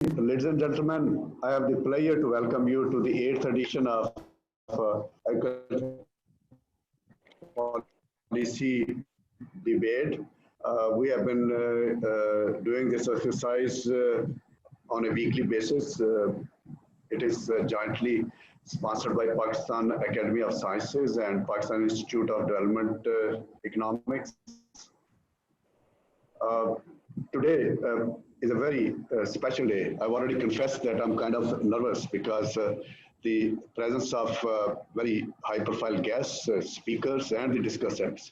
Ladies and gentlemen, I have the pleasure to welcome you to the 8th edition of Agriculture Policy Debate. We have been doing this exercise on a weekly basis. It is jointly sponsored by Pakistan Academy of Sciences and Pakistan Institute of Development Economics. Today is a very special day. I've already confessed that I'm kind of nervous because the presence of very high profile guests, speakers, and the discussants.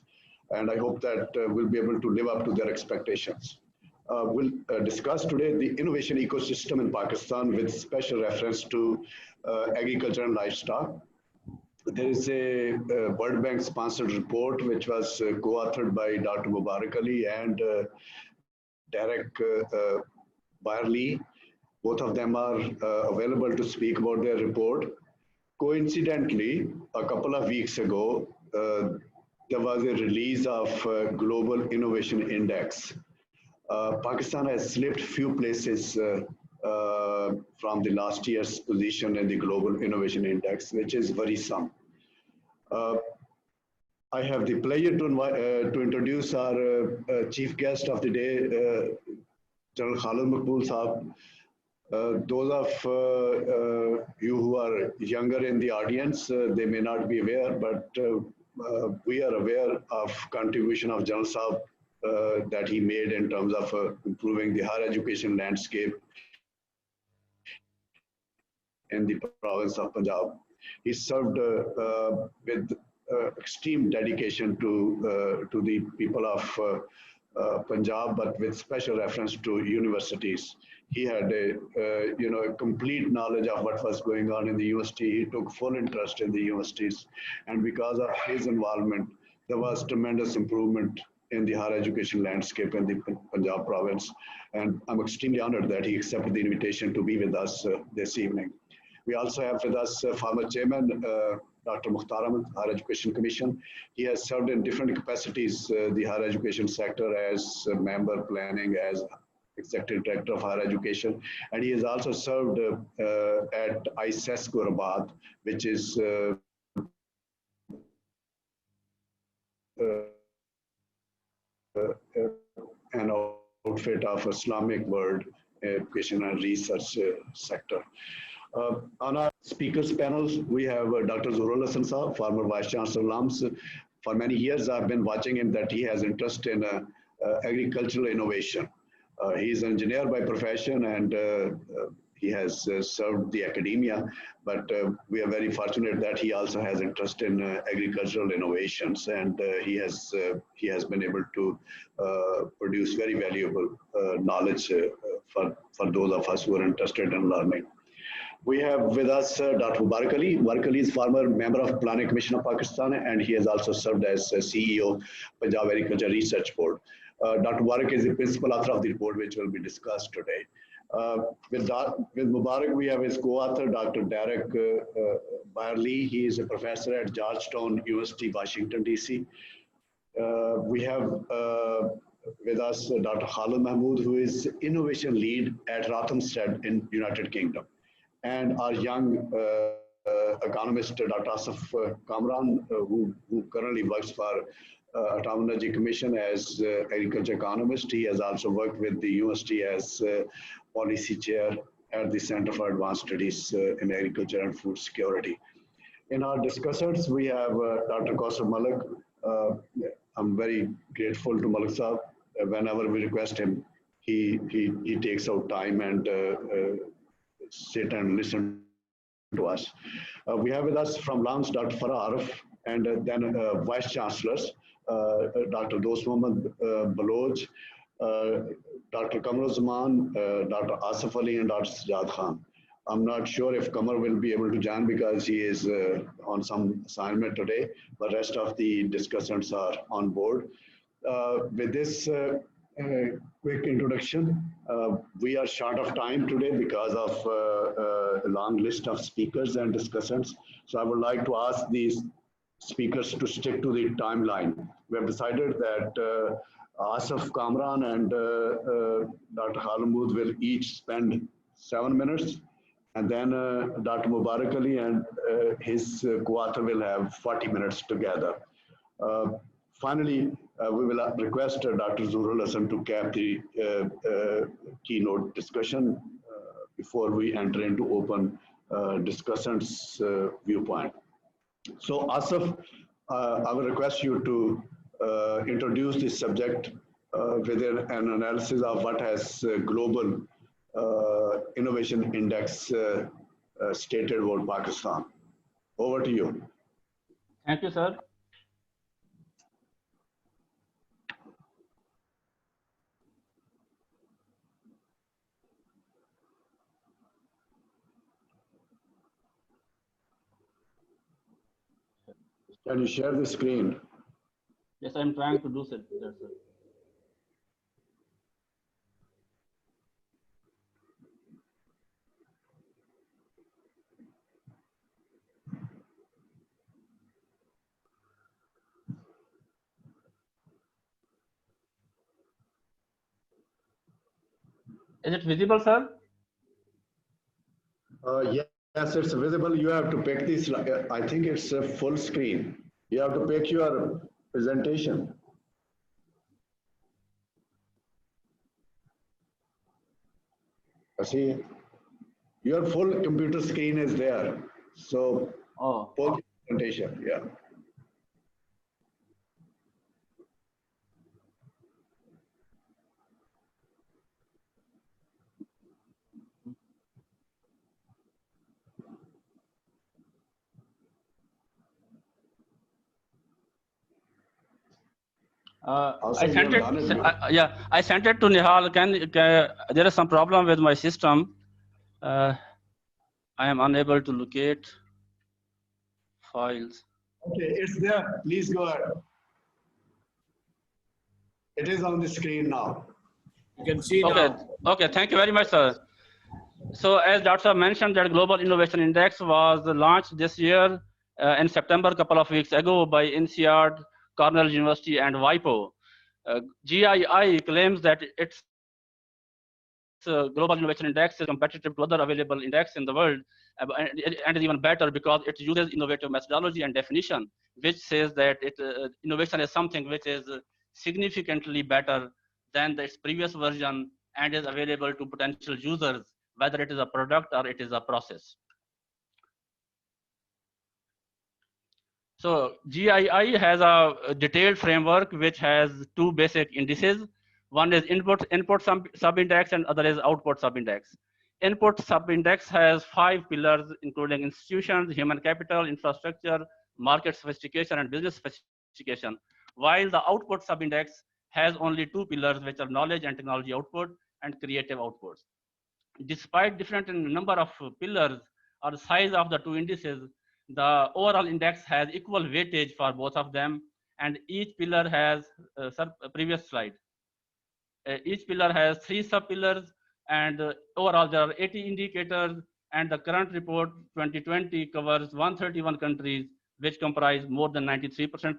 And I hope that we'll be able to live up to their expectations. We'll discuss today the innovation ecosystem in Pakistan with special reference to agriculture and livestock. There is a World Bank sponsored report which was co-authored by Dr. Mubarak Ali and Derek Byerly. Both of them are available to speak about their report. Coincidentally, a couple of weeks ago, there was a release of Global Innovation Index. Pakistan has slipped few places from the last year's position in the Global Innovation Index, which is worrisome. I have the pleasure to introduce our chief guest of the day, General Khalid Maqbool Saab. Those of you who are younger in the audience, they may not be aware, but we are aware of contribution of General Saab that he made in terms of improving the higher education landscape in the province of Punjab. He served with extreme dedication to the people of Punjab, but with special reference to universities. He had a complete knowledge of what was going on in the university. He took full interest in the universities, and because of his involvement, there was tremendous improvement in the higher education landscape in the Punjab province. And I'm extremely honored that he accepted the invitation to be with us this evening. We also have with us former chairman, Dr. Mukhtar Ahmed, Higher Education Commission. He has served in different capacities, the higher education sector as member planning, as executive director of higher education. And he has also served at ICESCO Rabat, which is an outfit of Islamic world education and research sector. On our speakers panels, we have Dr. Zuhrul Hasan Saab, former Vice Chancellor LUMS. For many years, I've been watching him that he has interest in agricultural innovation. He's an engineer by profession and he has served the academia, but we are very fortunate that he also has interest in agricultural innovations, and he has been able to produce very valuable knowledge for those of us who are interested in learning. We have with us Dr. Mubarak Ali. Mubarak Ali is former member of Planning Commission of Pakistan, and he has also served as CEO Punjab Agriculture Research Board. Dr. Mubarak is the principal author of the report, which will be discussed today. With Mubarak, we have his co-author, Dr. Derek Byerly. He is a professor at Georgetown University, Washington, D.C. We have with us Dr. Khalid Mahmood, who is innovation lead at Rothamsted in United Kingdom. And our young economist, Dr. Asif Kamran, who currently works for Atomic Energy Commission as agriculture economist. He has also worked with the university as policy chair at the Center for Advanced Studies in Agriculture and Food Security. In our discussants, we have Dr. Kausar Malik. I'm very grateful to Malik Saab. Whenever we request him, he takes out time and sit and listen to us. We have with us from LUMS, Dr. Farah Arif, and then Vice Chancellors, Dr. Dost Mohammad Baloch, Dr. Kamar Zaman, Dr. Asif Ali, and Dr. Sajjad Khan. I'm not sure if Kamar will be able to join because he is on some assignment today, but rest of the discussants are on board. With this quick introduction, we are short of time today because of a long list of speakers and discussants. So I would like to ask these speakers to stick to the timeline. We have decided that Asif Kamran and Dr. Khalid Mahmood will each spend 7 minutes. And then Dr. Mubarak Ali and his co-author will have 40 minutes together. Finally, we will request Dr. Zurul Hassan to cap the keynote discussion before we enter into open discussants viewpoint. So Asif, I will request you to introduce this subject with an analysis of what has global innovation index stated about Pakistan. Over to you. Thank you, sir. Can you share the screen? Yes, I'm trying to do that, sir. Is it visible, sir? Yes, it's visible. You have to pick this. I think it's a full screen. You have to pick your presentation. See, your full computer screen is there. So, full presentation, yeah. I sent it. I sent it to Nihal. There is some problem with my system. I am unable to locate files. Okay, it's there. Please go ahead. It is on the screen now. You can see now. Okay. Thank you very much, sir. So, as Dr. mentioned, that Global Innovation Index was launched this year in September, a couple of weeks ago, by INSEAD, Cornell University, and WIPO. GII claims that its Global Innovation Index is competitive to other available index in the world, and is even better because it uses innovative methodology and definition, which says that innovation is something which is significantly better than its previous version and is available to potential users, whether it is a product or it is a process. So GII has a detailed framework which has two basic indices. One is input subindex and other is output subindex. Input subindex has 5 pillars, including institutions, human capital, infrastructure, market sophistication, and business sophistication, while the output subindex has only 2 pillars, which are knowledge and technology output and creative outputs. Despite different in number of pillars or the size of the two indices, the overall index has equal weightage for both of them, and each pillar has previous slide. Each pillar has 3 sub-pillars, and overall there are 80 indicators, and the current report 2020 covers 131 countries, which comprise more than 93%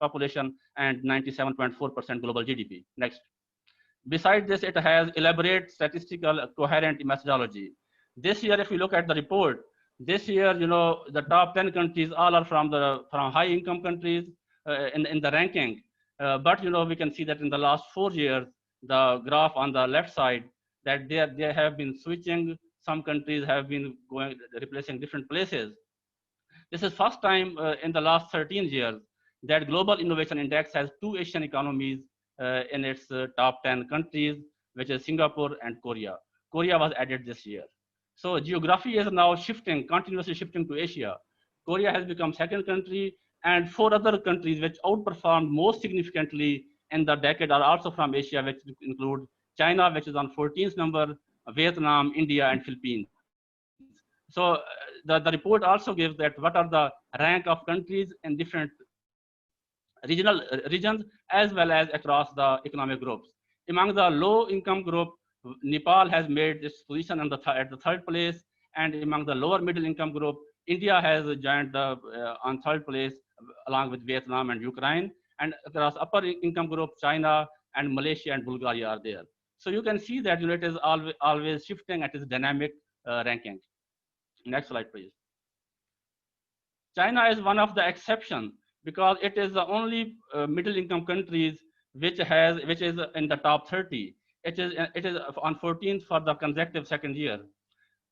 population and 97.4% global GDP. Next. Besides this, it has elaborate statistical coherent methodology. This year, if you look at the report, this year, the top 10 countries all are from high income countries in the ranking. But we can see that in the last 4 years, the graph on the left side, that they have been switching. Some countries have been replacing different places. This is first time in the last 13 years that Global Innovation Index has 2 Asian economies in its top 10 countries, which is Singapore and Korea. Korea was added this year. So geography is now continuously shifting to Asia. Korea has become second country, and 4 other countries which outperformed most significantly in the decade are also from Asia, which include China, which is on 14th number, Vietnam, India, and Philippines. So the report also gives that what are the rank of countries in different regions as well as across the economic groups. Among the low income group, Nepal has made its position at the 3rd place, and among the lower middle income group, India has joined on 3rd place along with Vietnam and Ukraine, and across upper income group, China and Malaysia and Bulgaria are there. So you can see that it is always shifting at its dynamic ranking. Next slide, please. China is one of the exception because it is the only middle income countries which is in the top 30. It is on 14th for the consecutive second year.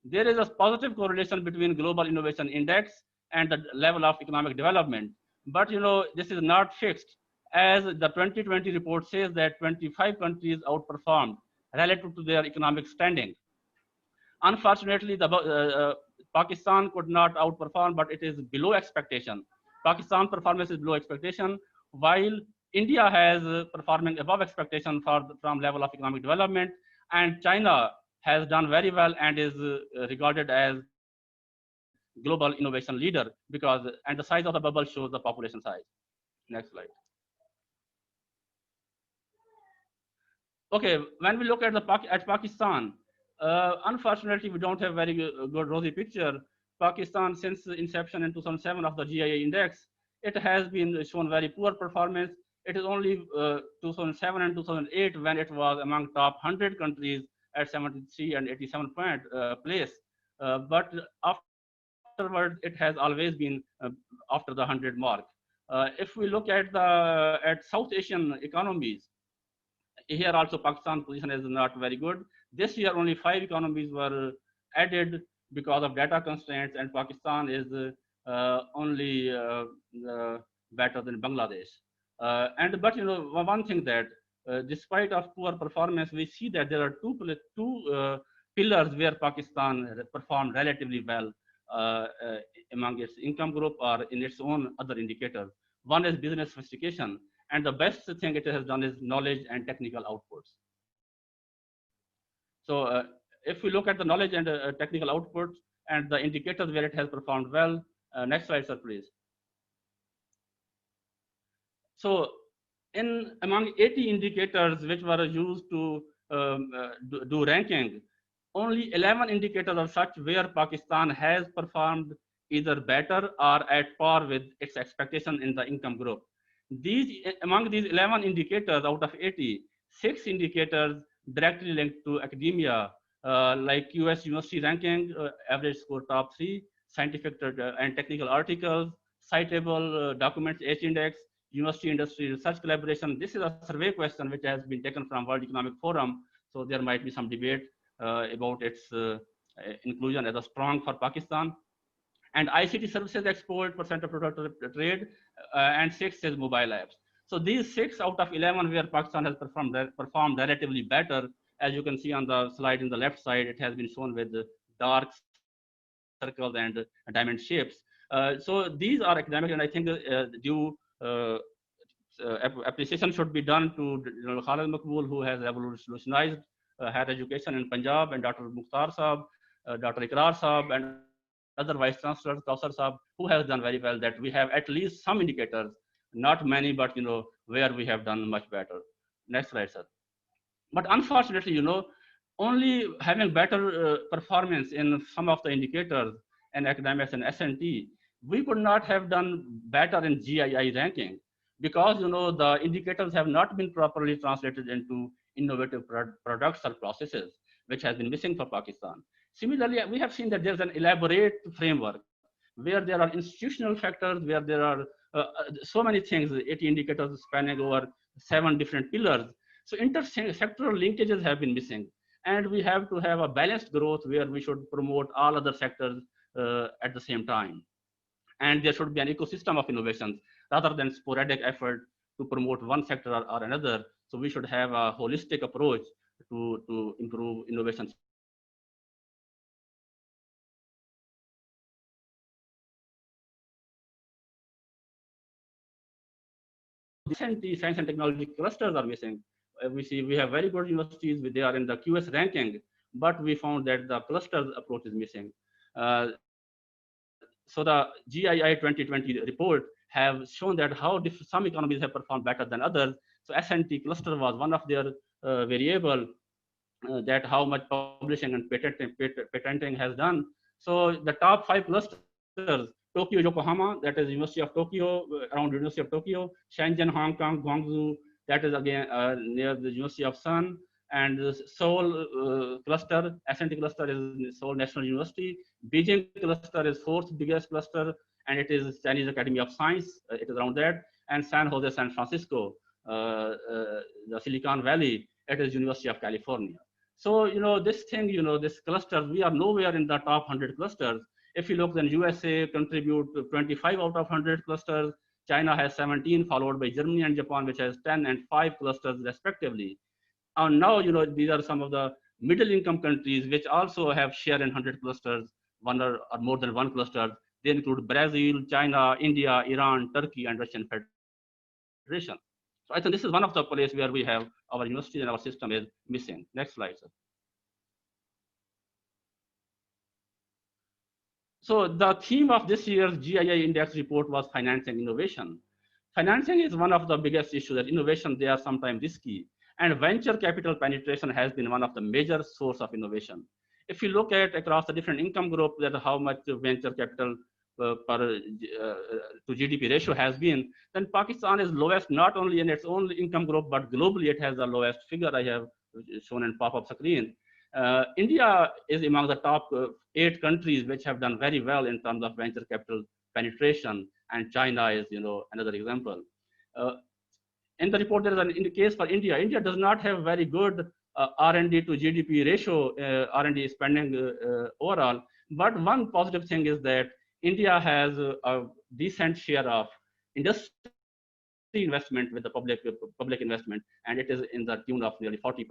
There is a positive correlation between global innovation index and the level of economic development. But this is not fixed, as the 2020 report says that 25 countries outperformed relative to their economic standing. Unfortunately, Pakistan could not outperform, but it is below expectation. Pakistan performance is below expectation, while India has performing above expectation from level of economic development, and China has done very well and is regarded as global innovation leader and the size of the bubble shows the population size. Next slide. Okay, when we look at Pakistan, unfortunately, we don't have very good rosy picture. Pakistan, since the inception in 2007 of the GIA index, it has been shown very poor performance. It is only 2007 and 2008 when it was among top 100 countries at 73 and 87 point place. But afterward, it has always been after the 100 mark. If we look at South Asian economies, here also Pakistan's position is not very good. This year only 5 economies were added because of data constraints, and Pakistan is only better than Bangladesh. But one thing that despite of poor performance, we see that there are two pillars where Pakistan performed relatively well among its income group or in its own other indicators. One is business sophistication, and the best thing it has done is knowledge and technical outputs. So if we look at the knowledge and technical outputs and the indicators where it has performed well, next slide, sir, please. So in among 80 indicators which were used to do ranking, only 11 indicators are such where Pakistan has performed either better or at par with its expectation in the income group. Among these 11 indicators out of 80, 6 indicators directly linked to academia, like US university ranking, average score top 3, scientific and technical articles, citable documents, H index, university industry research collaboration. This is a survey question which has been taken from World Economic Forum. So there might be some debate about its inclusion as a strong for Pakistan. And ICT services export, percent of total trade, and 6 is mobile apps. So these 6 out of 11 where Pakistan has performed relatively better, as you can see on the slide in the left side, it has been shown with dark circles and diamond shapes. So these are academic, and I think due appreciation should be done to Khalid Makbul, who has revolutionized higher education in Punjab, and Dr. Mukhtar Saab, Dr. Ikrar Saab, and other vice chancellors, Kausar Saab, who has done very well, that we have at least some indicators, not many, but where we have done much better. Next slide, sir. But unfortunately, only having better performance in some of the indicators and academics and S&T, we could not have done better in GII ranking because the indicators have not been properly translated into innovative products or processes, which has been missing for Pakistan. Similarly, we have seen that there's an elaborate framework where there are institutional factors, where there are so many things, 80 indicators spanning over 7 different pillars. So intersectoral linkages have been missing. And we have to have a balanced growth where we should promote all other sectors at the same time. And there should be an ecosystem of innovations rather than sporadic effort to promote one sector or another. So we should have a holistic approach to improve innovation systems. So the science and technology clusters are missing. We have very good universities, they are in the QS ranking, but we found that the clusters approach is missing. So the GII 2020 report have shown that how some economies have performed better than others. So S&T cluster was one of their variable that how much publishing and patenting has done. So the top 5 clusters, Tokyo, Yokohama, that is University of Tokyo, around University of Tokyo, Shenzhen, Hong Kong, Guangzhou, that is again near the University of Sun, And the Seoul cluster, SNT cluster is Seoul National University. Beijing cluster is fourth biggest cluster, and it is Chinese Academy of Science. It is around that. And San Jose, San Francisco, the Silicon Valley, it is University of California. So, this thing, this cluster, we are nowhere in the top 100 clusters. If you look, then USA contribute 25 out of 100 clusters. China has 17, followed by Germany and Japan, which has 10 and 5 clusters respectively. And now, these are some of the middle income countries which also have share in 100 clusters, one or more than one cluster. They include Brazil, China, India, Iran, Turkey, and Russian Federation. So I think this is one of the places where we have our university and our system is missing. Next slide, sir. So the theme of this year's GII index report was financing innovation. Financing is one of the biggest issues. That innovation, they are sometimes risky, and venture capital penetration has been one of the major source of innovation. If you look at across the different income group, that how much venture capital to GDP ratio has been, then Pakistan is lowest not only in its own income group, but globally it has the lowest figure I have shown in pop-up screen. India is among the top 8 countries which have done very well in terms of venture capital penetration, and China is, another example. In the report, there is in the case for India. India does not have very good R&D to GDP ratio, R&D spending overall. But one positive thing is that India has a decent share of industry investment with the public investment, and it is in the tune of nearly 40%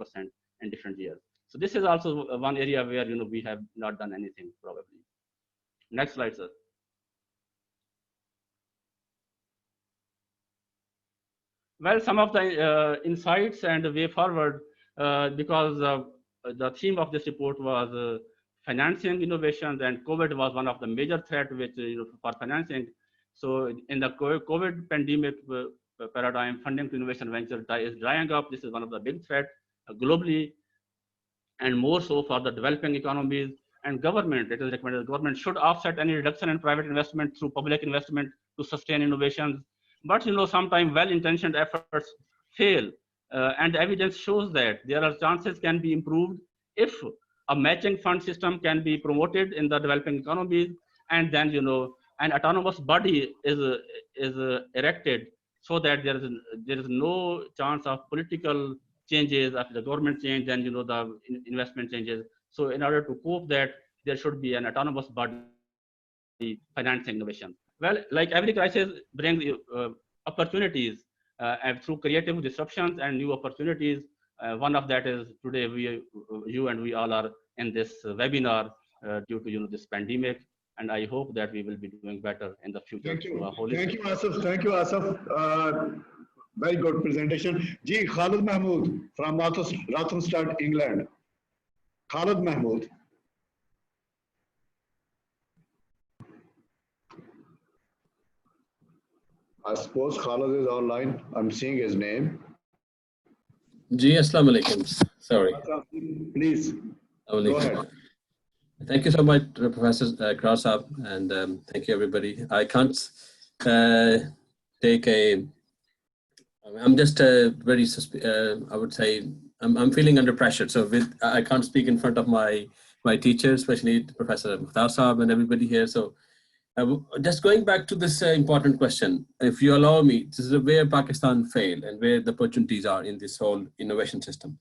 in different years. So this is also one area where we have not done anything probably. Next slide, sir. Well, some of the insights and the way forward, because the theme of this report was financing innovations, and COVID was one of the major threats which for financing. So in the COVID pandemic paradigm, funding to innovation venture is drying up. This is one of the big threats globally, and more so for the developing economies. And government, it is recommended the government should offset any reduction in private investment through public investment to sustain innovations. But sometimes well-intentioned efforts fail, and evidence shows that there are chances can be improved if a matching fund system can be promoted in the developing economies, and then an autonomous body is erected, so that there is no chance of political changes. After the government change, then the investment changes. So in order to cope that, there should be an autonomous body financing innovation. Well, like every crisis brings opportunities and through creative disruptions and new opportunities. One of that is today you and we all are in this webinar due to this pandemic, and I hope that we will be doing better in the future. Thank you. Thank you, Asif. Thank you, Asif. Very good presentation. Ji, Khalid Mahmood from Rothamsted, England. Khalid Mahmood. I suppose Khalid is online. I'm seeing his name. Ji, Assalamu alaikum. Sorry. Please, go ahead. Thank you so much, Professor Krasab, and thank you, everybody. I can't take a... I'm just very, I would say, I'm feeling under pressure. So I can't speak in front of my teachers, especially Professor Mukhtar Saab and everybody here. So just going back to this important question, if you allow me, this is where Pakistan failed and where the opportunities are in this whole innovation system.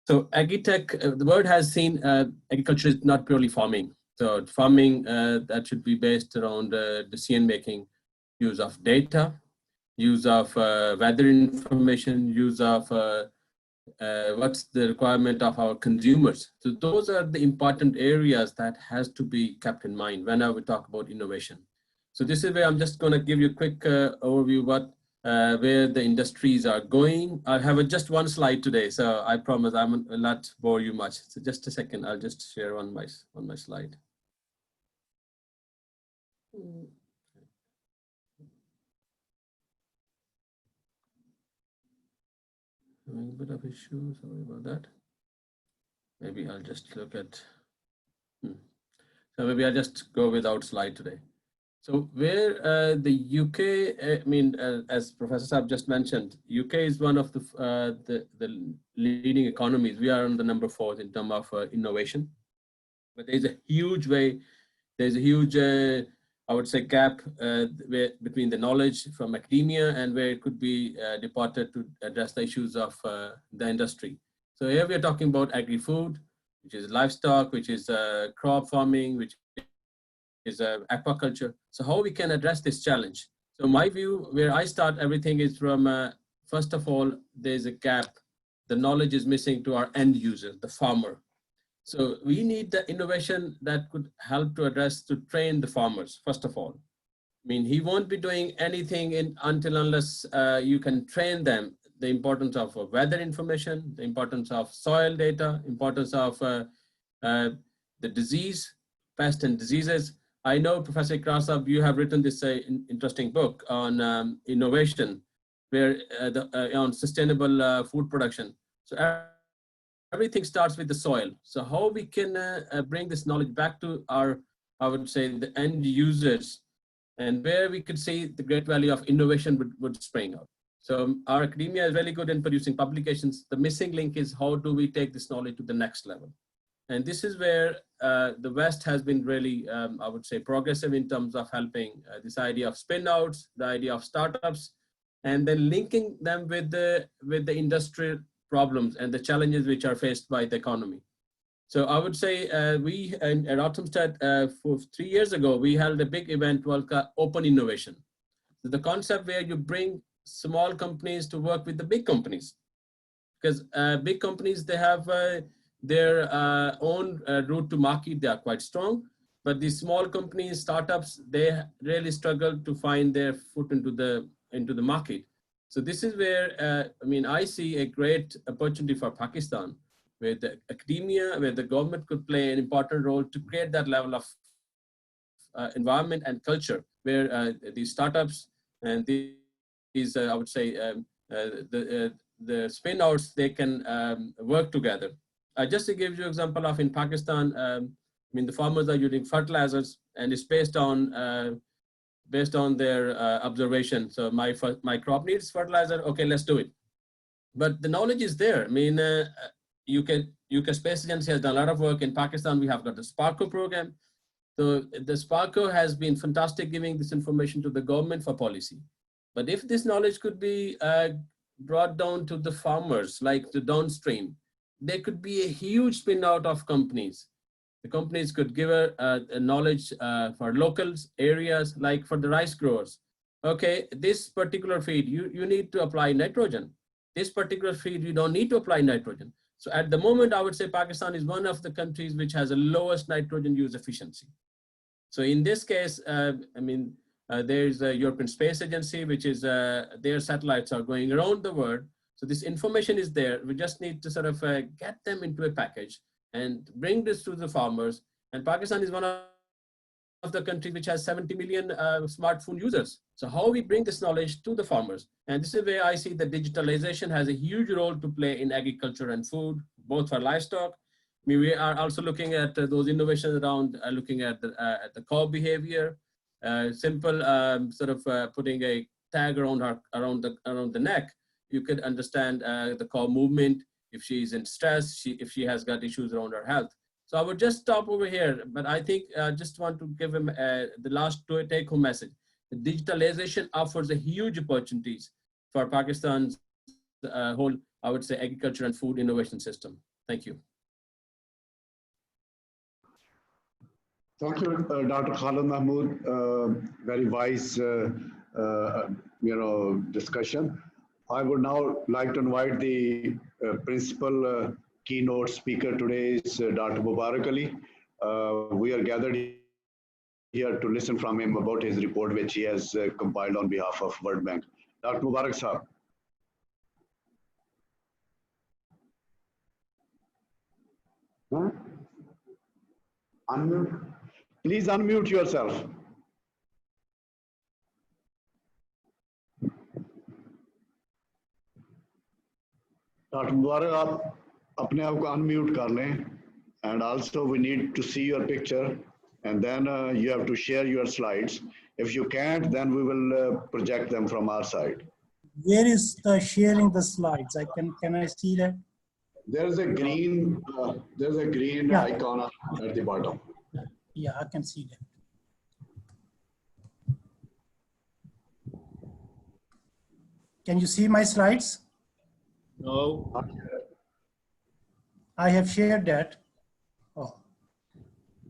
So Agri-tech, the word has seen agriculture is not purely farming. So farming that should be based around decision making, use of data, use of weather information, use of what's the requirement of our consumers. So those are the important areas that has to be kept in mind whenever we talk about innovation. So this is where I'm just going to give you a quick overview what where the industries are going. I have just one slide today, so I promise I will not bore you much. So just a second, I'll just share on my slide. Having a bit of issue, sorry about that. Maybe I'll just look at, so maybe I'll just go without slide today. So where the UK, as Professor Saab just mentioned, UK is one of the leading economies. We are on the number 4 in terms of innovation, but there's a huge I would say, gap between the knowledge from academia and where it could be departed to address the issues of the industry. So here we are talking about agri-food, which is livestock, which is crop farming, which is aquaculture. So how we can address this challenge? So my view, where I start everything is from, first of all, there's a gap. The knowledge is missing to our end user, the farmer. So we need the innovation that could help to address, to train the farmers, first of all. I mean, he won't be doing anything until unless you can train them the importance of weather information, the importance of soil data, importance of the disease, pests and diseases. I know, Professor Krasab, you have written this interesting book on innovation, where on sustainable food production. So everything starts with the soil. So how we can bring this knowledge back to our, I would say, the end users, and where we could see the great value of innovation would spring up. So our academia is really good in producing publications. The missing link is how do we take this knowledge to the next level? And this is where the West has been really, I would say, progressive in terms of helping this idea of spin-outs, the idea of startups, and then linking them with the industrial problems and the challenges which are faced by the economy. So I would say we at Autumnstead, for 3 years ago, we held a big event called Open Innovation. So the concept where you bring small companies to work with the big companies, because big companies, they have their own route to market, they are quite strong, but these small companies, startups, they really struggle to find their foot into the market. So this is where, I see a great opportunity for Pakistan, where the academia, where the government could play an important role to create that level of environment and culture, where these startups and these, I would say, the spin-outs, they can work together. Just to give you an example of in Pakistan, the farmers are using fertilizers, and it's based on their observation. So my crop needs fertilizer. Okay, let's do it. But the knowledge is there. UK Space Agency has done a lot of work. In Pakistan, we have got the SPARCO program. So the SPARCO has been fantastic giving this information to the government for policy. But if this knowledge could be brought down to the farmers, like the downstream, there could be a huge spin out of companies. The companies could give a knowledge for locals, areas, like for the rice growers. Okay, this particular feed, you need to apply nitrogen. This particular feed, you don't need to apply nitrogen. So at the moment, I would say Pakistan is one of the countries which has the lowest nitrogen use efficiency. So in this case, there's a European Space Agency, which is their satellites are going around the world. So this information is there. We just need to sort of get them into a package and bring this to the farmers. And Pakistan is one of the countries which has 70 million smartphone users. So how we bring this knowledge to the farmers? And this is where I see that digitalization has a huge role to play in agriculture and food, both for livestock. We are also looking at those innovations around looking at the cow behavior, simple putting a tag around the neck. You could understand the cow movement, if she's in stress, if she has got issues around her health. So I would just stop over here, but I think I just want to give him the last take-home message. The digitalization offers a huge opportunities for Pakistan's whole, I would say, agriculture and food innovation system. Thank you. Thank you, Dr. Khalid Mahmood. Very wise, discussion. I would now like to invite the principal keynote speaker today is Dr. Mubarak Ali. We are gathered here to listen from him about his report, which he has compiled on behalf of World Bank. Dr. Mubarak Saab. Huh? Unmute. Please unmute yourself. Dr. Mubarak, आप अपने आप को unmute कर लें, and also we need to see your picture, and then you have to share your slides. If you can't, then we will project them from our side. Where is the sharing the slides? Can I see that? There's a green Yeah. icon at the bottom. Yeah, I can see that. Can you see my slides? No. I have shared that. Oh.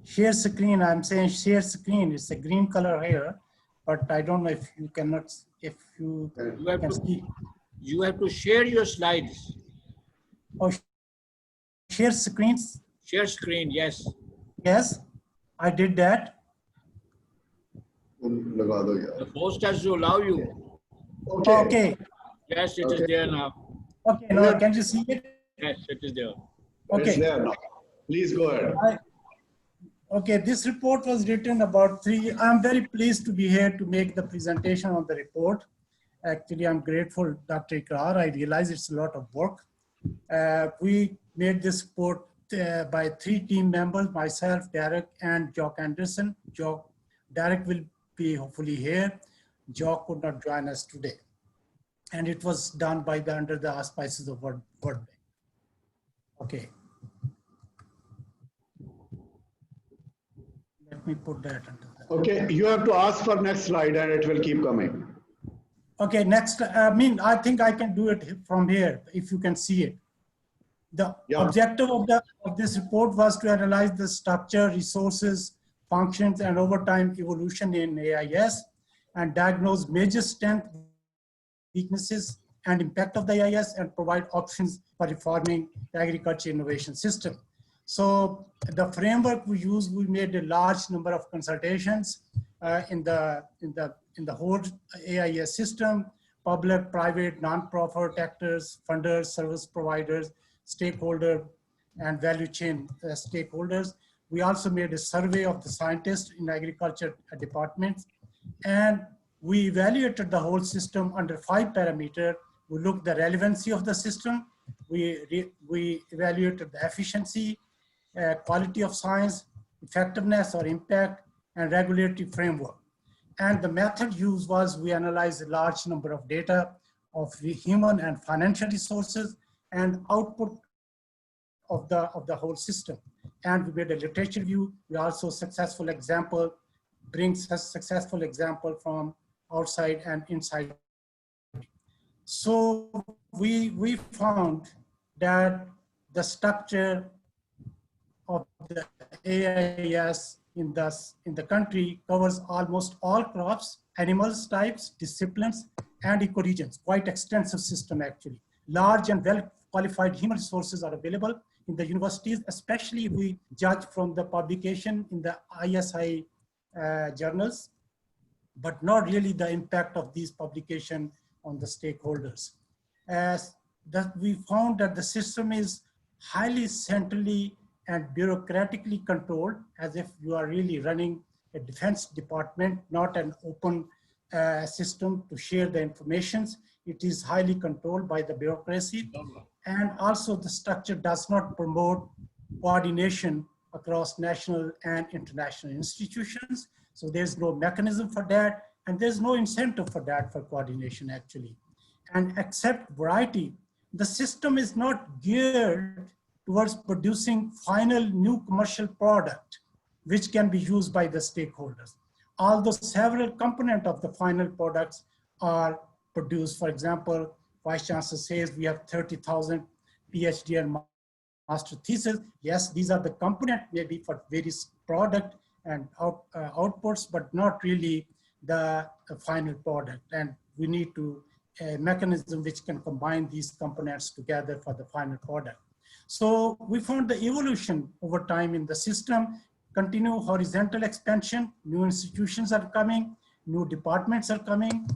Share screen, I'm saying share screen. It's a green color here, but I don't know if you cannot, if you You have can to, see. you have to share your slides. Oh, share screens. Share screen, yes. Yes, I did that. The post has to allow you. Okay. Yes, it is there now. Okay, now can you see it? Yes, it is there. It's Okay. there now. Please go ahead. Okay, this report was written about I'm very pleased to be here to make the presentation on the report. Actually, I'm grateful, Dr. Ikrar. I realize it's a lot of work. We made this report by 3 team members, myself, Derek, and Jock Anderson. Derek will be hopefully here. Jock could not join us today. And it was done by under the auspices of World Bank. Okay. Let me put that under that. Okay, you have to ask for next slide and it will keep coming. Okay, next, I think I can do it from here, if you can see it. The objective of this report was to analyze the structure, resources, functions, and over time evolution in AIS and diagnose major strengths, weaknesses, and impact of the AIS and provide options for reforming the agriculture innovation system. So the framework we used, we made a large number of consultations in the whole AIS system, public, private, non-profit actors, funders, service providers, stakeholder, and value chain stakeholders. We also made a survey of the scientists in agriculture departments, and we evaluated the whole system under 5 parameters. We looked at the relevancy of the system. We evaluated the efficiency, quality of science, effectiveness or impact, and regulatory framework. And the method used was we analyzed a large number of data of human and financial resources and output of the whole system. And we made a literature review. We also brings a successful example from outside and inside. So we found that the structure of the AIS in the country covers almost all crops, animals types, disciplines, and ecoregions. Quite extensive system actually. Large and well-qualified human resources are available in the universities, especially if we judge from the publication in the ISI journals, but not really the impact of these publications on the stakeholders. As that we found that the system is highly centrally and bureaucratically controlled, as if you are really running a defense department, not an open system to share the information. It is highly controlled by the bureaucracy. And also the structure does not promote coordination across national and international institutions. So there's no mechanism for that. And there's no incentive for that for coordination actually. And except variety, the system is not geared towards producing final new commercial product, which can be used by the stakeholders. Although several components of the final products are produced. For example, Vice Chancellor says we have 30,000 PhD and master thesis. Yes, these are the components maybe for various product and outputs, but not really the final product. And we need a mechanism which can combine these components together for the final product. So we found the evolution over time in the system, continue horizontal expansion, new institutions are coming, new departments are coming,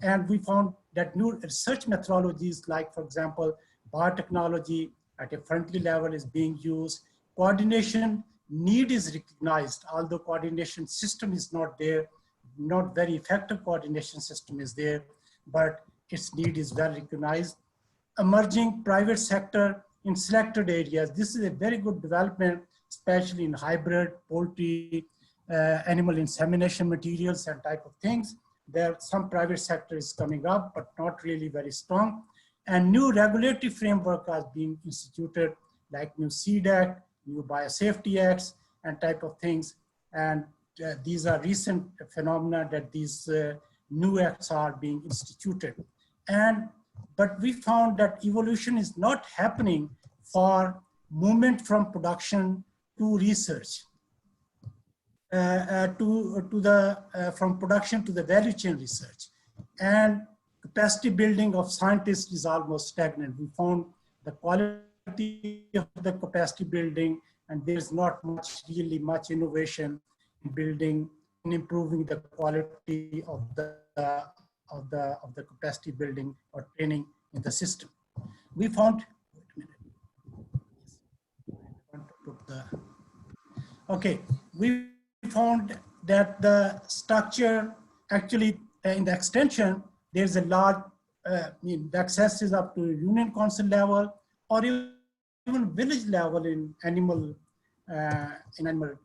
and we found that new research methodologies like, for example, biotechnology at a frontline level is being used. Coordination need is recognized, although coordination system is not there, not very effective coordination system is there, but its need is well recognized. Emerging private sector in selected areas. This is a very good development, especially in hybrid, poultry, animal insemination materials and type of things. There some private sector is coming up, but not really very strong. And new regulatory framework are being instituted, like new Seed Act, new Biosafety Acts, and type of things. And these are recent phenomena that these new acts are being instituted. But we found that evolution is not happening for movement from production to research, from production to the value chain research. And capacity building of scientists is almost stagnant. We found the quality of the capacity building, and there's not really much innovation in building and improving the quality of the capacity building or training in the system. We found, wait a minute. Okay, we found that the structure actually in the extension, there's a large, the access is up to union council level or even village level in animal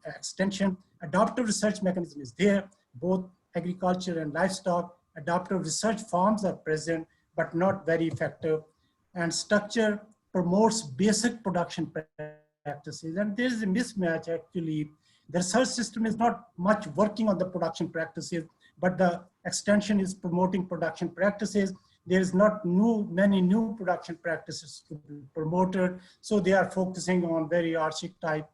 extension. Adaptive research mechanism is there, both agriculture and livestock. Adaptive research farms are present, but not very effective. And structure promotes basic production practices. And there is a mismatch actually. The research system is not much working on the production practices, but the extension is promoting production practices. There is not many new production practices to be promoted. So they are focusing on very archaic type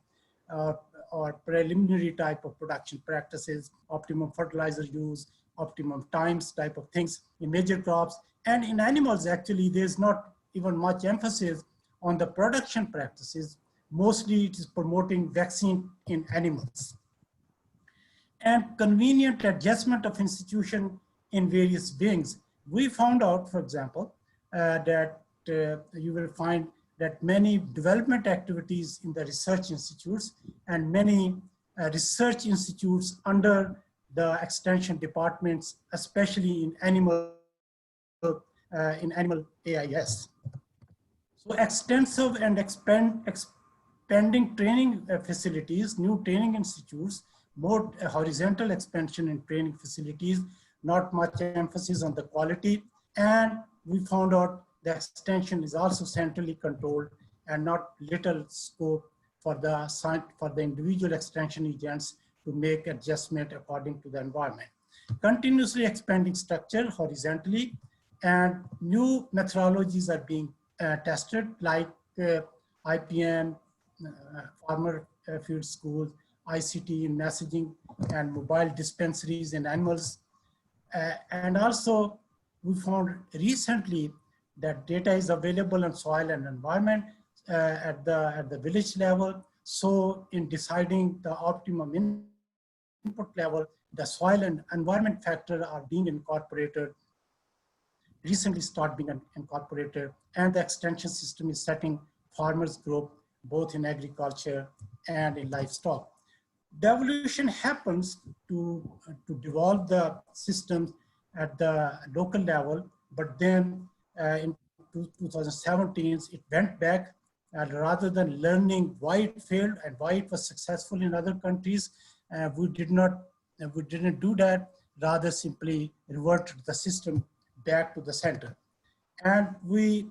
or preliminary type of production practices, optimum fertilizer use, optimum times type of things in major crops. And in animals, actually, there's not even much emphasis on the production practices. Mostly it is promoting vaccine in animals. And convenient adjustment of institution in various beings. We found out, for example, that you will find that many development activities in the research institutes and many research institutes under the extension departments, especially in animal AIS. So extensive and expanding training facilities, new training institutes, more horizontal expansion in training facilities, not much emphasis on the quality. And we found out the extension is also centrally controlled and not little scope for the individual extension agents to make adjustment according to the environment. Continuously expanding structure horizontally, and new methodologies are being tested, like IPM, farmer field schools, ICT in messaging, and mobile dispensaries in animals. And also, we found recently that data is available on soil and environment at the village level. So in deciding the optimum input level, the soil and environment factor are being incorporated, recently start being incorporated, and the extension system is setting farmers group both in agriculture and in livestock. Devolution happens to devolve the systems at the local level, but then in 2017, it went back, and rather than learning why it failed and why it was successful in other countries, we didn't do that, rather simply reverted the system back to the center. And we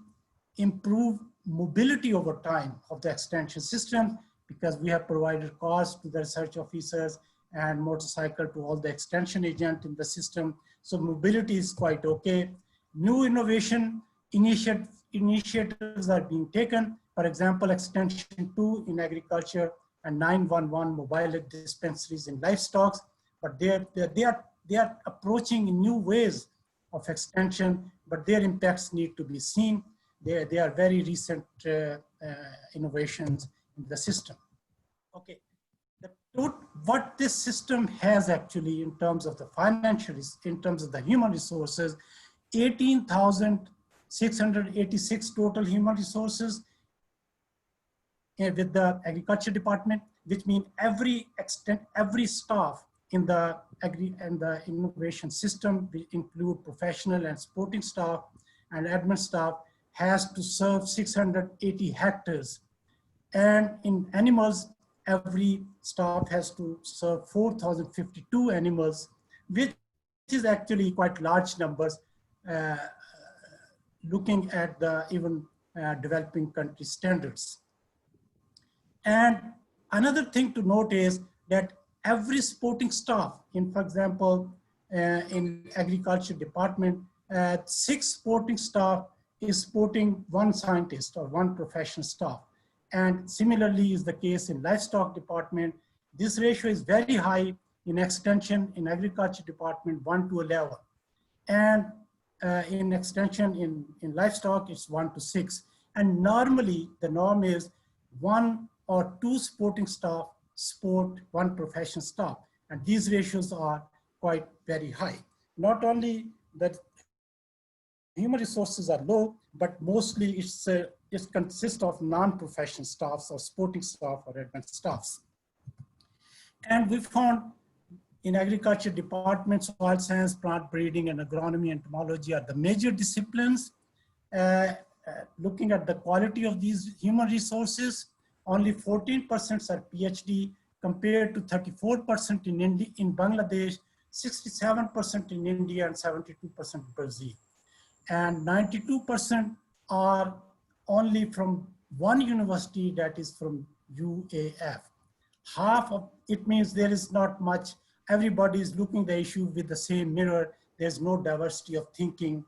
improved mobility over time of the extension system, because we have provided cars to the research officers and motorcycle to all the extension agent in the system. So mobility is quite okay. New innovation initiatives are being taken. For example, extension 2 in agriculture and 911 mobile dispensaries in livestock. But they are approaching new ways of extension, but their impacts need to be seen. They are very recent innovations in the system. Okay, what this system has actually in terms of the financial, in terms of the human resources, 18,686 total human resources with the agriculture department, which means every staff in the innovation system, will include professional and supporting staff and admin staff, has to serve 680 hectares. And in animals, every staff has to serve 4,052 animals, which is actually quite large numbers, uh, looking at the even developing country standards. And another thing to note is that every supporting staff, for example, in agriculture department, 6 supporting staff is supporting 1 scientist or 1 professional staff. And similarly is the case in livestock department. This ratio is very high in extension in agriculture department, 1 to 11. And in extension in livestock, it's 1 to 6. And normally the norm is 1 or 2 supporting staff support 1 professional staff. And these ratios are quite very high. Not only that human resources are low, but mostly it consists of non-professional staffs or supporting staff or advanced staffs. And we found in agriculture departments, soil science, plant breeding, and agronomy and entomology are the major disciplines. Looking at the quality of these human resources, only 14% are PhD compared to 34% in Bangladesh, 67% in India, and 72% in Brazil. And 92% are only from 1 university, that is from UAF. Half of it means there is not much, everybody is looking the issue with the same mirror. There's no diversity of thinking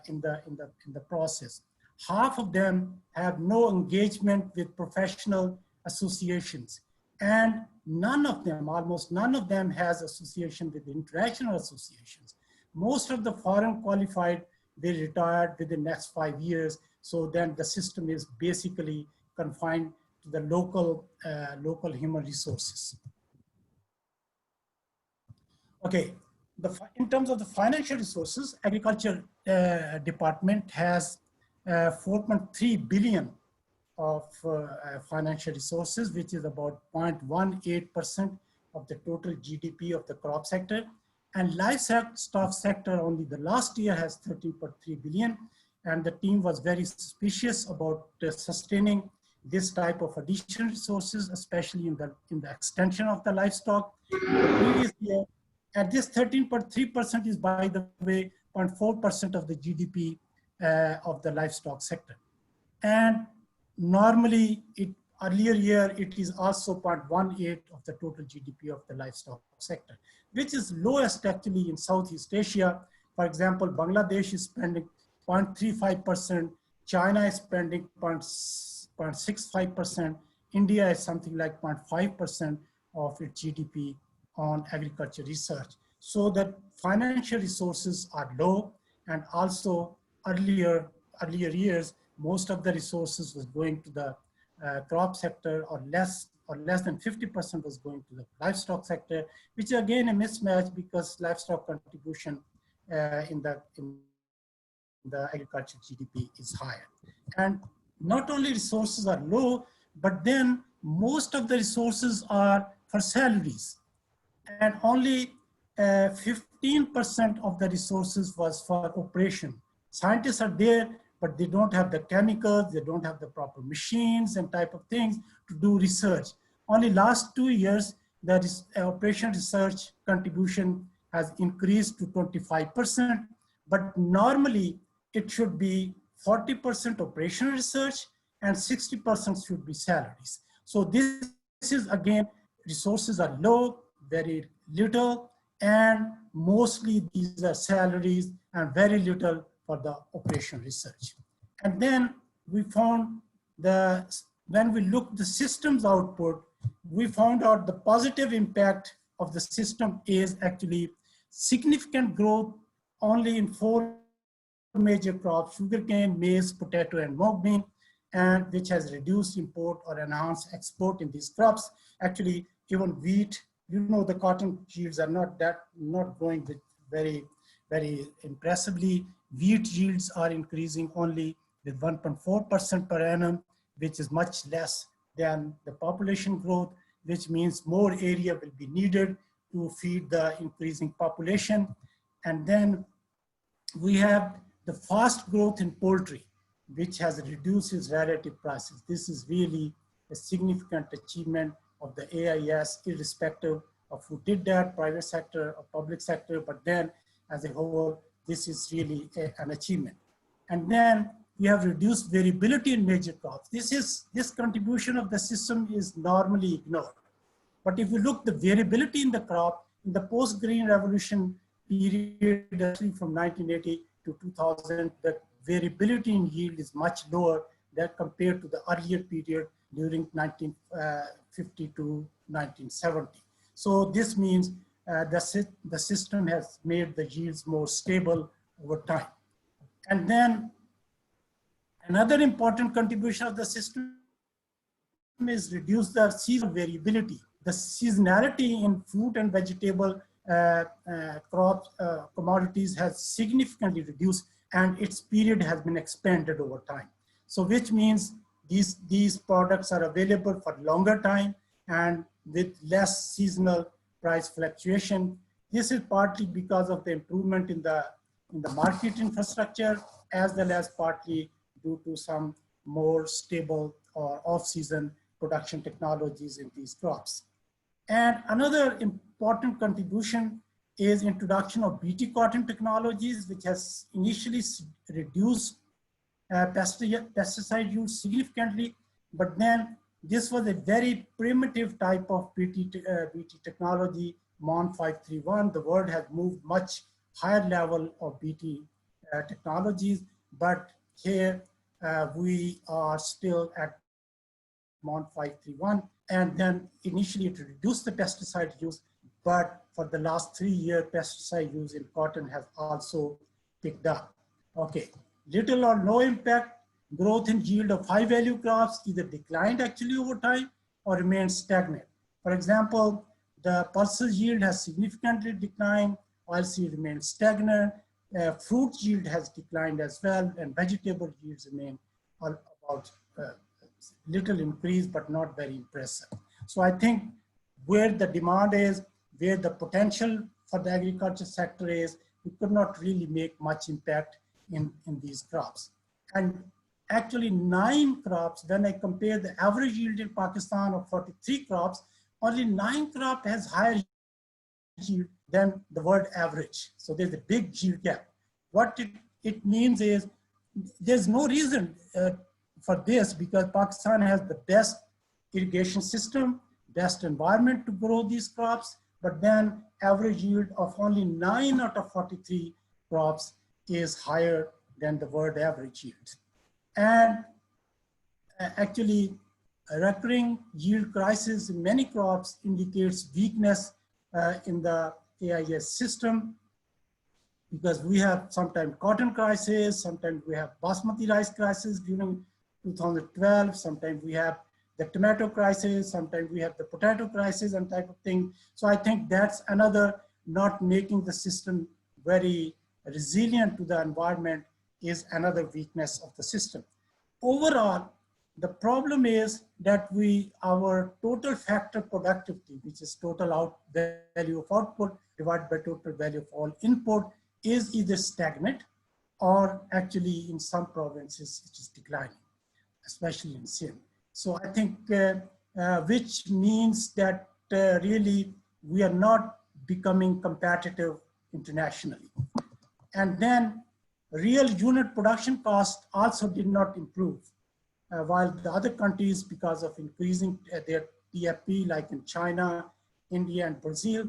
in the process. Half of them have no engagement with professional associations, and none of them, almost none of them, has association with international associations. Most of the foreign qualified, they retired within the next 5 years. So then the system is basically confined to the local human resources. Okay, in terms of the financial resources, agriculture department has 4.3 billion of financial resources, which is about 0.18% of the total GDP of the crop sector. And livestock sector only the last year has 13.3 billion. And the team was very suspicious about sustaining this type of additional resources, especially in the extension of the livestock. The previous year, and this 13.3% is, by the way, 0.4% of the GDP of the livestock sector. And normally, earlier year, it is also 0.18 of the total GDP of the livestock sector, which is lowest actually in Southeast Asia. For example, Bangladesh is spending 0.35%, China is spending 0.65%, India is something like 0.5% of its GDP on agriculture research. So that financial resources are low, and also earlier years, most of the resources was going to the crop sector, or less than 50% was going to the livestock sector, which is again a mismatch because livestock contribution in the agriculture GDP is higher. And not only resources are low, but then most of the resources are for salaries. And only 15% of the resources was for operation. Scientists are there, but they don't have the chemicals, they don't have the proper machines and type of things to do research. Only last 2 years, that is operation research contribution has increased to 25%, but normally it should be 40% operational research and 60% should be salaries. So this is, again, resources are low, very little, and mostly these are salaries and very little for the operation research. And then we found when we looked the systems output, we found out the positive impact of the system is actually significant growth only in 4 major crops: sugarcane, maize, potato, and mock bean, and which has reduced import or enhanced export in these crops. Actually, even wheat, the cotton yields are not growing with very impressively. Wheat yields are increasing only with 1.4% per annum, which is much less than the population growth, which means more area will be needed to feed the increasing population. And then we have the fast growth in poultry, which has reduced its relative prices. This is really a significant achievement of the AIS, irrespective of who did that, private sector or public sector, but then as a whole, this is really an achievement. And then we have reduced variability in major crops. This contribution of the system is normally ignored. But if you look the variability in the crop, in the post-green revolution period, actually from 1980 to 2000, the variability in yield is much lower than compared to the earlier period during 1950 to 1970. So this means the system has made the yields more stable over time. And then another important contribution of the system is reduce the seasonal variability. The seasonality in fruit and vegetable crops, commodities has significantly reduced, and its period has been expanded over time. So which means these products are available for longer time and with less seasonal price fluctuation. This is partly because of the improvement in the market infrastructure, as well as partly due to some more stable or off-season production technologies in these crops. And another important contribution is introduction of BT cotton technologies, which has initially reduced pesticide use significantly, but then this was a very primitive type of BT technology, MON 531. The world has moved much higher level of BT technologies, but here we are still at MON 531, and then initially to reduce the pesticide use, but for the last 3 years, pesticide use in cotton has also picked up. Okay, little or no impact. Growth in yield of high value crops either declined actually over time or remained stagnant. For example, the pulses yield has significantly declined, oilseed remains stagnant, fruit yield has declined as well, and vegetable yields remain about little increase, but not very impressive. So I think where the demand is, where the potential for the agriculture sector is, we could not really make much impact in these crops. And actually 9 crops, when I compare the average yield in Pakistan of 43 crops, only 9 crops has higher yield than the world average. So there's a big yield gap. What it means is there's no reason for this, because Pakistan has the best irrigation system, best environment to grow these crops, but then average yield of only 9 out of 43 crops is higher than the world average yield. And actually, a recurring yield crisis in many crops indicates weakness in the AIS system, because we have sometimes cotton crisis, sometimes we have basmati rice crisis during 2012, sometimes we have the tomato crisis, sometimes we have the potato crisis and type of thing. So I think that's another not making the system very resilient to the environment is another weakness of the system. Overall, the problem is that our total factor productivity, which is total value of output divided by total value of all input, is either stagnant or actually in some provinces it is declining, especially in Sindh. So I think which means that really we are not becoming competitive internationally. And then real unit production cost also did not improve, while the other countries, because of increasing their TFP, like in China, India, and Brazil,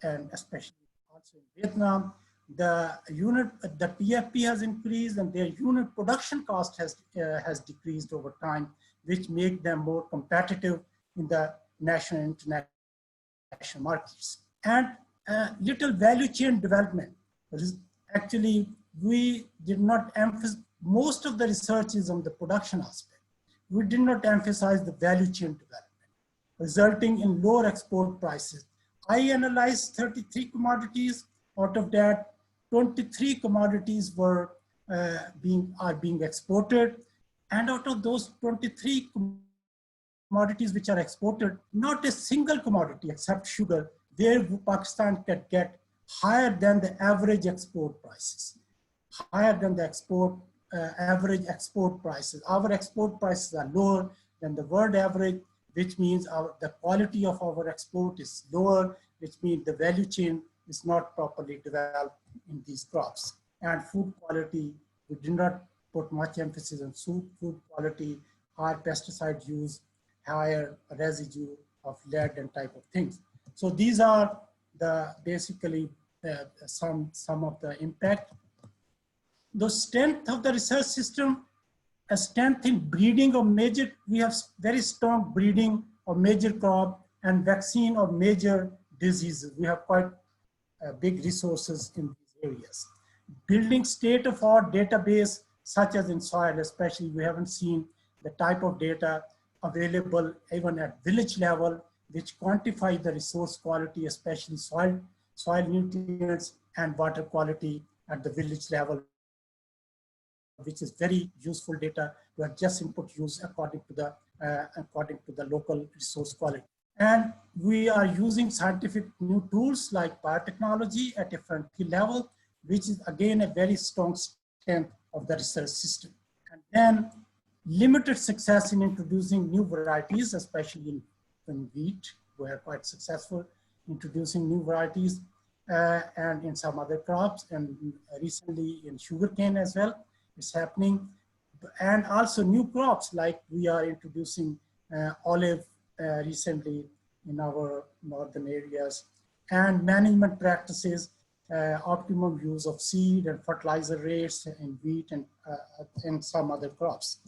and especially also in Vietnam, the TFP has increased and their unit production cost has decreased over time, which make them more competitive in the national and international markets. And little value chain development. Actually, we did not emphasize, most of the research is on the production aspect. We did not emphasize the value chain development, resulting in lower export prices. I analyzed 33 commodities. Out of that, 23 commodities are being exported. And out of those 23 commodities which are exported, not a single commodity except sugar, where Pakistan can get higher than the average export prices, higher than the average export prices. Our export prices are lower than the world average, which means the quality of our export is lower, which means the value chain is not properly developed in these crops. And food quality, we do not put much emphasis on food quality, higher pesticide use, higher residue of lead and type of things. So these are the basically some of the impact. The strength of the research system, a strength in breeding of major, we have very strong breeding of major crop and vaccine of major diseases. We have quite big resources in these areas. Building state-of-the-art database, such as in soil, especially, we haven't seen the type of data available even at village level, which quantify the resource quality, especially soil nutrients and water quality at the village level, which is very useful data to adjust input use according to the local resource quality. And we are using scientific new tools like biotechnology at a frontier level, which is again a very strong strength of the research system. And then limited success in introducing new varieties, especially in wheat. We are quite successful introducing new varieties and in some other crops, and recently in sugarcane as well. It's happening. And also new crops, like we are introducing olive recently in our northern areas, and management practices, optimum use of seed and fertilizer rates in wheat and some other crops.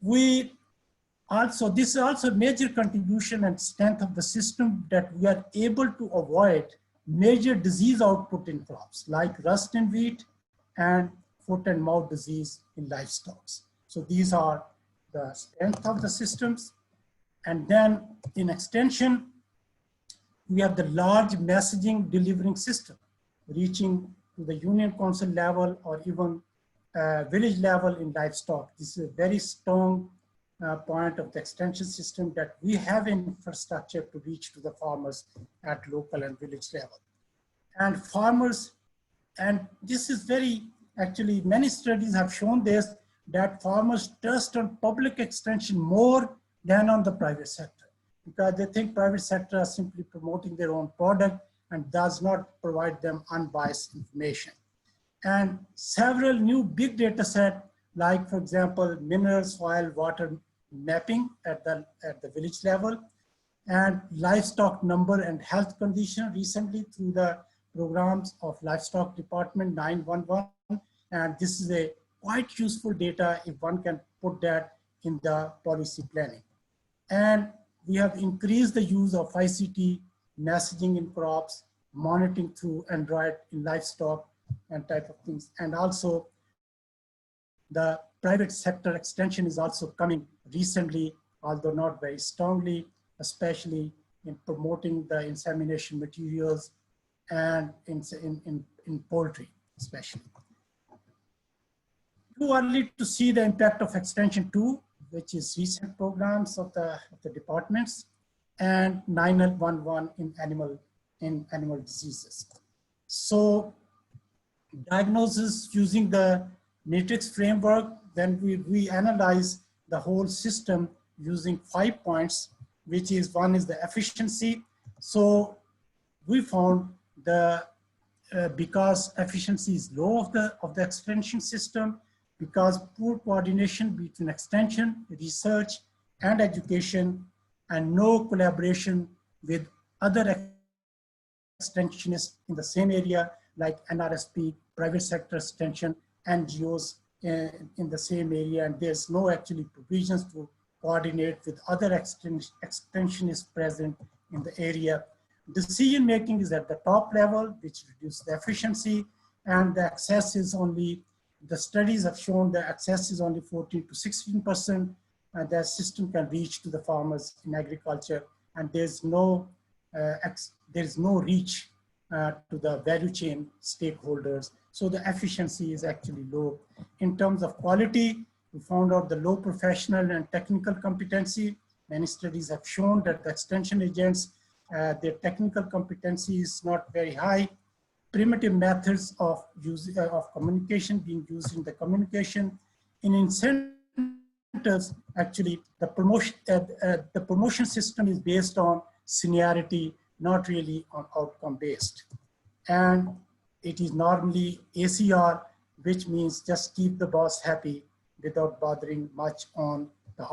This is also a major contribution and strength of the system, that we are able to avoid major disease output in crops like rust in wheat and foot and mouth disease in livestock. So these are the strength of the systems. And then in extension, we have the large messaging delivering system reaching to the union council level or even village level in livestock. This is a very strong point of the extension system, that we have infrastructure to reach to the farmers at local and village level. And farmers, and this is very, actually many studies have shown this, that farmers trust on public extension more than on the private sector, because they think private sector are simply promoting their own product and does not provide them unbiased information. And several new big data set, like for example, mineral, soil, water mapping at the village level, and livestock number and health condition recently through the programs of livestock department 911. And this is a quite useful data if one can put that in the policy planning. And we have increased the use of ICT messaging in crops, monitoring through Android in livestock and type of things. And also the private sector extension is also coming recently, although not very strongly, especially in promoting the insemination materials and in poultry, especially. Too early to see the impact of extension 2, which is recent programs of the departments, and 911 in animal diseases. So diagnosis using the matrix framework, then we analyze the whole system using 5 points, which is, one is the efficiency. So we found because efficiency is low of the extension system, because poor coordination between extension, research, and education, and no collaboration with other extensionists in the same area, like NRSP, private sector extension, NGOs in the same area, and there's no actually provisions to coordinate with other extensionists present in the area. Decision making is at the top level, which reduces the efficiency, and the access is only, the studies have shown the access is only 14 to 16%, and the system can reach to the farmers in agriculture, and there's no reach to the value chain stakeholders. So the efficiency is actually low. In terms of quality, we found out the low professional and technical competency. Many studies have shown that the extension agents, their technical competency is not very high. Primitive methods of communication being used in the communication. In incentive actually the promotion system is based on seniority, not really on outcome based. And it is normally ACR, which means just keep the boss happy without bothering much on the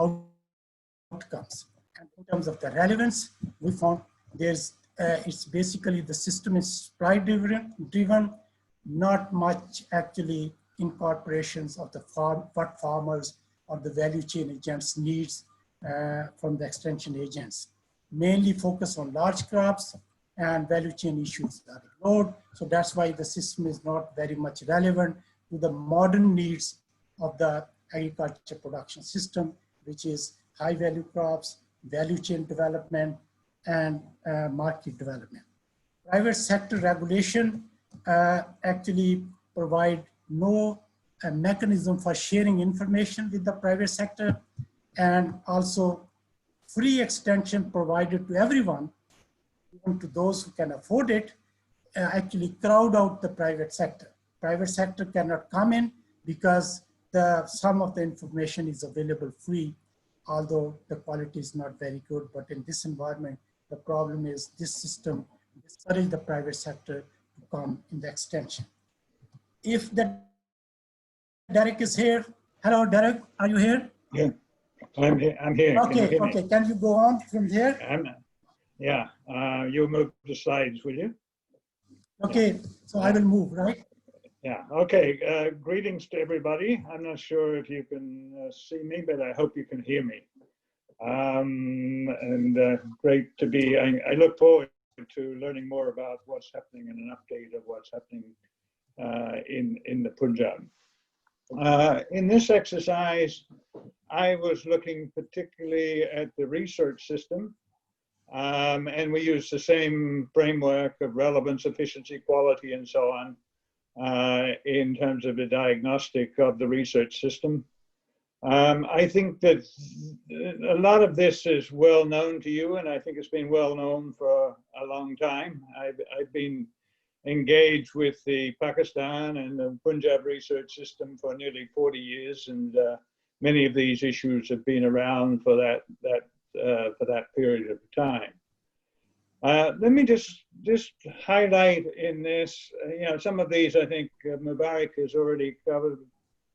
outcomes. And in terms of the relevance, we found it's basically the system is supply driven, not much actually incorporations of the what farmers or the value chain agents needs from the extension agents. Mainly focus on large crops and value chain issues are ignored. So that's why the system is not very much relevant to the modern needs of the agriculture production system, which is high value crops, value chain development, and market development. Private sector regulation actually provide no mechanism for sharing information with the private sector, and also free extension provided to everyone, even to those who can afford it, actually crowd out the private sector. Private sector cannot come in because some of the information is available free, although the quality is not very good. But in this environment, the problem is this system discourages the private sector to come in the extension. If Derek is here, hello Derek, are you here? Yeah, I'm here. I'm here. Okay, okay. Can you go on from here? Yeah, you'll move the slides, will you? Okay, yeah. So I will move, right? Yeah, okay. Greetings to everybody. I'm not sure if you can see me, but I hope you can hear me. Great to be, I look forward to learning more about what's happening and an update of what's happening in the Punjab. In this exercise, I was looking particularly at the research system, and we use the same framework of relevance, efficiency, quality, and so on in terms of the diagnostic of the research system. I think that a lot of this is well known to you, and I think it's been well known for a long time. I've been engaged with the Pakistan and the Punjab research system for nearly 40 years, and many of these issues have been around for that period of time. Let me just highlight in this, some of these I think Mubarak has already covered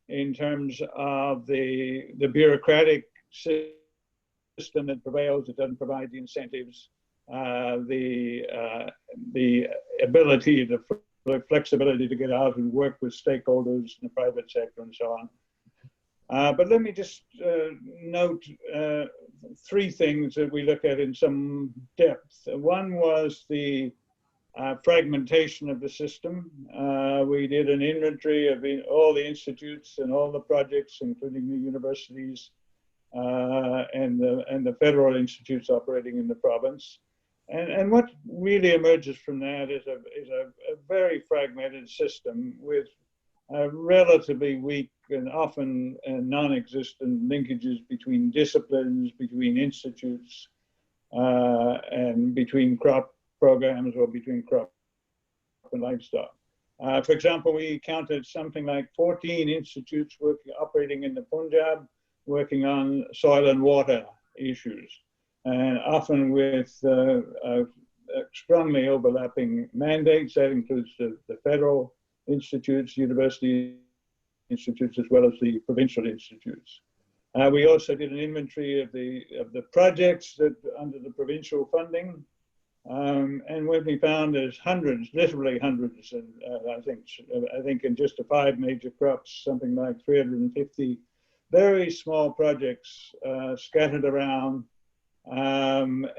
in terms of the bureaucratic system that prevails. It doesn't provide the incentives, the ability, the flexibility to get out and work with stakeholders in the private sector and so on. But let me just note three things that we look at in some depth. One was the fragmentation of the system. We did an inventory of all the institutes and all the projects, including the universities and the federal institutes operating in the province. And what really emerges from that is a very fragmented system with relatively weak and often non-existent linkages between disciplines, between institutes, and between crop programs or between crop and livestock. For example, we counted something like 14 institutes operating in the Punjab, working on soil and water issues, and often with strongly overlapping mandates. That includes the federal institutes, university institutes, as well as the provincial institutes. We also did an inventory of the projects that under the provincial funding, and what we found is hundreds, literally hundreds, and I think in just the 5 major crops, something like 350 very small projects scattered around.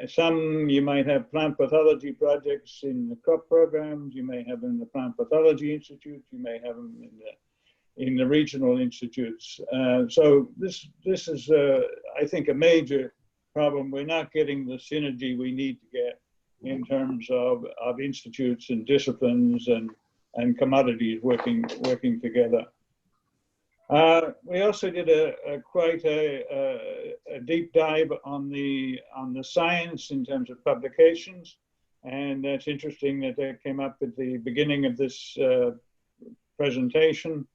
Some you might have plant pathology projects in the crop programs, you may have them in the plant pathology institute, you may have them in the regional institutes. So this is, I think, a major problem. We're not getting the synergy we need to get in terms of institutes and disciplines and commodities working together. We also did quite a deep dive on the science in terms of publications, and that's interesting that came up at the beginning of this presentation.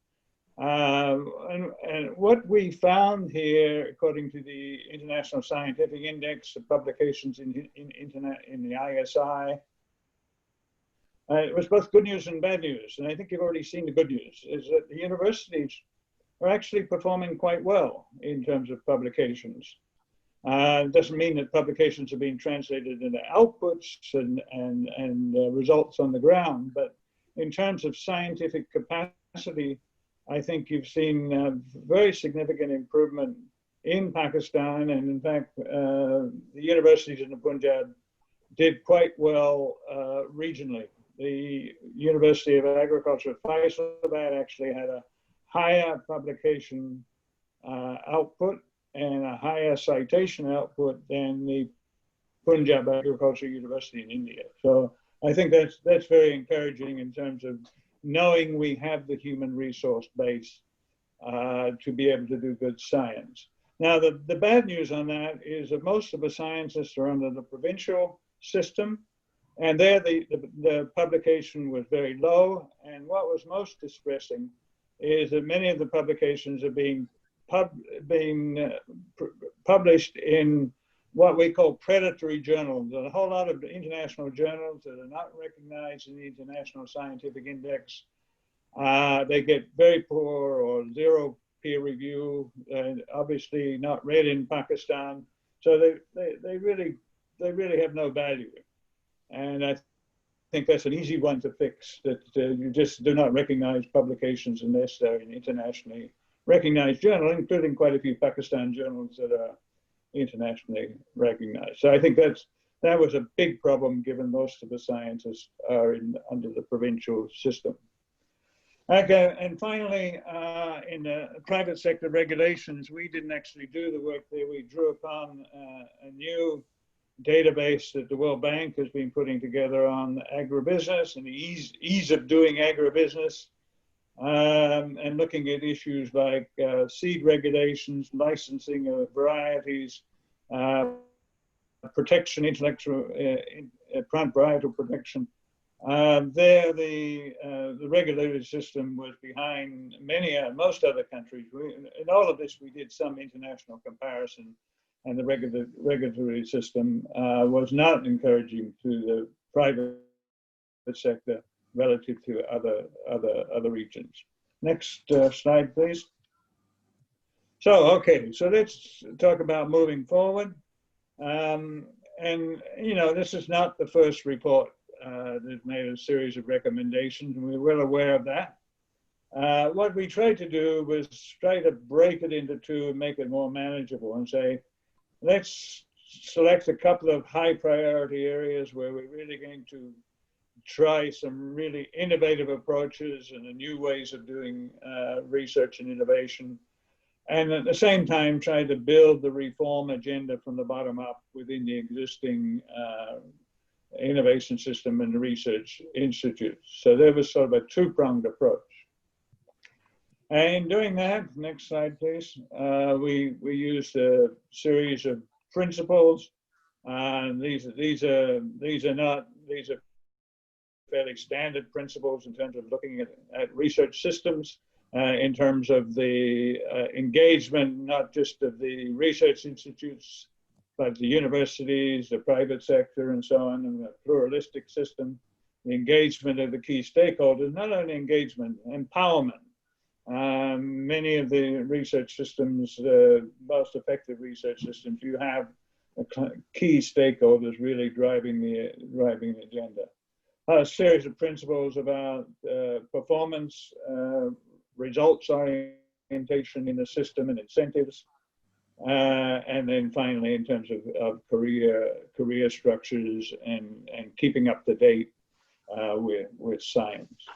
And what we found here, according to the International Scientific Index of publications in the ISI, it was both good news and bad news. And I think you've already seen the good news, is that the universities are actually performing quite well in terms of publications. It doesn't mean that publications are being translated into outputs and results on the ground, but in terms of scientific capacity, I think you've seen very significant improvement in Pakistan, and in fact, the universities in the Punjab did quite well regionally. The University of Agriculture at Faisalabad actually had a higher publication output and a higher citation output than the Punjab Agriculture University in India. So I think that's very encouraging in terms of knowing we have the human resource base to be able to do good science. Now, the bad news on that is that most of the scientists are under the provincial system, and there the publication was very low. And what was most distressing is that many of the publications are being published in what we call predatory journals. There's a whole lot of international journals that are not recognized in the International Scientific Index. They get very poor or zero peer review, and obviously not read in Pakistan. So they really have no value. And I think that's an easy one to fix, that you just do not recognize publications unless they're an internationally recognized journal, including quite a few Pakistan journals that are internationally recognized. So I think that was a big problem, given most of the scientists are under the provincial system. Okay, and finally, in the private sector regulations, we didn't actually do the work there. We drew upon a new database that the World Bank has been putting together on agribusiness and the ease of doing agribusiness, and looking at issues like seed regulations, licensing of varieties, protection, intellectual, plant varietal protection. There, the regulatory system was behind most other countries. In all of this, we did some international comparison, and the regulatory system was not encouraging to the private sector relative to other regions. Next slide, please. So, okay, so let's talk about moving forward. And, you know, this is not the first report that made a series of recommendations, and we're well aware of that. What we tried to do was try to break it into two and make it more manageable and say, let's select a couple of high priority areas where we're really going to try some really innovative approaches and new ways of doing research and innovation. And at the same time, try to build the reform agenda from the bottom up within the existing innovation system and the research institutes. So there was sort of a two-pronged approach. And in doing that, next slide, please, we used a series of principles. These are fairly standard principles in terms of looking at research systems, in terms of the engagement, not just of the research institutes, but the universities, the private sector, and so on, and a pluralistic system, the engagement of the key stakeholders, not only engagement, empowerment. Many of the research systems, the most effective research systems, you have key stakeholders really driving the agenda. A series of principles about performance, results orientation in the system and incentives, and then finally in terms of career structures and keeping up to date with science.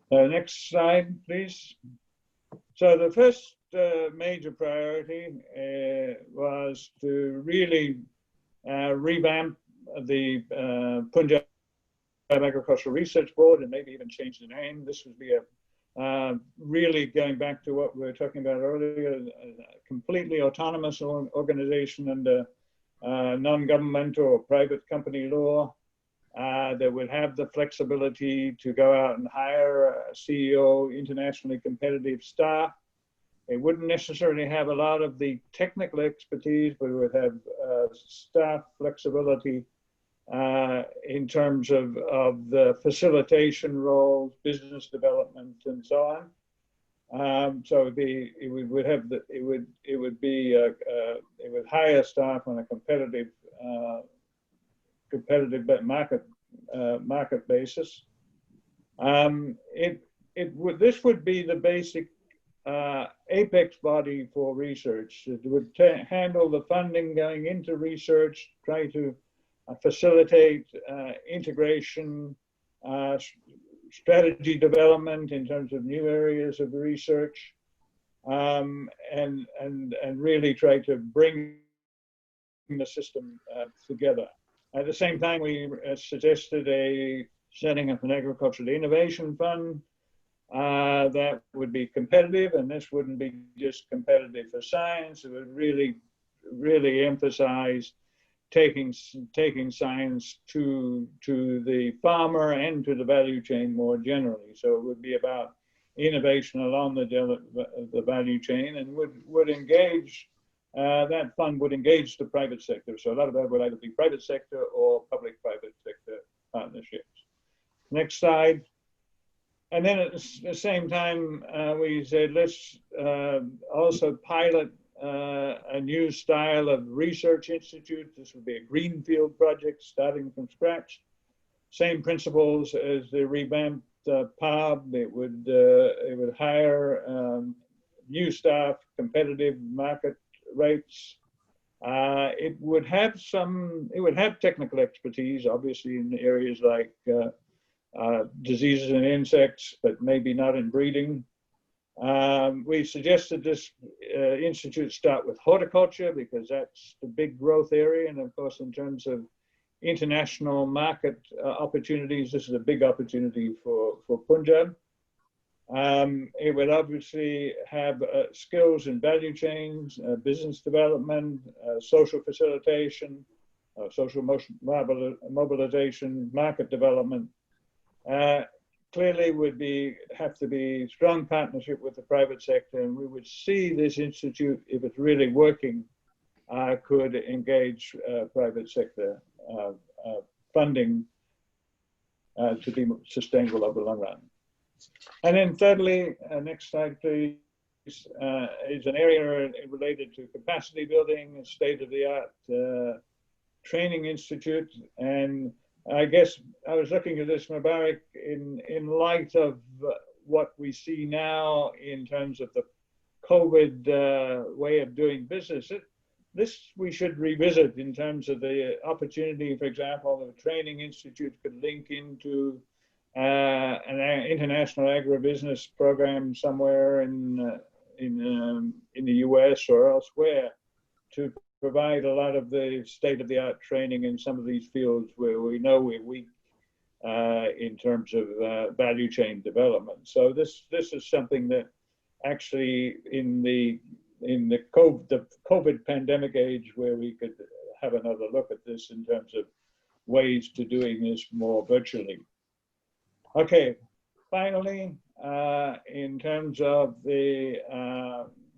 Next slide, please. So the first major priority was to really revamp the Punjab Agricultural Research Board and maybe even change the name. This would be really going back to what we were talking about earlier, a completely autonomous organization under non-governmental or private company law, that would have the flexibility to go out and hire a CEO, internationally competitive staff. It wouldn't necessarily have a lot of the technical expertise, but it would have staff flexibility in terms of the facilitation roles, business development, and so on. So it would hire staff on a competitive market basis. This would be the basic apex body for research. It would handle the funding going into research, try to facilitate integration, strategy development in terms of new areas of research, and really try to bring the system together. At the same time, we suggested setting up an agricultural innovation fund that would be competitive, and this wouldn't be just competitive for science. It would really emphasize taking science to the farmer and to the value chain more generally. So it would be about innovation along the value chain, and would engage, that fund would engage the private sector. So a lot of that would either be private sector or public-private sector partnerships. Next slide. And then at the same time, we said, let's also pilot a new style of research institute. This would be a greenfield project starting from scratch. Same principles as the revamped PAB. It would hire new staff, competitive market rates. It would have technical expertise, obviously, in areas like diseases in insects, but maybe not in breeding. We suggested this institute start with horticulture because that's the big growth area. And of course, in terms of international market opportunities, this is a big opportunity for Punjab. It would obviously have skills in value chains, business development, social facilitation, social mobilization, market development. Clearly would have to be strong partnership with the private sector, and we would see this institute, if it's really working, could engage private sector funding to be sustainable over the long run. And then thirdly, next slide please, is an area related to capacity building, a state-of-the-art training institute. And I guess I was looking at this, Mubarak, in light of what we see now in terms of the COVID way of doing business. This we should revisit in terms of the opportunity. For example, the training institute could link into an international agribusiness program somewhere in the US or elsewhere to provide a lot of the state-of-the-art training in some of these fields where we know we're weak in terms of value chain development. So this is something that actually in the COVID pandemic age, where we could have another look at this in terms of ways to doing this more virtually. Okay, finally, in terms of the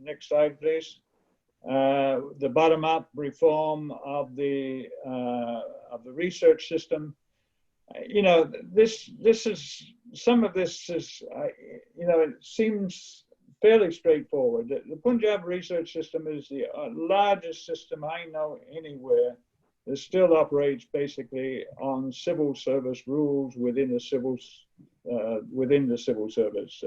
next slide, please. The bottom-up reform of the research system. You know, this is, some of this is, you know, it seems fairly straightforward. The Punjab research system is the largest system I know anywhere that still operates basically on civil service rules within the civil service.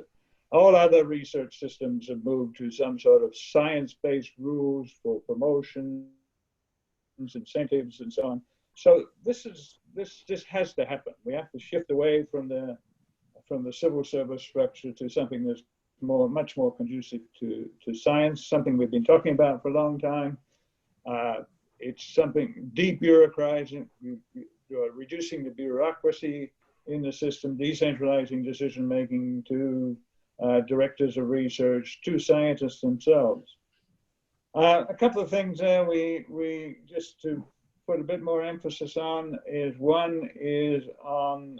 All other research systems have moved to some sort of science-based rules for promotions, incentives, and so on. So this has to happen. We have to shift away from the civil service structure to something that's much more conducive to science. Something we've been talking about for a long time. It's something debureaucratizing, reducing the bureaucracy in the system, decentralizing decision making to directors of research, to scientists themselves. A couple of things there, we just to put a bit more emphasis on is one is on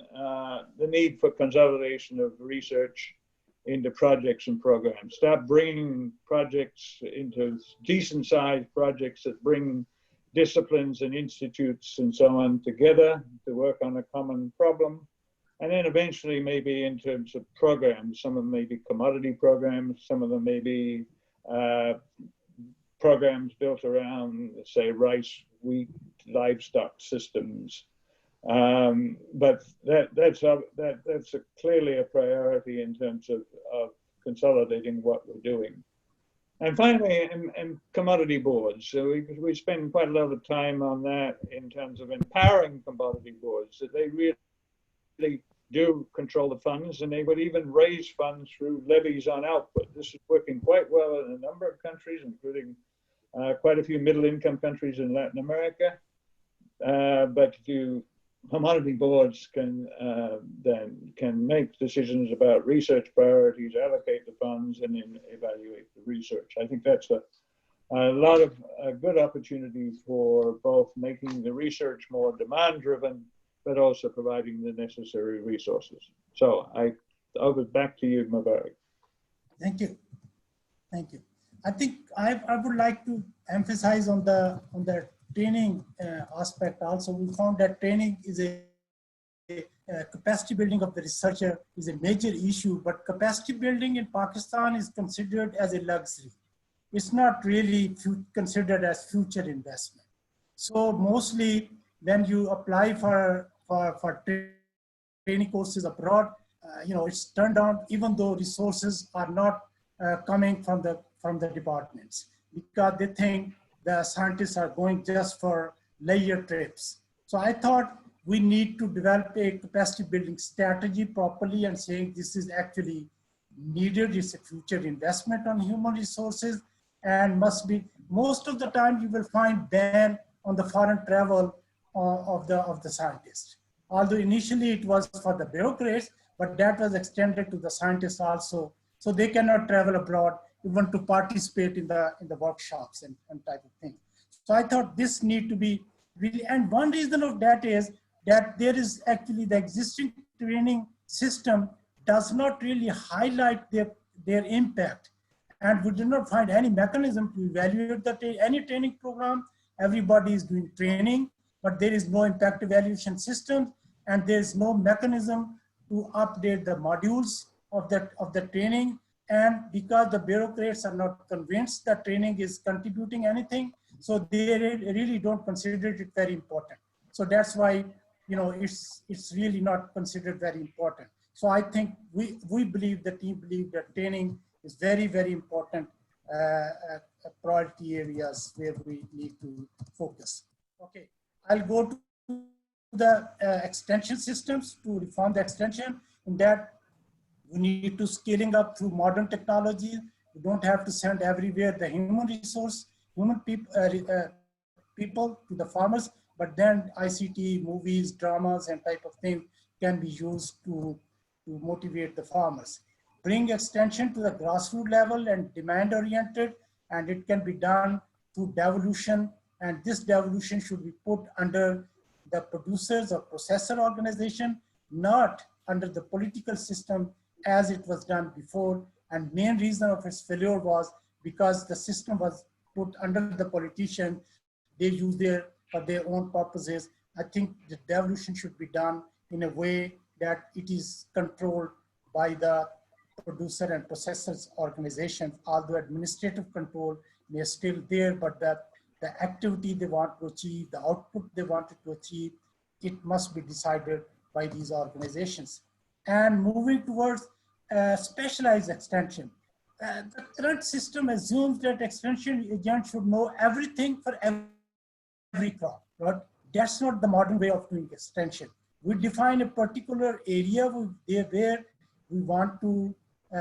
the need for consolidation of research into projects and programs. Stop bringing projects into decent sized projects that bring disciplines and institutes and so on together to work on a common problem. And then eventually maybe in terms of programs, some of them may be commodity programs, some of them may be programs built around, say, rice, wheat, livestock systems. But that's clearly a priority in terms of consolidating what we're doing. And finally, in commodity boards. So we spend quite a lot of time on that in terms of empowering commodity boards, that they really do control the funds, and they would even raise funds through levies on output. This is working quite well in a number of countries, including quite a few middle-income countries in Latin America. But commodity boards can make decisions about research priorities, allocate the funds, and then evaluate the research. I think that's a lot of good opportunity for both making the research more demand-driven, but also providing the necessary resources. So over back to you, Mubarak. Thank you. Thank you. I think I would like to emphasize on the training aspect also. We found that training is a capacity building of the researcher is a major issue, but capacity building in Pakistan is considered as a luxury. It's not really considered as future investment. So mostly when you apply for training courses abroad, it's turned down, even though resources are not coming from the departments, because they think the scientists are going just for leisure trips. So I thought we need to develop a capacity building strategy properly and saying this is actually needed. It's a future investment on human resources and must be, most of the time you will find ban on the foreign travel of the scientists. Although initially it was for the bureaucrats, but that was extended to the scientists also. So they cannot travel abroad even to participate in the workshops and type of thing. So I thought this need to be really, and one reason of that is that there is actually the existing training system does not really highlight their impact. And we did not find any mechanism to evaluate any training program. Everybody is doing training, but there is no impact evaluation system, and there is no mechanism to update the modules of the training. And because the bureaucrats are not convinced that training is contributing anything, so they really don't consider it very important. So that's why it's really not considered very important. So I think we believe, the team believe, that training is very, very important priority areas where we need to focus. Okay, I'll go to the extension systems to reform the extension. In that, we need to scaling up through modern technology. We don't have to send everywhere the human resource, people to the farmers, but then ICT, movies, dramas, and type of thing can be used to motivate the farmers. Bring extension to the grassroots level and demand oriented, and it can be done through devolution, and this devolution should be put under the producers or processor organization, not under the political system as it was done before. And main reason of its failure was because the system was put under the politician. They use for their own purposes. I think the devolution should be done in a way that it is controlled by the producer and processors organizations, although administrative control may still there, but the activity they want to achieve, the output they wanted to achieve, it must be decided by these organizations. And moving towards specialized extension. The current system assumes that extension agent should know everything for every crop, right? That's not the modern way of doing extension. We define a particular area where we want to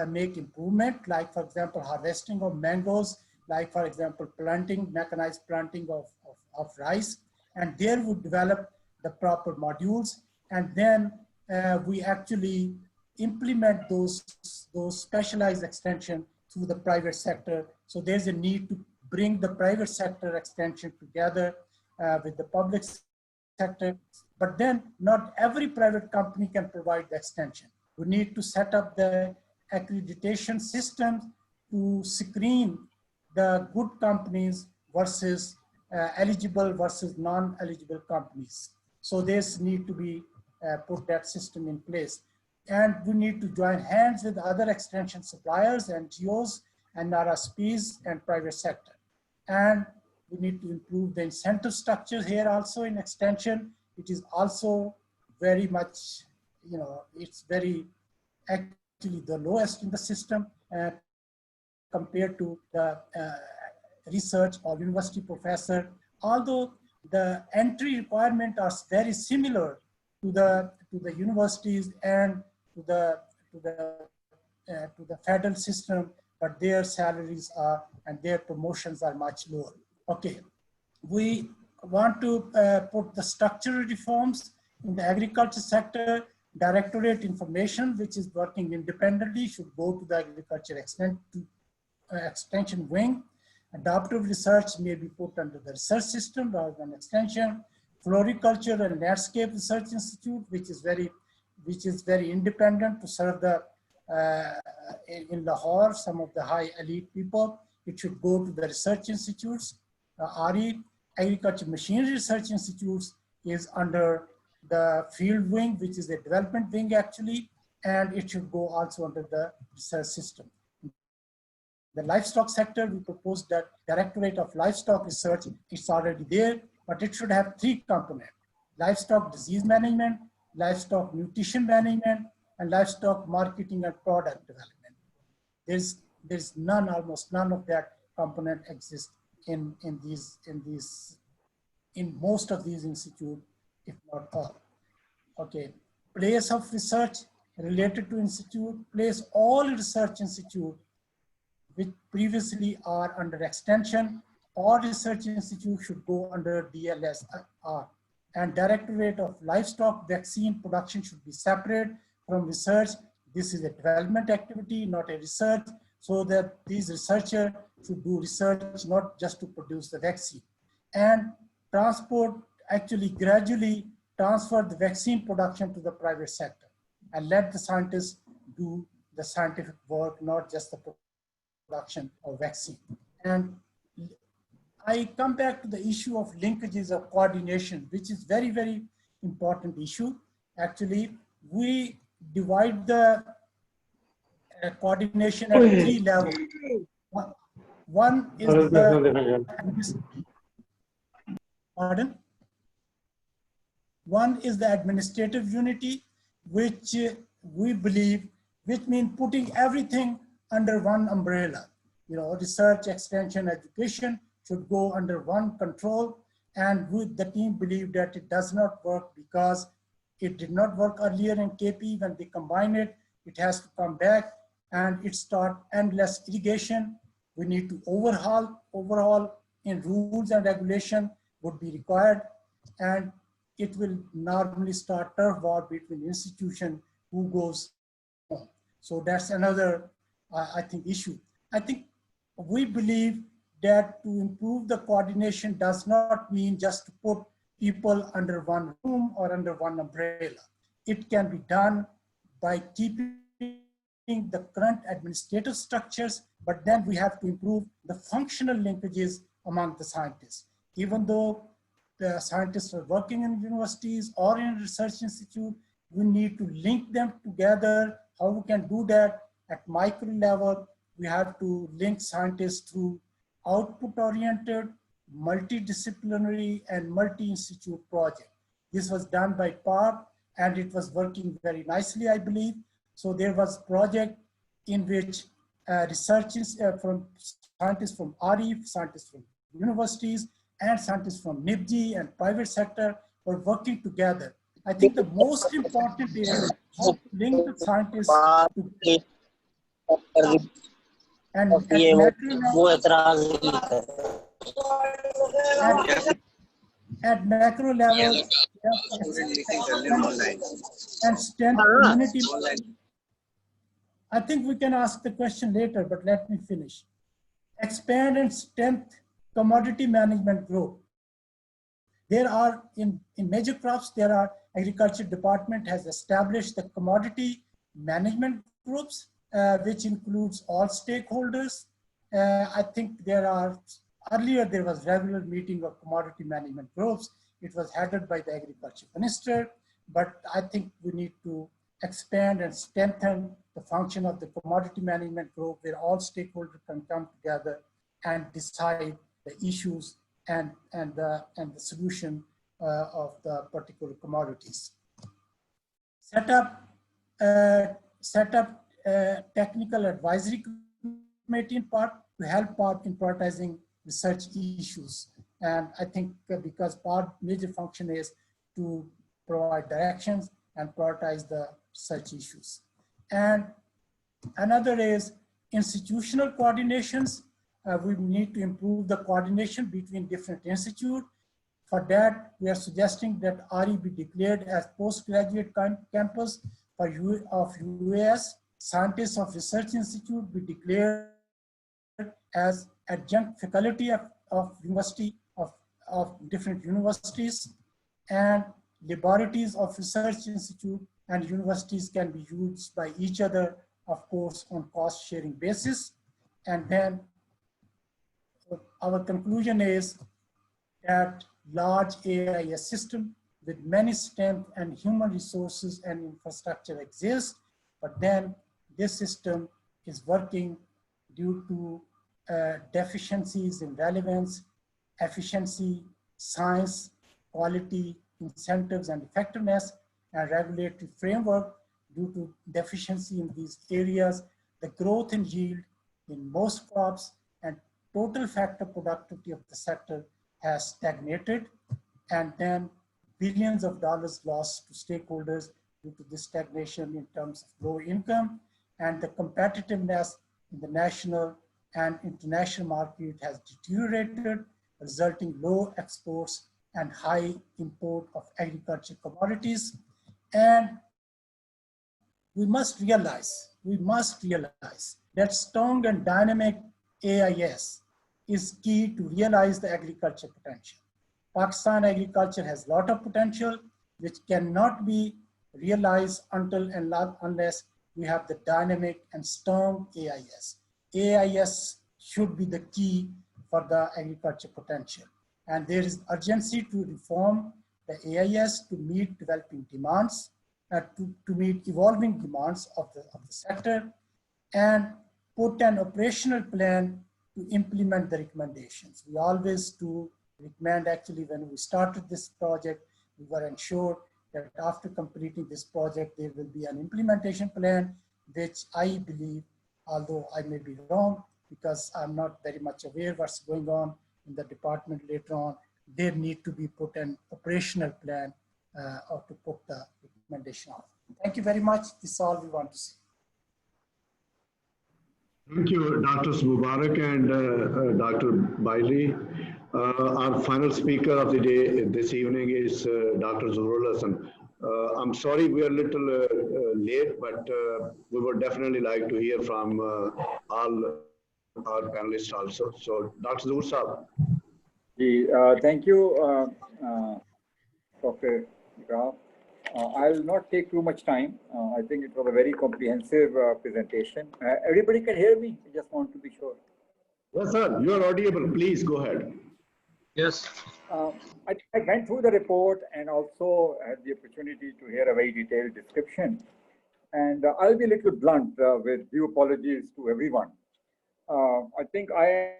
make improvement, like for example, harvesting of mangoes, like for example, mechanized planting of rice, and there we develop the proper modules, and then we actually implement those specialized extension through the private sector. So there's a need to bring the private sector extension together with the public sector. But then not every private company can provide the extension. We need to set up the accreditation systems to screen the good companies versus eligible versus non-eligible companies. So this need to be put that system in place. And we need to join hands with other extension suppliers, NGOs, and RSPs and private sector. And we need to improve the incentive structures here also in extension. It is also very much, it's very actually the lowest in the system compared to the research or university professor. Although the entry requirements are very similar to the universities and to the federal system, but their salaries are and their promotions are much lower. Okay, we want to put the structural reforms in the agriculture sector. Directorate information, which is working independently, should go to the agriculture extension wing. Adaptive research may be put under the research system rather than extension. Floriculture and Landscape Research Institute, which is very independent to serve the in Lahore, some of the high elite people. It should go to the research institutes. RE, Agriculture Machinery Research Institutes, is under the field wing, which is a development wing actually, and it should go also under the research system. The livestock sector, we proposed that Directorate of Livestock Research, it's already there, but it should have 3 components: livestock disease management, livestock nutrition management, and livestock marketing and product development. There's none, almost none of that component exists in most of these institutes, if not all. Okay, place of research related to institute, place all research institute which previously are under extension or research institute should go under DLSR. And Directorate of Livestock Vaccine Production should be separate from research. This is a development activity, not a research, so that these researchers should do research, not just to produce the vaccine. And transport, actually gradually transfer the vaccine production to the private sector and let the scientists do the scientific work, not just the production of vaccine. And I come back to the issue of linkages of coordination, which is very, very important issue. Actually, we divide the coordination at 3 levels. One is the, pardon? One is the administrative unity, which we believe, which means putting everything under one umbrella. Research, extension, education should go under one control. And the team believe that it does not work because it did not work earlier in KP. When they combine it, it has to come back and it start endless irrigation. We need to overhaul in rules and regulation would be required. And it will normally start turf war between institution who goes home. So that's another, I think, issue. I think we believe that to improve the coordination does not mean just to put people under one room or under one umbrella. It can be done by keeping the current administrative structures, but then we have to improve the functional linkages among the scientists. Even though the scientists are working in universities or in research institute, we need to link them together. How we can do that at micro level? We have to link scientists through output-oriented, multidisciplinary, and multi-institute project. This was done by PARP, and it was working very nicely, I believe. So there was a project in which researchers from scientists from RE, scientists from universities, and scientists from NIPG and private sector were working together. I think the most important is how to link the scientists together. And at macro level, and strength community. I think we can ask the question later, but let me finish. Expand and strengthen commodity management group. there are, in major crops, there are, agriculture department has established the commodity management groups, which includes all stakeholders. I think there are, earlier there was regular meeting of commodity management groups. It was headed by the agriculture minister, but I think we need to expand and strengthen the function of the commodity management group where all stakeholders can come together and decide the issues and the solution of the particular commodities. Set up technical advisory committee in part to help out in prioritizing research issues. And I think because major function is to provide directions and prioritize the research issues. And another is institutional coordinations. We need to improve the coordination between different institutes. For that, we are suggesting that RE be declared as postgraduate campus for UAS. Scientists of Research Institute be declared as adjunct faculty of different universities, and laboratories of research institute and universities can be used by each other, of course, on cost sharing basis. And then our conclusion is that large AIS system with many strength and human resources and infrastructure exists, but then this system is working due to deficiencies in relevance, efficiency, science, quality, incentives, and effectiveness, and regulatory framework. Due to deficiency in these areas, the growth in yield in most crops and total factor productivity of the sector has stagnated, and then billions of dollars lost to stakeholders due to this stagnation in terms of low income, and the competitiveness in the national and international market has deteriorated, resulting low exports and high import of agriculture commodities. And we must realize that strong and dynamic AIS is key to realize the agriculture potential. Pakistan agriculture has a lot of potential which cannot be realized until and unless we have the dynamic and strong AIS. AIS should be the key for the agriculture potential. And there is urgency to reform the AIS to meet developing demands, to meet evolving demands of the sector, and put an operational plan to implement the recommendations. We always do recommend, actually, when we started this project, we were ensured that after completing this project, there will be an implementation plan, which I believe, although I may be wrong, because I'm not very much aware what's going on in the department later on, there need to be put an operational plan or to put the recommendation on. Thank you very much. This is all we want to say. Thank you, Dr. Mubarak and Dr. Bailey. Our final speaker of the day this evening is Dr. Zuhrul Hasan. I'm sorry we are a little late, but we would definitely like to hear from all our panelists also. So, Dr. Zuhrul Sahab. Thank you, Dr. Graf. I'll not take too much time. I think it was a very comprehensive presentation. Everybody can hear me? I just want to be sure. Yes, sir. You are audible. Please go ahead. Yes. I went through the report and also had the opportunity to hear a very detailed description. And I'll be a little blunt with due apologies to everyone. I think I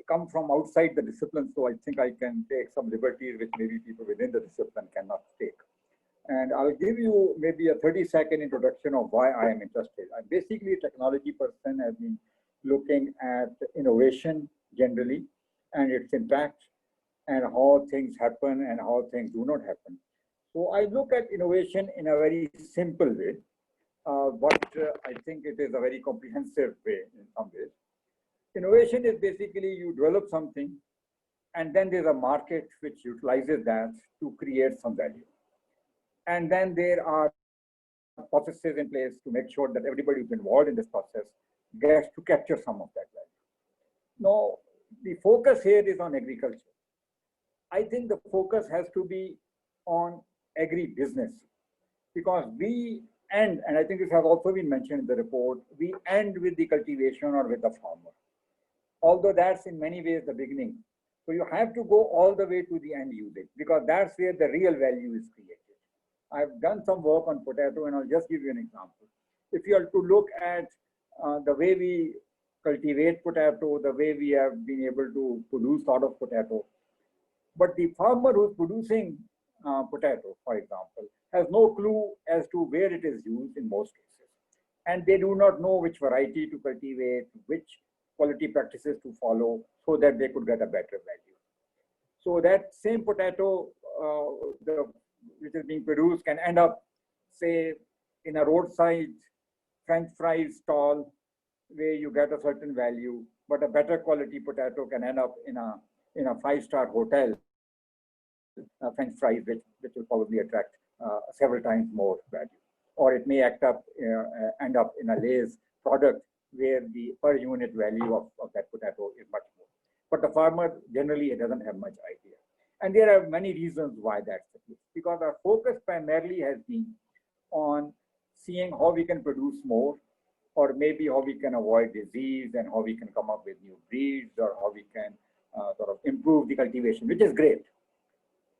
come from outside the discipline, so I think I can take some liberties which maybe people within the discipline cannot take. And I'll give you maybe a 30-second introduction of why I am interested. I'm basically a technology person. I've been looking at innovation generally and its impact and how things happen and how things do not happen. So I look at innovation in a very simple way, but I think it is a very comprehensive way in some ways. Innovation is basically you develop something and then there's a market which utilizes that to create some value. And then there are processes in place to make sure that everybody who's involved in this process gets to capture some of that value. Now, the focus here is on agriculture. I think the focus has to be on agri-business, because we end, and I think this has also been mentioned in the report, we end with the cultivation or with the farmer. Although that's in many ways the beginning. So you have to go all the way to the end usage, because that's where the real value is created. I've done some work on potato, and I'll just give you an example. If you are to look at the way we cultivate potato, the way we have been able to produce sort of potato, but the farmer who's producing potato, for example, has no clue as to where it is used in most cases. And they do not know which variety to cultivate, which quality practices to follow, so that they could get a better value. So that same potato which is being produced can end up, say, in a roadside French fries stall where you get a certain value, but a better quality potato can end up in a five-star hotel French fries, which will probably attract several times more value. Or it may end up in a Lay's product where the per unit value of that potato is much more. But the farmer generally doesn't have much idea. And there are many reasons why that's the case. Because our focus primarily has been on seeing how we can produce more, or maybe how we can avoid disease, and how we can come up with new breeds, or how we can sort of improve the cultivation, which is great.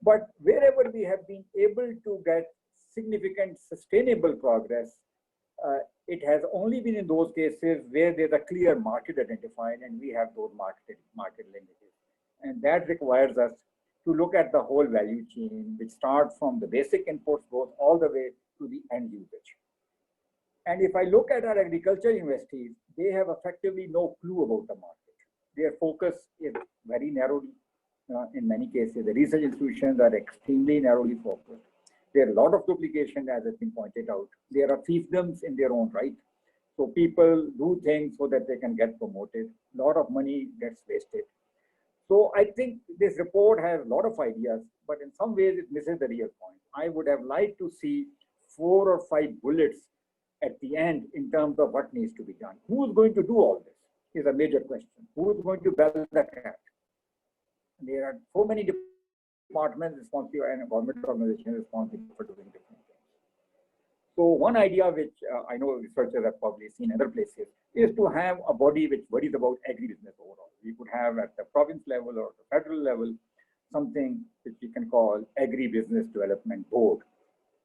But wherever we have been able to get significant sustainable progress, it has only been in those cases where there's a clear market identified and we have those market linkages. And that requires us to look at the whole value chain, which starts from the basic inputs, goes all the way to the end usage. And if I look at our agriculture universities, they have effectively no clue about the market. Their focus is very narrowly. In many cases, the research institutions are extremely narrowly focused. There are a lot of duplication, as has been pointed out. There are fiefdoms in their own right. So people do things so that they can get promoted. A lot of money gets wasted. So I think this report has a lot of ideas, but in some ways it misses the real point. I would have liked to see 4 or 5 bullets at the end in terms of what needs to be done. Who's going to do all this is a major question. Who's going to bell the cat? There are so many departments responsible and government organizations responsible for doing different things. So one idea which I know researchers have probably seen other places is to have a body which worries about agribusiness overall. We could have at the province level or the federal level something which we can call Agribusiness Development Board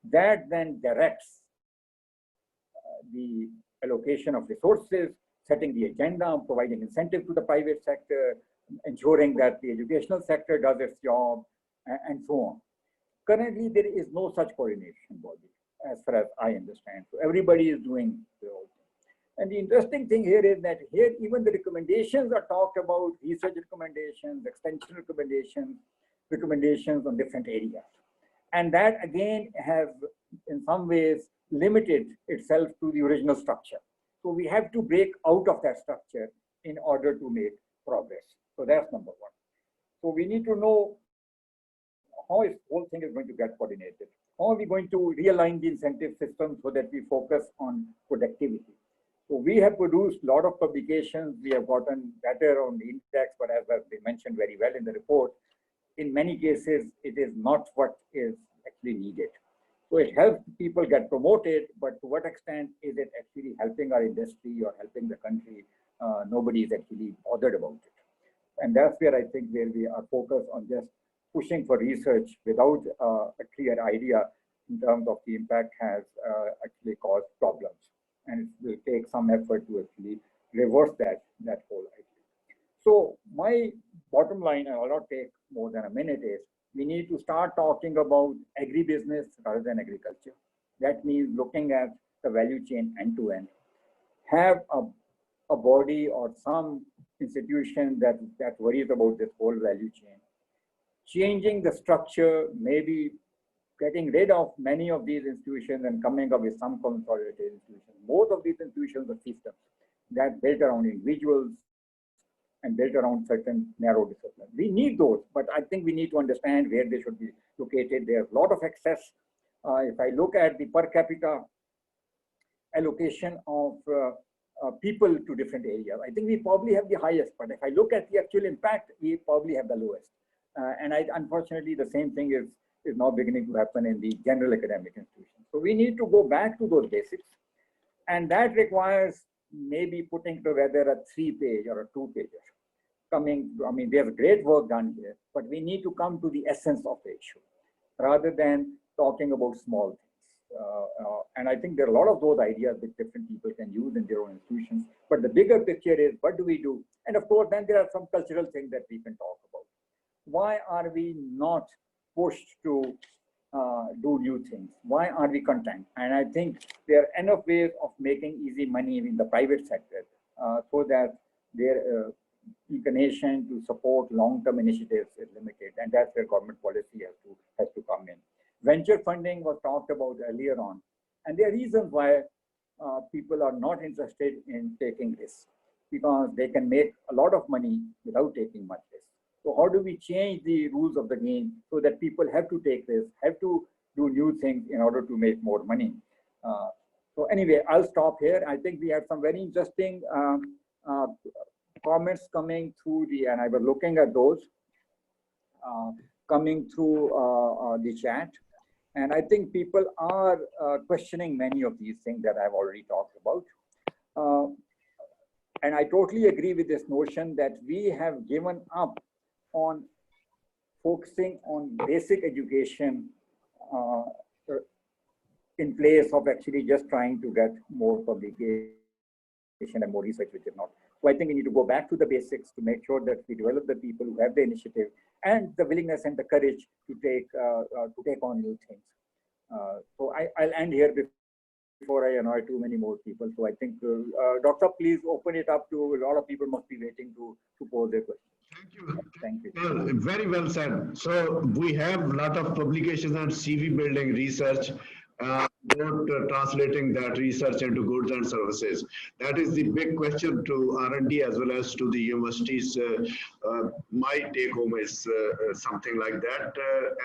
that then directs the allocation of resources, setting the agenda, providing incentive to the private sector, ensuring that the educational sector does its job, and so on. Currently, there is no such coordination body, as far as I understand. So everybody is doing their own thing. And the interesting thing here is that here, even the recommendations are talked about, research recommendations, extension recommendations on different areas. And that again has, in some ways, limited itself to the original structure. So we have to break out of that structure in order to make progress. So that's number one. So we need to know how this whole thing is going to get coordinated. How are we going to realign the incentive system so that we focus on productivity? So we have produced a lot of publications. We have gotten better on the index, but as has been mentioned very well in the report, in many cases, it is not what is actually needed. So it helps people get promoted, but to what extent is it actually helping our industry or helping the country? Nobody is actually bothered about it. And that's where I think where we are focused on just pushing for research without a clear idea in terms of the impact has actually caused problems. And it will take some effort to actually reverse that whole idea. So my bottom line, I will not take more than a minute, is we need to start talking about agribusiness rather than agriculture. That means looking at the value chain end to end. Have a body or some institution that worries about this whole value chain. Changing the structure, maybe getting rid of many of these institutions and coming up with some consolidated institutions. Both of these institutions are systems that built around individuals and built around certain narrow disciplines. We need those, but I think we need to understand where they should be located. There's a lot of excess. If I look at the per capita allocation of people to different areas, I think we probably have the highest, but if I look at the actual impact, we probably have the lowest. And unfortunately, the same thing is now beginning to happen in the general academic institutions. So we need to go back to those basics. And that requires maybe putting together a 3-page or a 2-pager. There's great work done here, but we need to come to the essence of the issue rather than talking about small things. And I think there are a lot of those ideas that different people can use in their own institutions. But the bigger picture is, what do we do? And of course, then there are some cultural things that we can talk about. Why are we not pushed to do new things? Why are we content? And I think there are enough ways of making easy money in the private sector so that their inclination to support long-term initiatives is limited. And that's where government policy has to come in. Venture funding was talked about earlier on. And there are reasons why people are not interested in taking risks, because they can make a lot of money without taking much risk. So how do we change the rules of the game so that people have to take this, have to do new things in order to make more money? So anyway, I'll stop here. I think we have some very interesting comments coming through and I was looking at those coming through the chat. And I think people are questioning many of these things that I've already talked about. And I totally agree with this notion that we have given up on focusing on basic education in place of actually just trying to get more publication and more research, which is not. So I think we need to go back to the basics to make sure that we develop the people who have the initiative and the willingness and the courage to take on new things. So I'll end here before I annoy too many more people. So I think, Doctor, please open it up to a lot of people must be waiting to pose their questions. Thank you. Thank you. Well, very well said. So we have a lot of publications on CV building research, about translating that research into goods and services. That is the big question to R&D as well as to the universities. My take home is something like that.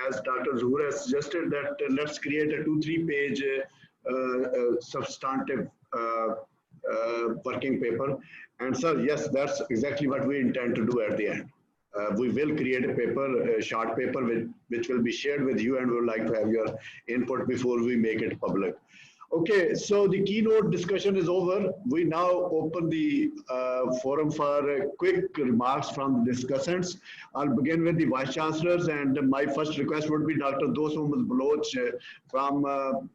As Dr. Zuhur has suggested that let's create a 2-3 page substantive working paper. And sir, yes, that's exactly what we intend to do at the end. We will create a paper, a short paper, which will be shared with you, and we would like to have your input before we make it public. Okay, so the keynote discussion is over. We now open the forum for quick remarks from the discussants. I'll begin with the Vice Chancellors, and my first request would be Dr. Dost Mohammad Baloch from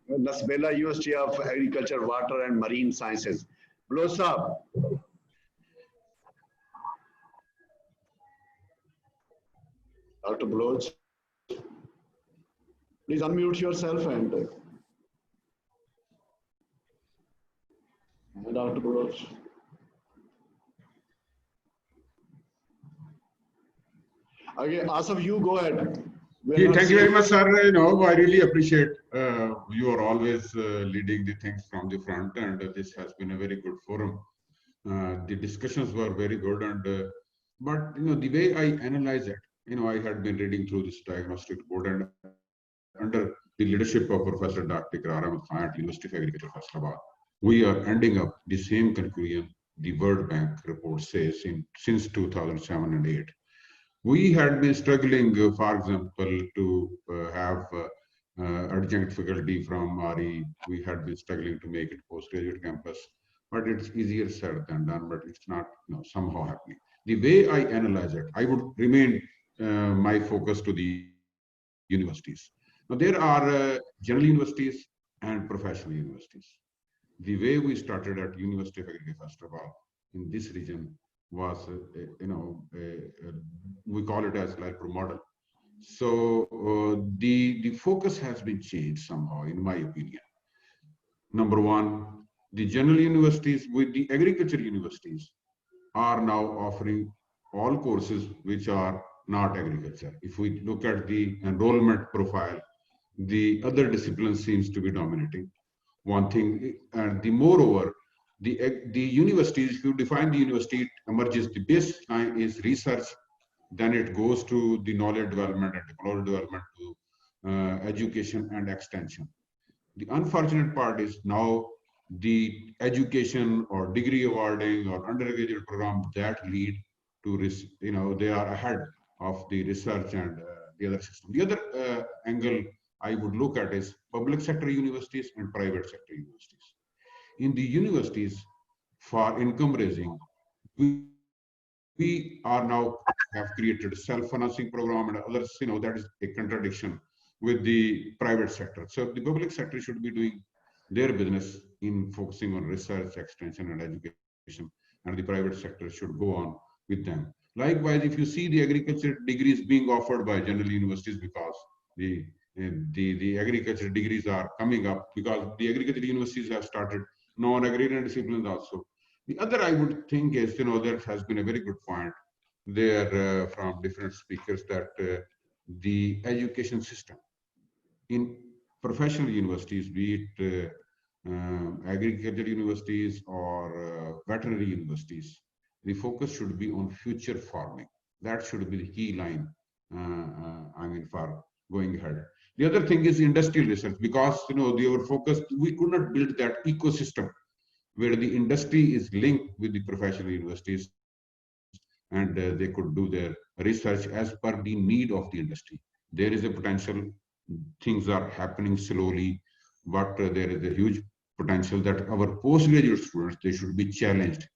Nasbela University of Agriculture, Water and Marine Sciences. Baloch Saab. Dr. Baloch, please unmute yourself and Dr. Baloch. Okay, Asaf, you go ahead. Yeah, thank you very much, sir. I really appreciate you are always leading the things from the front, and this has been a very good forum. The discussions were very good, and but the way I analyze it, I had been reading through this diagnostic report, and under the leadership of Professor Dr. Iqrar Ahmed Khan at University of Agriculture, Faisalabad, we are ending up the same conclusion the World Bank report says since 2007 and 8. We had been struggling, for example, to have adjunct faculty from RE. We had been struggling to make it postgraduate campus, but it's easier said than done, but it's not somehow happening. The way I analyze it, I would remain my focus to the universities. Now, there are general universities and professional universities. The way we started at University of Agriculture, first of all, in this region was, we call it as LIFEPRO model. So the focus has been changed somehow, in my opinion. Number one, the general universities with the agriculture universities are now offering all courses which are not agriculture. If we look at the enrollment profile, the other disciplines seems to be dominating. One thing, and moreover, the universities, if you define the university, it emerges the baseline is research, then it goes to the knowledge development and technology development to education and extension. The unfortunate part is now the education or degree awarding or undergraduate programs that lead to, they are ahead of the research and the other system. The other angle I would look at is public sector universities and private sector universities. In the universities, for income raising, we are now have created self-financing program and others, that is a contradiction with the private sector. So the public sector should be doing their business in focusing on research, extension, and education, and the private sector should go on with them. Likewise, if you see the agriculture degrees being offered by general universities, because the agriculture degrees are coming up, because the agriculture universities have started non-agrarian disciplines also. The other I would think is, there has been a very good point there from different speakers that the education system in professional universities, be it agriculture universities or veterinary universities, the focus should be on future farming. That should be the key line, for going ahead. The other thing is industrial research, because, they were focused, we could not build that ecosystem where the industry is linked with the professional universities and they could do their research as per the need of the industry. There is a potential, things are happening slowly, but there is a huge potential that our postgraduate students, they should be challenged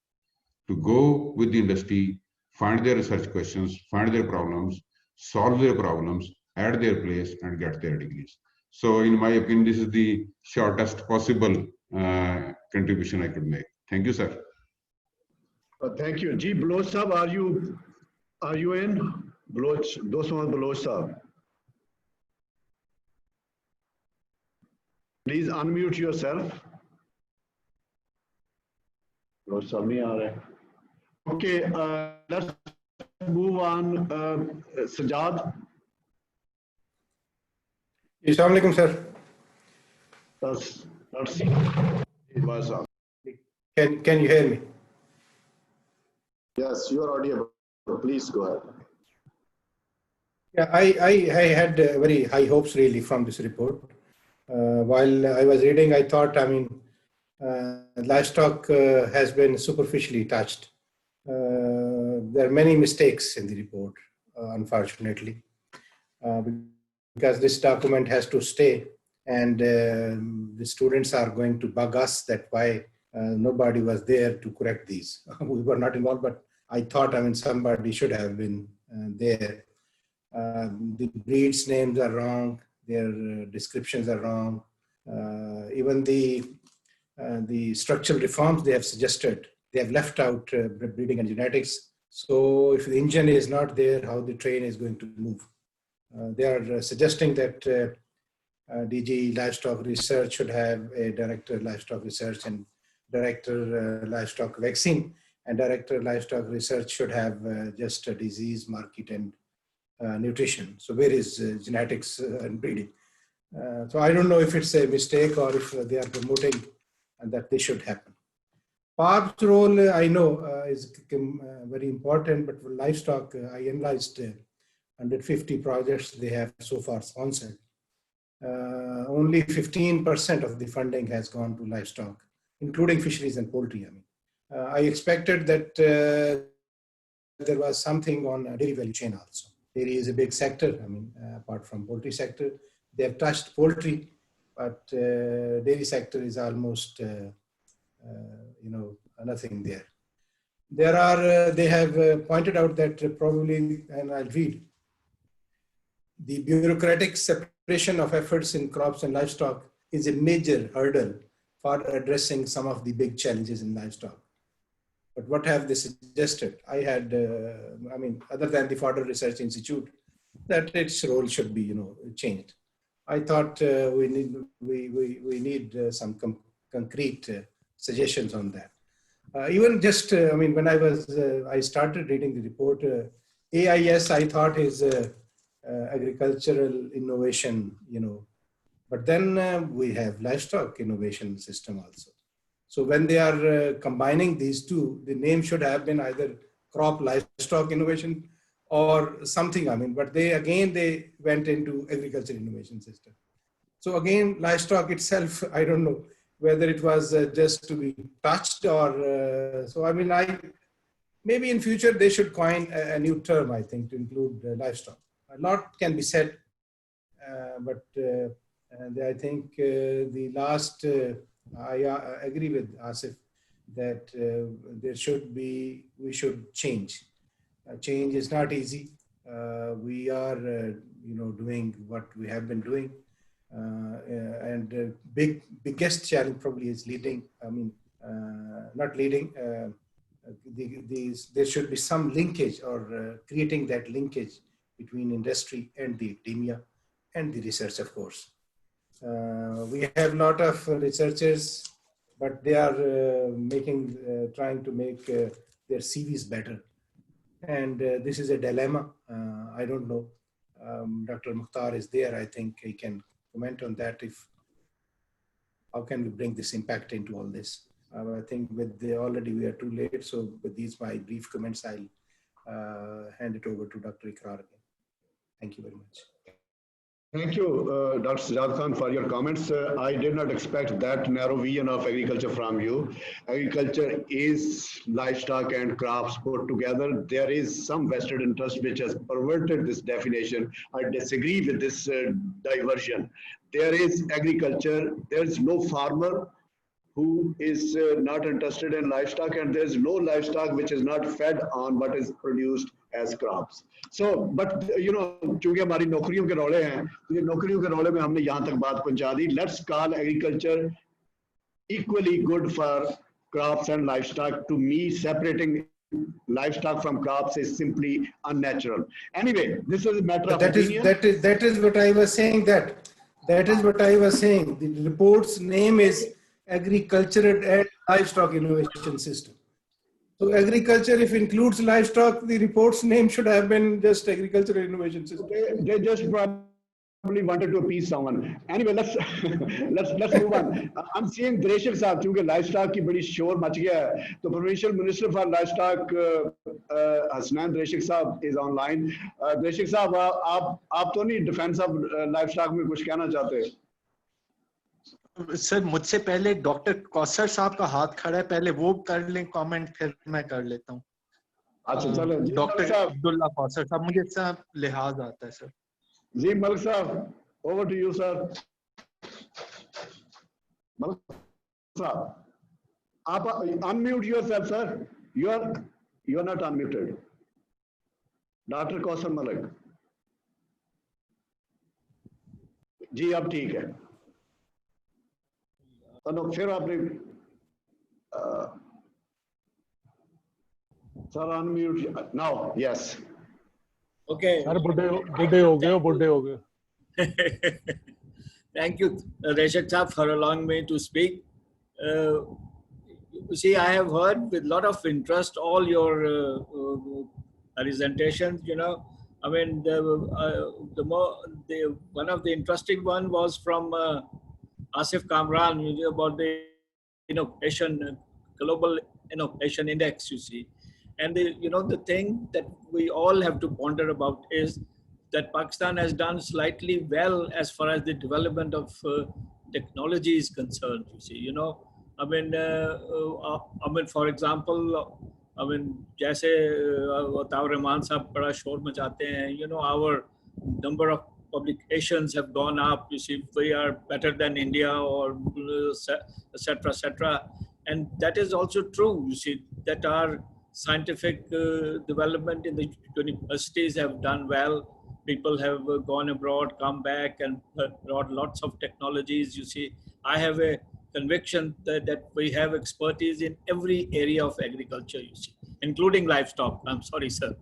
to go with the industry, find their research questions, find their problems, solve their problems at their place and get their degrees. So in my opinion, this is the shortest possible contribution I could make. Thank you, sir. Thank you. Ji Baloch Sahab, are you in? Baloch, Doswan Baloch Sahab. Please unmute yourself. Baloch Sahab nahi aa rahe. Okay, let's move on. Sajjad. Assalamu alaikum, sir. Let's see. Can you hear me? Yes, you are audible. Please go ahead. Yeah, I had very high hopes really from this report. While I was reading, I thought, livestock has been superficially touched. There are many mistakes in the report, unfortunately, because this document has to stay, and the students are going to bug us that why nobody was there to correct these. We were not involved, but I thought, somebody should have been there. The breeds names are wrong, their descriptions are wrong. Even the structural reforms they have suggested, they have left out breeding and genetics. So if the engine is not there, how the train is going to move? They are suggesting that DG Livestock Research should have a Director Livestock Research and Director Livestock Vaccine, and Director Livestock Research should have just a disease, market, and nutrition. So where is genetics and breeding? So I don't know if it's a mistake or if they are promoting that this should happen. FARB's role, I know, is very important, but for livestock, I analyzed 150 projects they have so far sponsored. Only 15% of the funding has gone to livestock, including fisheries and poultry. I expected that there was something on dairy value chain also. Dairy is a big sector, apart from poultry sector. They have touched poultry, but dairy sector is almost, nothing there. They have pointed out that probably, and I'll read, the bureaucratic separation of efforts in crops and livestock is a major hurdle for addressing some of the big challenges in livestock. But what have they suggested? I had, other than the Fodder Research Institute, that its role should be, changed. I thought we need some concrete suggestions on that. Even just, when I started reading the report, AIS, I thought is agricultural innovation, but then we have livestock innovation system also. So when they are combining these two, the name should have been either crop livestock innovation or something, but they went into agriculture innovation system. So again, livestock itself, I don't know whether it was just to be touched or, maybe in future they should coin a new term, I think, to include livestock. A lot can be said, but I think the last, I agree with Asif that we should change. Change is not easy. We are, doing what we have been doing. And biggest challenge probably is leading, not leading, there should be some linkage or creating that linkage between industry and the academia and the research, of course. We have a lot of researchers, but they are trying to make their CVs better. And this is a dilemma. I don't know. Dr. Mukhtar is there. I think he can comment on that. How can we bring this impact into all this? I think already we are too late. So with these my brief comments, I'll hand it over to Dr. Ikrar again. Thank you very much. Thank you, Dr. Sajjad Khan, for your comments. I did not expect that narrow vision of agriculture from you. Agriculture is livestock and crops put together. There is some vested interest which has perverted this definition. I disagree with this diversion. There is agriculture. There is no farmer who is not interested in livestock, and there is no livestock which is not fed on what is produced as crops. So, but चूंकि हमारी नौकरियों के रौले हैं, तो ये नौकरियों के रौले में हमने यहाँ तक बात पहुँचा दी. Let's call agriculture equally good for crops and livestock. To me, separating livestock from crops is simply unnatural. Anyway, this is a matter of opinion. That is what I was saying. That is what I was saying. The report's name is Agriculture and Livestock Innovation System. So agriculture, if includes livestock, the report's name should have been just Agricultural Innovation System. They just probably wanted to appease someone. Anyway, let's move on. I'm seeing Dreshik Saab, क्योंकि livestock की बड़ी शोर much गया है, तो Provincial Minister for Livestock Hasnain Dreshik Saab is online. Dreshik Saab, आप तो नहीं defense of livestock में कुछ कहना चाहते? सर मुझसे पहले डॉक्टर कौसर साहब का हाथ खड़ा है, पहले वो कर लें कमेंट, फिर मैं कर लेता हूँ. अच्छा चलो. डॉक्टर अब्दुल्ला कौसर साहब, मुझे इसका लिहाज आता है सर. जी मलिक साहब, over to you sir. Malik साहब, आप unmute yourself sir. You are not unmuted. Dr. Kausar Malik. जी अब ठीक है. तो फिर आपने sir unmute now. Yes. Okay. Sir बुढ़े हो गए. Thank you, Reshak Saab, for allowing me to speak. You see, I have heard with a lot of interest all your presentations. I mean, one of the interesting one was from Asif Kamran about the innovation, global innovation index, you see. And the thing that we all have to ponder about is that Pakistan has done slightly well as far as the development of technology is concerned, you see. I mean, for example, जैसे tower Rahman साहब बड़ा शोर मचाते हैं, our number of publications have gone up. You see, we are better than India, or etc., etc. And that is also true. You see, that our scientific development in the universities have done well. People have gone abroad, come back, and brought lots of technologies. You see, I have a conviction that we have expertise in every area of agriculture, you see, including livestock. I'm sorry, sir,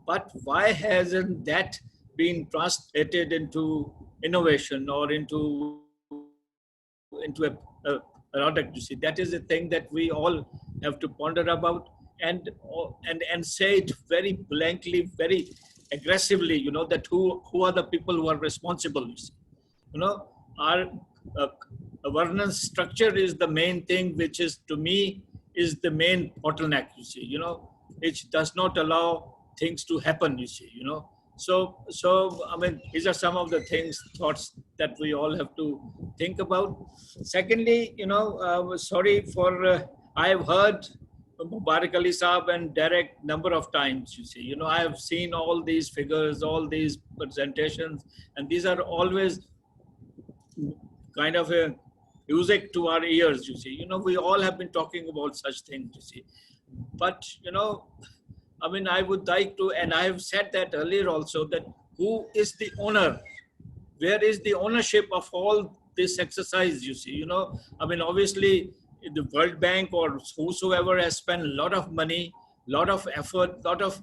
but why hasn't that been translated into innovation or into a product? You see, that is the thing that we all have to ponder about and say it very blankly, very aggressively. That who are the people who are responsible? You see, our governance structure is the main thing, which is, to me, is the main bottleneck. You see, which does not allow things to happen, you see, So, I mean, these are some of the thoughts that we all have to think about. Secondly, sorry for, I've heard Mubarak Ali Saab and Derek number of times, you see. You know, I have seen all these figures, all these presentations, and these are always kind of a music to our ears, you see. You know, we all have been talking about such things, you see. But, you know, I mean, I would like to, and I have said that earlier also, that who is the owner? Where is the ownership of all this exercise, you see? You know, I mean, obviously, the World Bank or whosoever has spent a lot of money, lot of effort, lot of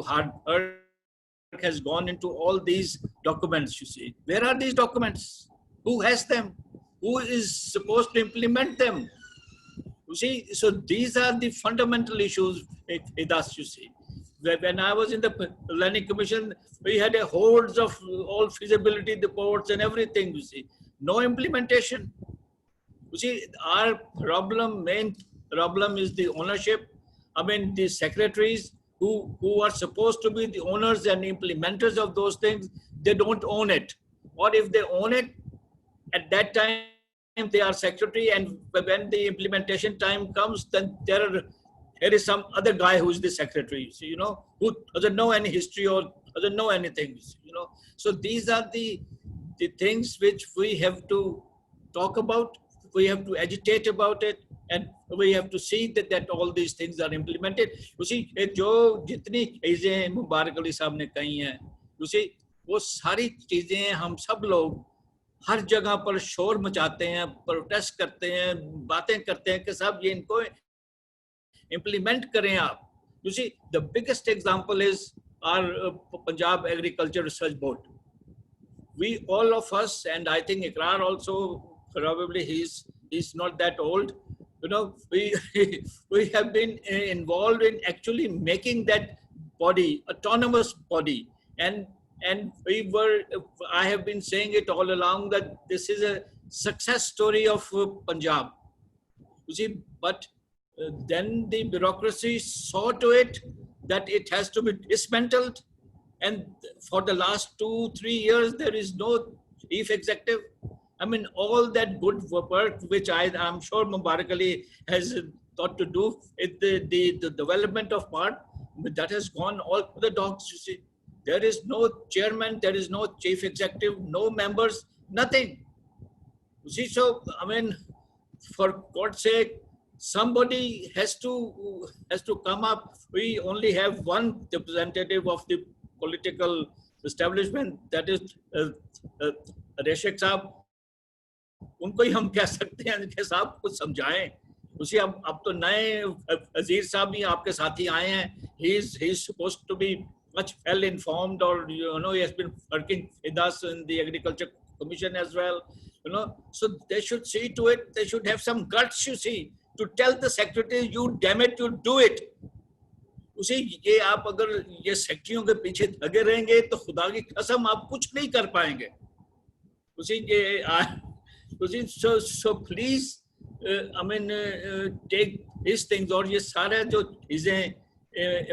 hard work has gone into all these documents, you see. Where are these documents? Who has them? Who is supposed to implement them? You see, so these are the fundamental issues with us, you see. When I was in the planning commission, we had a hordes of all feasibility reports and everything, you see. No implementation. You see, our problem, main problem is the ownership. I mean, the secretaries who are supposed to be the owners and implementers of those things, they don't own it. Or if they own it, at that time, they are secretary, and when the implementation time comes, then there is some other guy who is the secretary, you know, who doesn't know any history or doesn't know anything, you know. So these are the things which we have to talk about, we have to agitate about it, and we have to see that all these things are implemented. You see, जो जितनी चीजें मुबारक अली साहब ने कही हैं, you see, वो सारी चीजें हम सब लोग हर जगह पर शोर मचाते हैं, प्रोटेस्ट करते हैं, बातें करते हैं कि साहब ये इनको implement करें आप. You see, the biggest example is our Punjab Agriculture Research Board. We, all of us, and I think Ikrar also, probably he's not that old, you know, we have been involved in actually making that body, autonomous body. And I have been saying it all along that this is a success story of Punjab. You see, but then the bureaucracy saw to it that it has to be dismantled. And for the last 2-3 years, there is no chief executive. I mean, all that good work, which I'm sure Mubarak Ali has thought to do, the development of part, that has gone all to the dogs, you see. There is no chairman, there is no chief executive, no members, nothing. You see, so, I mean, for God's sake, somebody has to come up. We only have one representative of the political establishment, that is Reshek Saab. उनको ही हम कह सकते हैं कि साहब कुछ समझाएं. उसी अब तो नए वजीर साहब भी आपके साथ ही आए हैं. He is supposed to be much well informed, or you know, he has been working with us in the Agriculture Commission as well. You know, so they should see to it. They should have some guts, you see, to tell the secretary, you damn it, you do it. उसी ये आप अगर ये सेक्रेटरियों के पीछे लगे रहेंगे तो खुदा की कसम आप कुछ नहीं कर पाएंगे. उसी ये so please I mean take these things. और ये सारे जो चीजें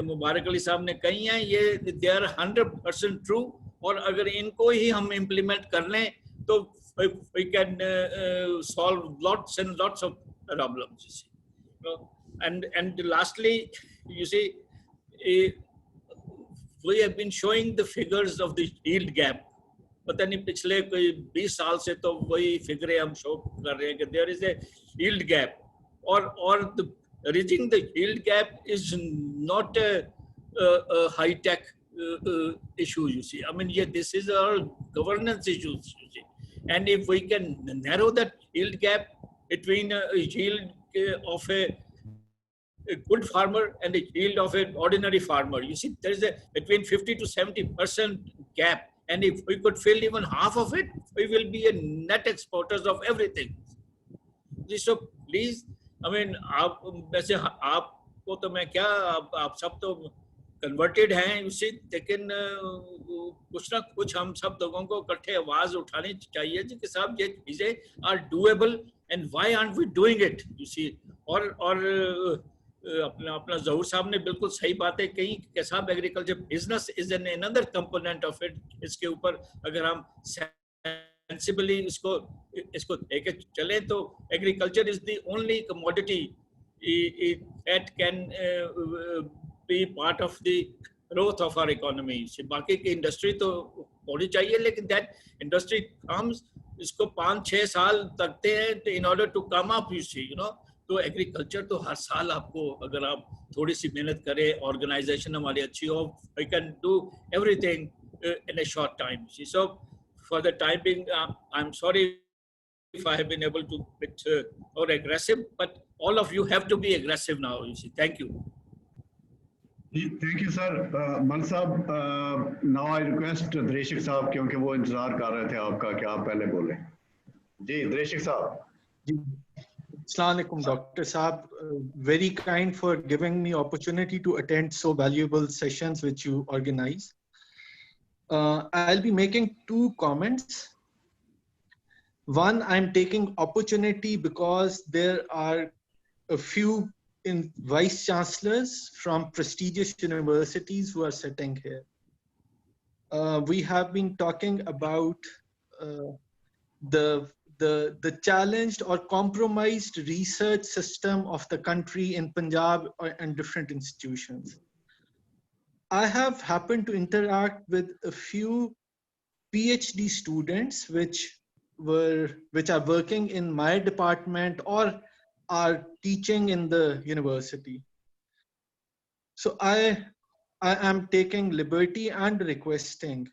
मुबारक अली साहब ने कही हैं, ये they are 100% true. और अगर इनको ही हम implement कर लें तो we can solve lots and lots of problems, you see. You know? And lastly, you see, we have been showing the figures of the yield gap. पता नहीं पिछले कोई 20 साल से तो वही फिगरे हम शो कर रहे हैं कि there is a yield gap, or the reaching the yield gap is not a high tech issue, you see. I mean, this is our governance issues, you see. And if we can narrow that yield gap between a yield of a good farmer and the yield of an ordinary farmer, you see, there is a between 50 to 70% gap. And if we could fill even half of it, we will be a net exporters of everything. So please, I mean, वैसे आपको तो मैं क्या, आप सब तो converted हैं, you see, लेकिन कुछ ना कुछ हम सब लोगों को इकट्ठे आवाज उठानी चाहिए कि साहब ये चीजें are doable and why aren't we doing it, you see. और अपना ज़हूर साहब ने बिल्कुल सही बातें कही कि साहब agriculture business is an another component of it. इसके ऊपर अगर हम सेंसिबली इसको लेके चले तो agriculture is the only commodity that can be part of the growth of our economy. बाकी की इंडस्ट्री तो होनी चाहिए, लेकिन that industry comes, इसको 5-6 साल लगते हैं in order to come up, you see, you know. तो एग्रीकल्चर तो हर साल आपको, अगर आप थोड़ी सी मेहनत करें, ऑर्गेनाइजेशन हमारी अच्छी हो, we can do everything in a short time. See, so for the time being, I'm sorry if I have been able to be more aggressive, but all of you have to be aggressive now, you see. Thank you. Thank you, sir. Man साहब, now I request Dreshik साहब, क्योंकि वो इंतजार कर रहे थे आपका कि आप पहले बोले. जी, Dreshik साहब. Assalamu alaikum, Dr. Saab. Very kind for giving me opportunity to attend so valuable sessions which you organize. I'll be making 2 comments. One, I'm taking opportunity because there are a few vice chancellors from prestigious universities who are sitting here. We have been talking about the challenged or compromised research system of the country in Punjab and different institutions. I have happened to interact with a few PhD students which are working in my department or are teaching in the university. So I am taking liberty and requesting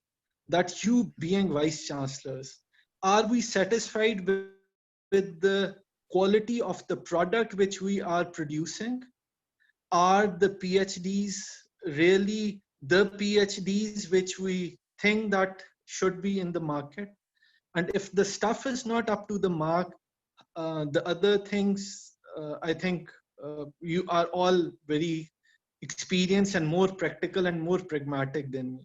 that you, being vice chancellors, are we satisfied with the quality of the product which we are producing? Are the PhDs really the PhDs which we think that should be in the market? And if the stuff is not up to the mark, the other things, I think you are all very experienced and more practical and more pragmatic than me.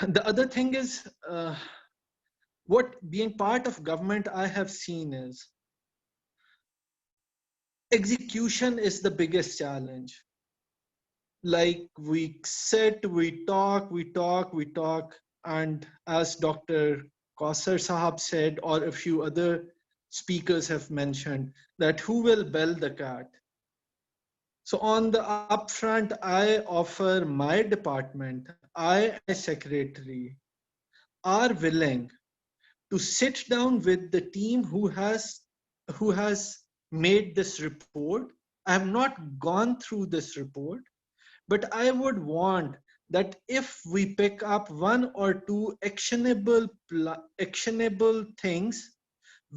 The other thing is, what being part of government I have seen is, execution is the biggest challenge. Like we sit, we talk, and as Dr. Kausar Sahab said, or a few other speakers have mentioned, that who will bell the cat? So on the upfront, I offer my department, I as secretary, are willing to sit down with the team who has made this report. I have not gone through this report, but I would want that if we pick up 1 or 2 actionable things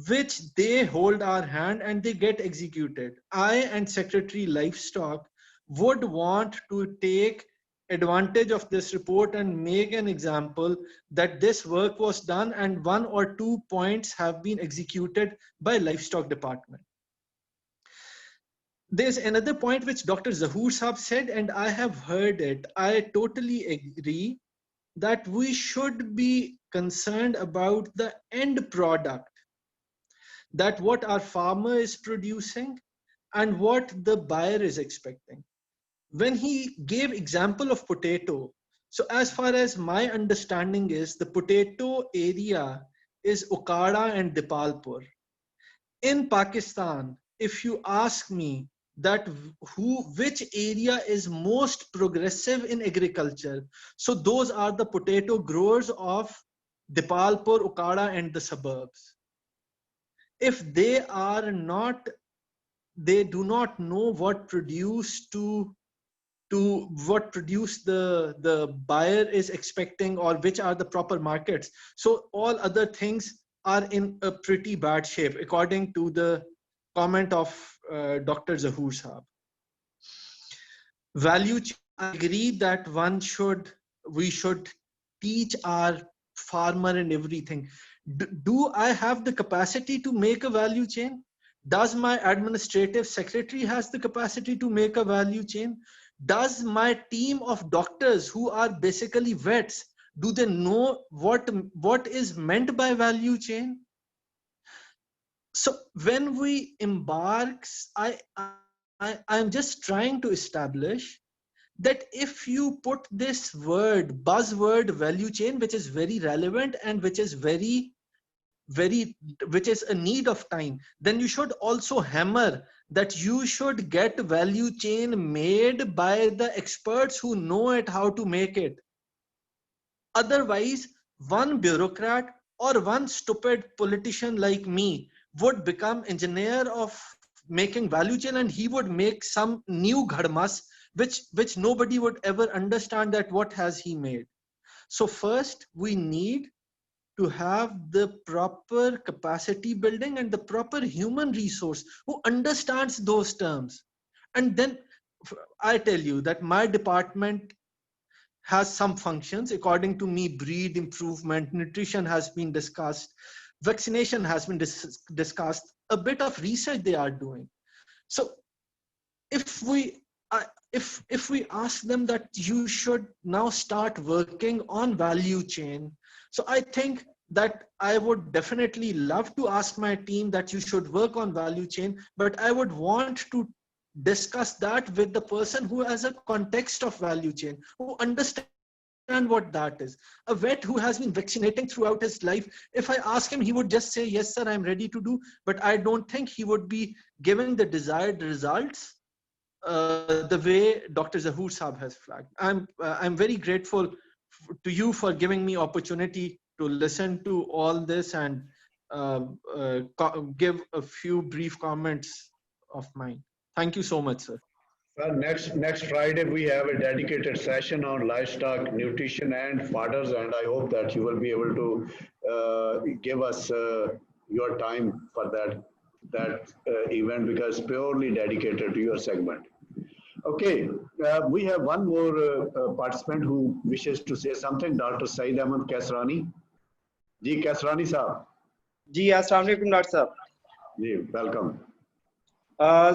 which they hold our hand and they get executed, I and Secretary Livestock would want to take advantage of this report and make an example that this work was done and 1 or 2 points have been executed by Livestock Department. There's another point which Dr. Zahoor Saab said, and I have heard it. I totally agree that we should be concerned about the end product, that what our farmer is producing and what the buyer is expecting. When he gave example of potato, so as far as my understanding is, the potato area is Okada and Dipalpur. In Pakistan, if you ask me that which area is most progressive in agriculture, so those are the potato growers of Dipalpur, Okada and the suburbs. If they are not, they do not know what produce what produce the buyer is expecting or which are the proper markets. So all other things are in a pretty bad shape, according to the comment of Dr. Zahoor Saab. Value chain, I agree that we should teach our farmer and everything. Do I have the capacity to make a value chain? Does my administrative secretary has the capacity to make a value chain? Does my team of doctors who are basically vets, do they know what is meant by value chain? So when we embark, I'm just trying to establish that if you put this word, buzzword value chain, which is very relevant and which is which is a need of time, then you should also hammer that you should get value chain made by the experts who know it, how to make it. Otherwise, one bureaucrat or one stupid politician like me would become engineer of making value chain, and he would make some new ghadmas which nobody would ever understand that what has he made. So first we need to have the proper capacity building and the proper human resource who understands those terms. And then I tell you that my department has some functions. According to me, breed improvement, nutrition has been discussed, vaccination has been discussed, a bit of research they are doing. So if we ask them that you should now start working on value chain, so I think that I would definitely love to ask my team that you should work on value chain, but I would want to discuss that with the person who has a context of value chain, who understands what that is. A vet who has been vaccinating throughout his life, if I ask him, he would just say, yes, sir, I'm ready to do, but I don't think he would be giving the desired results the way Dr. Zahoor Saab has flagged. I'm very grateful to you for giving me opportunity to listen to all this and give a few brief comments of mine. Thank you so much, sir. Well, next Friday we have a dedicated session on livestock nutrition and fodders, and I hope that you will be able to give us your time for that event, because purely dedicated to your segment. Okay, we have one more participant who wishes to say something. Dr. Saeed Ahmed Kasrani. Ji Kasrani साहब. जी अस्सलाम वालेकुम doctor साहब. जी welcome.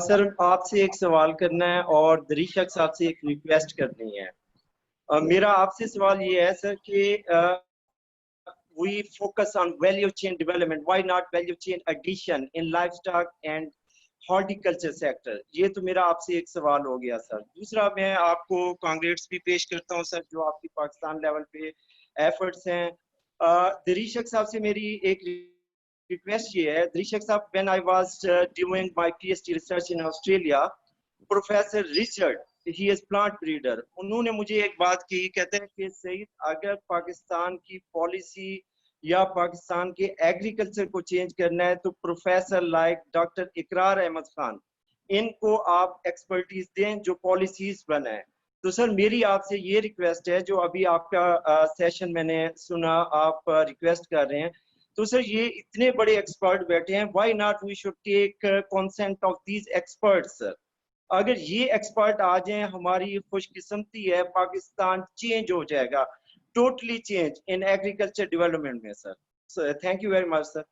Sir आपसे एक सवाल करना है और दरीशक साहब से एक रिक्वेस्ट करनी है. मेरा आपसे सवाल ये है सर कि we focus on value chain development. Why not value chain addition in livestock and horticulture sector? ये तो मेरा आपसे एक सवाल हो गया सर. दूसरा मैं आपको कांग्रेट्स भी पेश करता हूं सर जो आपकी पाकिस्तान लेवल पे एफर्ट्स हैं. दरीशक साहब से मेरी एक रिक्वेस्ट ये है. दरीशक साहब, when I was doing my PhD research in Australia, professor Richard, he is plant breeder, उन्होंने मुझे एक बात की, कहते हैं कि सईद अगर पाकिस्तान की पॉलिसी या पाकिस्तान के एग्रीकल्चर को चेंज करना है तो प्रोफेसर लाइक डॉक्टर इकरार अहमद खान, इनको आप एक्सपर्टीज दें जो पॉलिसीज बनाए. तो सर मेरी आपसे ये रिक्वेस्ट है, जो अभी आपका सेशन मैंने सुना आप रिक्वेस्ट कर रहे हैं, तो सर ये इतने बड़े एक्सपर्ट बैठे हैं, why not we should take consent of these experts sir. अगर ये एक्सपर्ट आ जाएं, हमारी खुशकिस्मती है, पाकिस्तान चेंज हो जाएगा, totally change in agriculture development में sir. So thank you very much sir.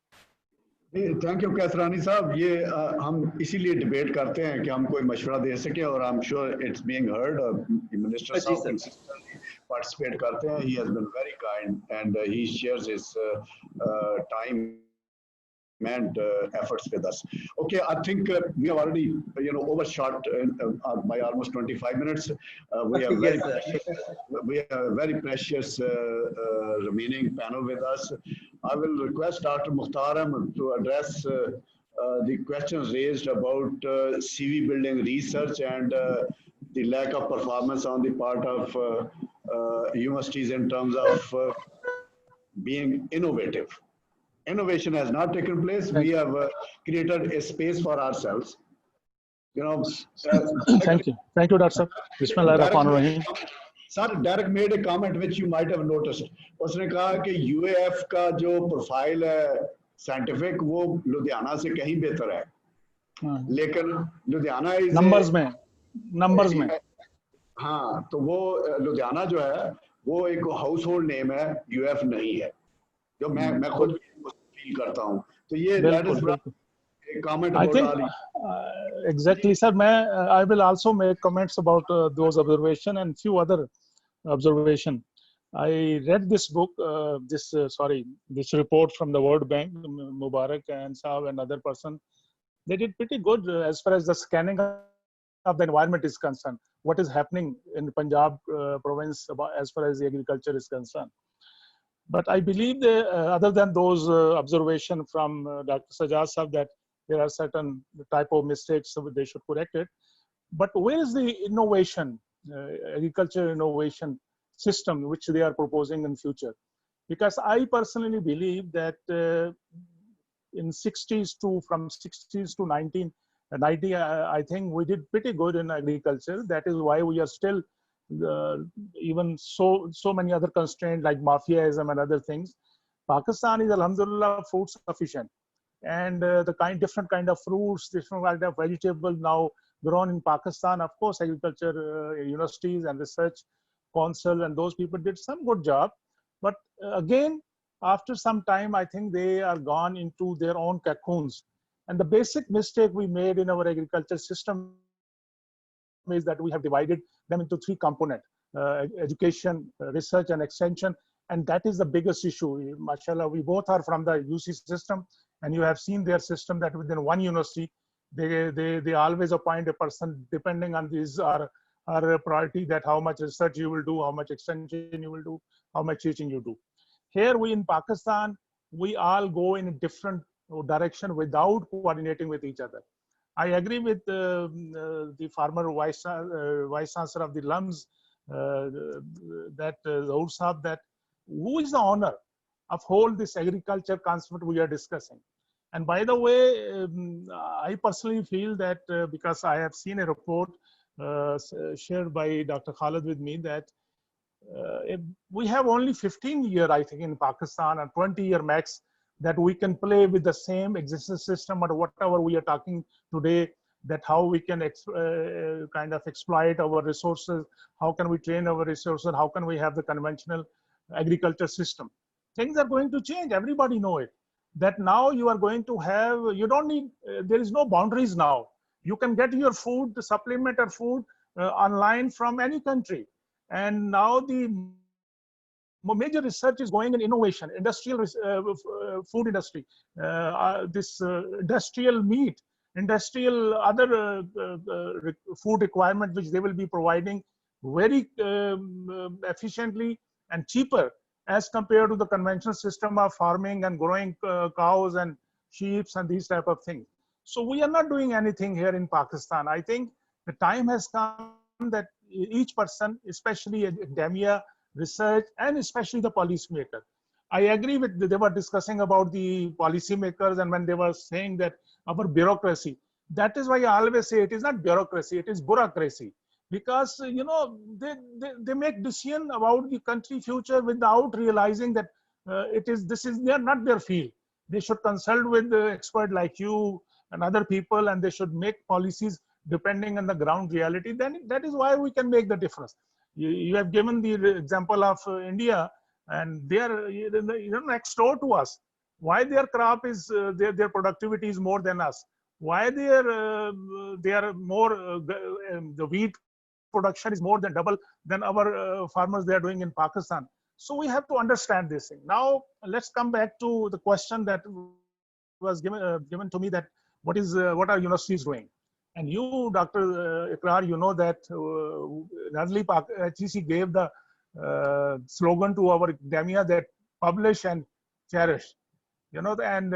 Thank you Kaisrani साहब. ये हम इसीलिए डिबेट करते हैं कि हम कोई मशवरा दे सके, और I am sure it's being heard. Minister साहब कंसिस्टेंटली पार्टिसिपेट करते हैं. He has been very kind and he shares his time and efforts with us. Okay, I think we have already overshot by almost 25 minutes. We have a very precious remaining panel with us. I will request Dr. Mukhtar Ahmed to address the questions raised about CV building research and the lack of performance on the part of universities in terms of being innovative. Innovation has not taken place. We have created a space for ourselves. Thank you, Dr. Sir. Bismillahirrahmanirrahim. Sir, Derek made a comment which you might have noticed. उसने कहा कि UAF का जो profile है scientific, वो लुधियाना से कहीं बेहतर है, लेकिन लुधियाना नंबर्स में हाँ, तो वो लुधियाना जो है वो एक हाउस होल्ड नेम है, UAF नहीं है, जो मैं खुद फील करता हूँ. तो ये comment I think exactly sir. I will also make comments about those observations and few other observations. I read this book, this report from the World Bank, Mubarak and Saab and other person. They did pretty good as far as the scanning of the environment is concerned. what is happening in Punjab province as far as the agriculture is concerned. But I believe that, other than those observations from Dr. Sajjad Sahab, that there are certain type of mistakes, so they should correct it. But where is the innovation, agriculture innovation system which they are proposing in future? Because I personally believe that in 60s to from 60s to 1990, I think we did pretty good in agriculture. That is why we are still even so many other constraints like mafiaism and other things. Pakistan is alhamdulillah food sufficient, and the different kind of fruits, different kind of vegetables now grown in Pakistan. Of course, agriculture universities and research council and those people did some good job, but again, after some time, I think they are gone into their own cocoons. And the basic mistake we made in our agriculture system is that we have divided them into three components: education, research, and extension. And that is the biggest issue. Mashallah, we both are from the UC system, and you have seen their system that within one university, they always appoint a person depending on these are priority, that how much research you will do, how much extension you will do, how much teaching you do. Here we in Pakistan, we all go in a different direction without coordinating with each other. I agree with the former vice chancellor of the LUMS, that Zahoor Saab, that who is the owner of whole this agriculture concept we are discussing. And by the way, I personally feel that because I have seen a report shared by Dr. Khalid with me, that we have only 15 years, I think, in Pakistan, and 20-year max, that we can play with the same existing system or whatever we are talking today, that how we can kind of exploit our resources, how can we train our resources, how can we have the conventional agriculture system. Things are going to change, everybody know it. That now you are going to have, you don't need, there is no boundaries now. You can get your food, the supplementary food online from any country. And now the major research is going in innovation, industrial food industry, this industrial meat, industrial other food requirement, which they will be providing very efficiently and cheaper as compared to the conventional system of farming and growing cows and sheep and these type of things. So we are not doing anything here in Pakistan. I think the time has come that each person, especially academia, research, and especially the policymaker. I agree with, they were discussing about the policymakers, and when they were saying that our bureaucracy, that is why I always say it is not bureaucracy, it is bureaucracy. Because, you know, they make decision about the country future without realizing that this is not their field. They should consult with the expert like you and other people, and they should make policies depending on the ground reality. Then that is why we can make the difference. You have given the example of India, and they are next door to us. Why their crop is their productivity is more than us? Why they are more the wheat production is more than double than our farmers they are doing in Pakistan. So we have to understand this thing. Now let's come back to the question that was given to me, that what are universities doing? And you, Dr. Ikrar, you know that Nazli HEC gave the slogan to our academia that publish and cherish, you know, and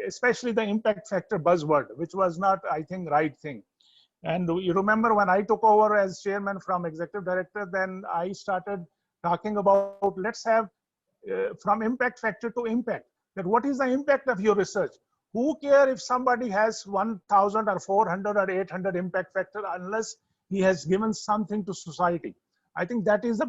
especially the impact factor buzzword, which was not, I think, right thing. And you remember when I took over as chairman from executive director, then I started talking about, let's have from impact factor to impact, that what is the impact of your research? Who care if somebody has 1,000 or 400 or 800 impact factor unless he has given something to society? I think that is the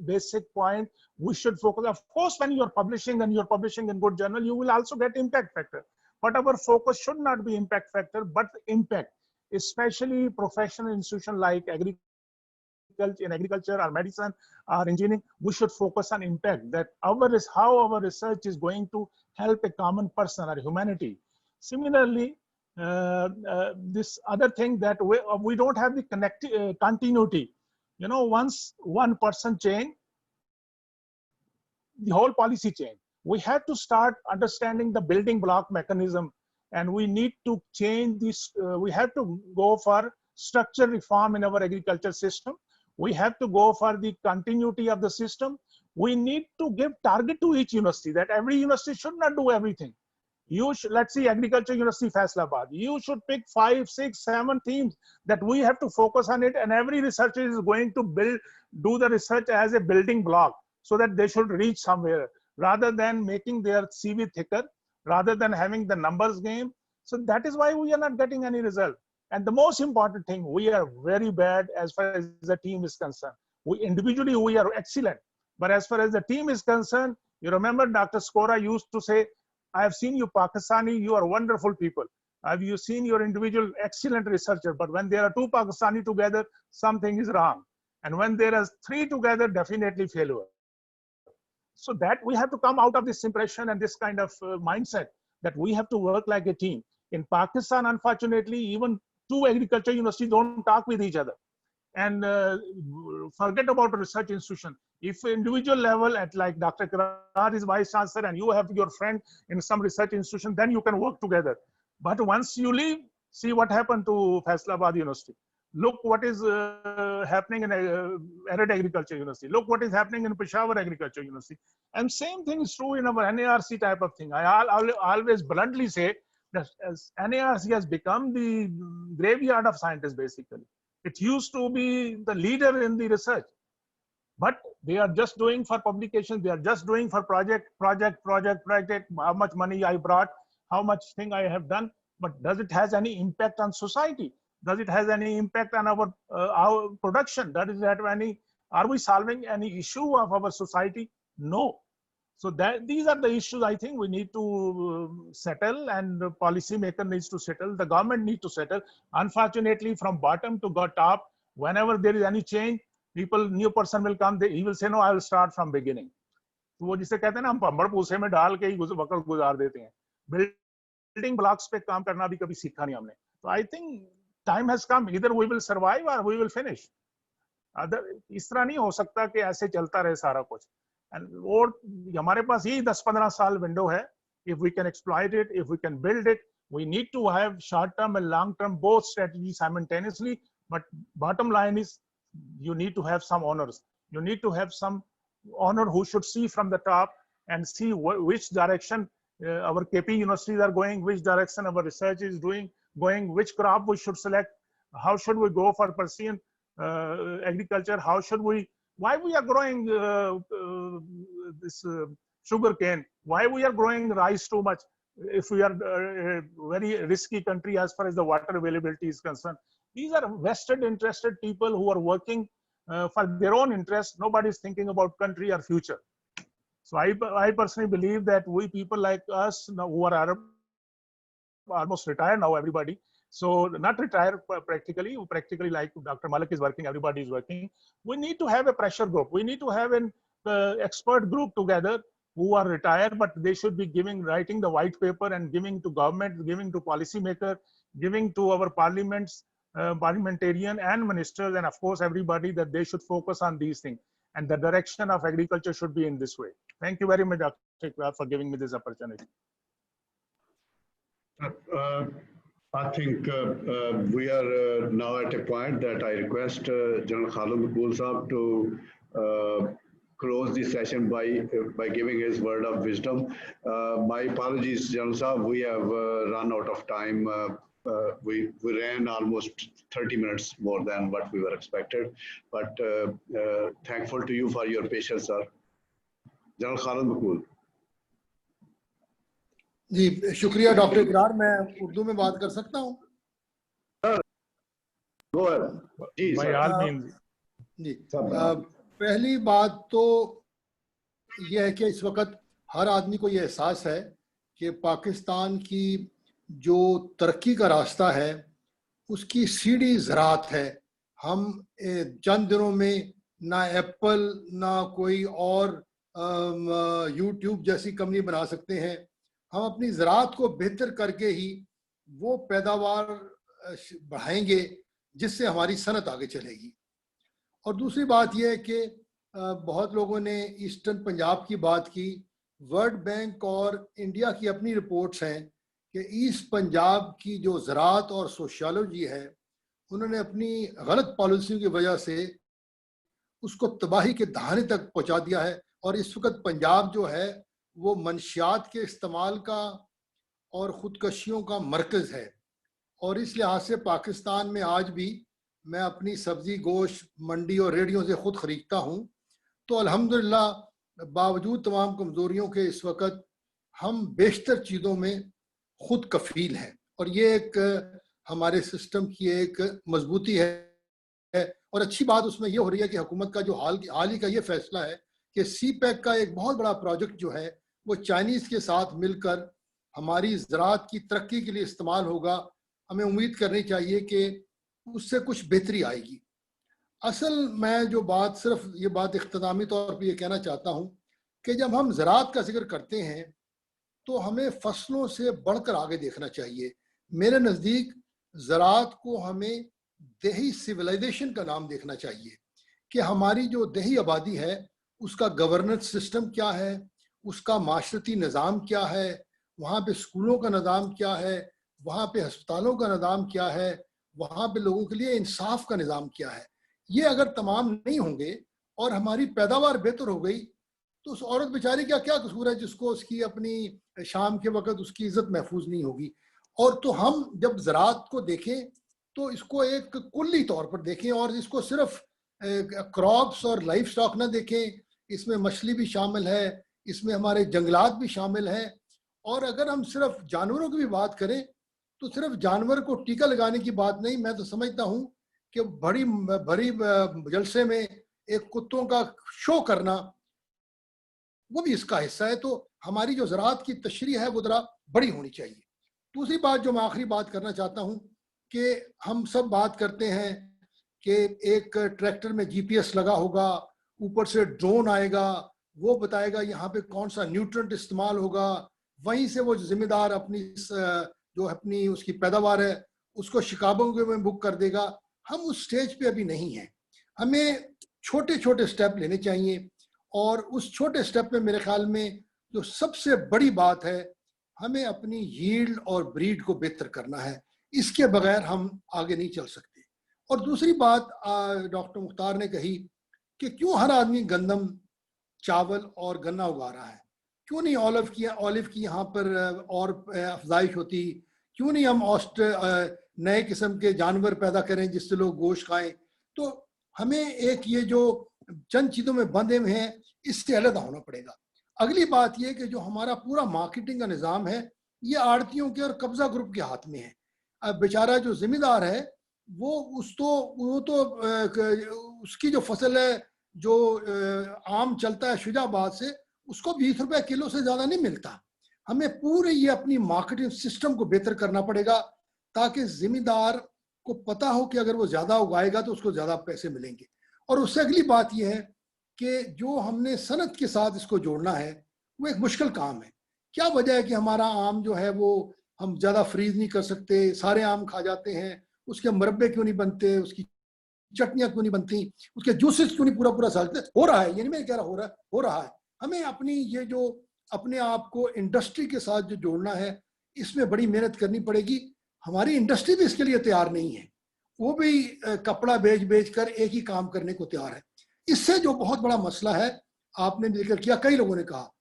basic point we should focus. Of course, when you're publishing and you're publishing in good journal, you will also get impact factor. But our focus should not be impact factor, but impact, especially professional institution like agriculture or medicine or engineering. We should focus on impact, that how our research is going to help a common person or humanity. Similarly, this other thing that we don't have the continuity. You know, once one person change, the whole policy change. We have to start understanding the building block mechanism, and we need to change this. We have to go for structure reform in our agriculture system. We have to go for the continuity of the system. We need to give target to each university, that every university should not do everything. You should, let's see, Agriculture University Faisalabad, you should pick 5, 6, 7 themes that we have to focus on it, and every researcher is going to do the research as a building block so that they should reach somewhere, rather than making their CV thicker, rather than having the numbers game. So that is why we are not getting any result. And the most important thing, we are very bad as far as the team is concerned. We individually, we are excellent. But as far as the team is concerned, you remember Dr. Skora used to say, I have seen you Pakistani, you are wonderful people. Have you seen your individual excellent researcher? But when there are 2 Pakistani together, something is wrong. And when there are 3 together, definitely failure. So that we have to come out of this impression and this kind of mindset that we have to work like a team. In Pakistan, unfortunately, even 2 agriculture universities don't talk with each other. And forget about a research institution. If individual level at like Dr. Kirar is vice chancellor and you have your friend in some research institution, then you can work together. But once you leave, see what happened to Faisalabad University. Look what is happening in Arid Agriculture University. Look what is happening in Peshawar Agriculture University. And same thing is true in our NARC type of thing. I always bluntly say that as NARC has become the graveyard of scientists basically. It used to be the leader in the research, but they are just doing for publications. They are just doing for project, how much money I brought, how much thing I have done, but does it has any impact on society? Does it has any impact on our production? Does it have any, are we solving any issue of our society? No. So these are the issues I think we need to settle, and the policymaker needs to settle, the government needs to settle. Unfortunately, from bottom to top, whenever there is any change, new person will come, he will say, no, I will start from beginning. तो वो जिसे कहते हैं ना, हम पंबड़ पूसे में डाल के ही वक्त गुजार देते हैं. Building blocks पे काम करना भी कभी सीखा नहीं हमने. So I think time has come. Either we will survive or we will finish. इस तरह नहीं हो सकता कि ऐसे चलता रहे सारा कुछ. और हमारे पास यही 10-15 साल विंडो है. If we can exploit it, if we can build it, we need to have short-term and long-term both strategies simultaneously. But bottom line is, you need to have some owners. You need to have some owner who should see from the top and see which direction our KP universities are going, which direction our research is going, which crop we should select, how should we go for precision agriculture, how should we, why we are growing this sugar cane, why we are growing rice too much if we are a very risky country as far as the water availability is concerned. These are vested interested people who are working for their own interest. Nobody is thinking about country or future. So I personally believe that we people like us now who are almost retired now, everybody. So not retired practically like Dr. Malik is working, everybody is working. We need to have a pressure group. We need to have an expert group together who are retired, but they should be writing the white paper and giving to government, giving to policymaker, giving to our parliaments, parliamentarian and ministers, and of course everybody, that they should focus on these things. And the direction of agriculture should be in this way. Thank you very much, Dr. Ikrar, for giving me this opportunity. I think we are now at a point that I request General Khalid Makul Sahab to close the session by giving his word of wisdom. My apologies, General Sahab, we have run out of time. We ran almost 30 minutes more than what we were expected, but thankful to you for your patience, sir. General Khalid Makul. जी शुक्रिया doctor इकरार. मैं उर्दू में बात कर सकता हूँ? जी पहली बात तो यह है कि इस वक्त हर आदमी को यह एहसास है कि पाकिस्तान की जो तरक्की का रास्ता है उसकी सीढ़ी ज़राअत है. हम चंद दिनों में ना एप्पल ना कोई और यूट्यूब जैसी कंपनी बना सकते हैं. हम अपनी ज़राअत को बेहतर करके ही वो पैदावार बढ़ाएंगे जिससे हमारी सनत आगे चलेगी. और दूसरी बात यह है कि बहुत लोगों ने ईस्टर्न पंजाब की बात की. वर्ल्ड बैंक और इंडिया की अपनी रिपोर्ट्स हैं कि ईस्ट पंजाब की जो ज़राअत और सोशियोलॉजी है उन्होंने अपनी गलत पॉलिसियों की वजह से उसको तबाही के दहाने तक पहुंचा दिया है। और इस वक्त पंजाब जो है वो मंशियात के इस्तेमाल का और ख़ुदकशियों का मरकज़ है। और इस लिहाज से पाकिस्तान में आज भी मैं अपनी सब्ज़ी गोश्त मंडी और रेडियो से ख़ुद ख़रीदता हूँ। तो अल्हम्दुलिल्लाह बावजूद तमाम कमज़ोरियों के इस वक्त हम बेशतर चीज़ों में खुद कफ़ील हैं। और ये एक हमारे सिस्टम की एक मजबूती है। और अच्छी बात उसमें ये हो रही है कि हुकूमत का जो हाल ही का ये फैसला है कि CPEC का एक बहुत बड़ा प्रोजेक्ट जो है वो चाइनीज़ के साथ मिलकर हमारी ज़राअत की तरक्की के लिए इस्तेमाल होगा। हमें उम्मीद करनी चाहिए कि उससे कुछ बेहतरी आएगी। असल मैं जो बात सिर्फ ये बात इख्तितामी तौर पर ये कहना चाहता हूँ कि जब हम ज़राअत का जिक्र करते हैं तो हमें फसलों से बढ़कर आगे देखना चाहिए। मेरे नज़दीक ज़राअत को हमें देही सिविलाइजेशन का नाम देखना चाहिए कि हमारी जो देही आबादी है उसका गवर्नेंस सिस्टम क्या है, उसका माशरती निज़ाम क्या है, वहाँ पे स्कूलों का निज़ाम क्या है, वहाँ पे अस्पतालों का निज़ाम क्या है, वहाँ पे लोगों के लिए इंसाफ का निज़ाम क्या है। ये अगर तमाम नहीं होंगे और हमारी पैदावार बेहतर हो गई तो उस औरत बेचारी का क्या कसूर है जिसको उसकी अपनी शाम के वक्त उसकी इज्जत महफूज नहीं होगी। और तो हम जब ज़राअत को देखें तो इसको एक कुल्ली तौर पर देखें और इसको सिर्फ क्रॉप्स और लाइफ स्टॉक ना देखें, इसमें मछली भी शामिल है, इसमें हमारे जंगलात भी शामिल हैं। और अगर हम सिर्फ जानवरों की भी बात करें तो सिर्फ जानवर को टीका लगाने की बात नहीं, मैं तो समझता हूँ कि बड़ी जलसे में एक कुत्तों का शो करना वो भी इसका हिस्सा है। तो हमारी जो ज़राअत की तशरीह है वो ज़रा बड़ी होनी चाहिए। दूसरी बात जो मैं आखिरी बात करना चाहता हूँ कि हम सब बात करते हैं कि एक ट्रैक्टर में GPS लगा होगा, ऊपर से ड्रोन आएगा, वो बताएगा यहाँ पे कौन सा न्यूट्रेंट इस्तेमाल होगा, वहीं से वो जिम्मेदार अपनी उसकी पैदावार है उसको शिकागो में बुक कर देगा। हम उस स्टेज पे अभी नहीं हैं। हमें छोटे छोटे स्टेप लेने चाहिए और उस छोटे स्टेप में मेरे ख्याल में जो सबसे बड़ी बात है हमें अपनी यील्ड और ब्रीड को बेहतर करना है। इसके बगैर हम आगे नहीं चल सकते। और दूसरी बात डॉक्टर मुख्तार ने कही कि क्यों हर आदमी गंदम, चावल और गन्ना उगा रहा है, क्यों नहीं ऑलिव की यहाँ पर और अफजाइश होती, क्यों नहीं हम नए किस्म के जानवर पैदा करें जिससे लोग गोश्त खाएं। तो हमें एक ये जो चंद चीज़ों में बंधे हुए हैं इससे अलग होना पड़ेगा। अगली बात ये कि जो हमारा पूरा मार्केटिंग का निज़ाम है ये आड़तियों के और कब्जा ग्रुप के हाथ में है। अब बेचारा जो जिम्मेदार है वो उसकी जो फसल है जो आम चलता है शुजाबाद से उसको 20 रुपए किलो से ज़्यादा नहीं मिलता। हमें पूरे ये अपनी मार्केटिंग सिस्टम को बेहतर करना पड़ेगा ताकि जिम्मेदार को पता हो कि अगर वो ज़्यादा उगाएगा तो उसको ज़्यादा पैसे मिलेंगे। और उससे अगली बात यह है कि जो हमने सनत के साथ इसको जोड़ना है वो एक मुश्किल काम है। क्या वजह है कि हमारा आम जो है वो हम ज़्यादा फ्रीज नहीं कर सकते, सारे आम खा जाते हैं, उसके मुरब्बे क्यों नहीं बनते, उसकी चटनियाँ क्यों नहीं बनती, उसके जूसेस क्यों नहीं पूरा साल हो रहा है। ये नहीं मैं कह रहा हो रहा है। हमें अपनी ये जो अपने आप को इंडस्ट्री के साथ जो जोड़ना है इसमें बड़ी मेहनत करनी पड़ेगी। हमारी इंडस्ट्री भी इसके लिए तैयार नहीं है, वो भी कपड़ा बेच कर एक ही काम करने को तैयार है। इससे जो बहुत बड़ा मसला है आपने जिक्र किया, कई लोगों ने कहा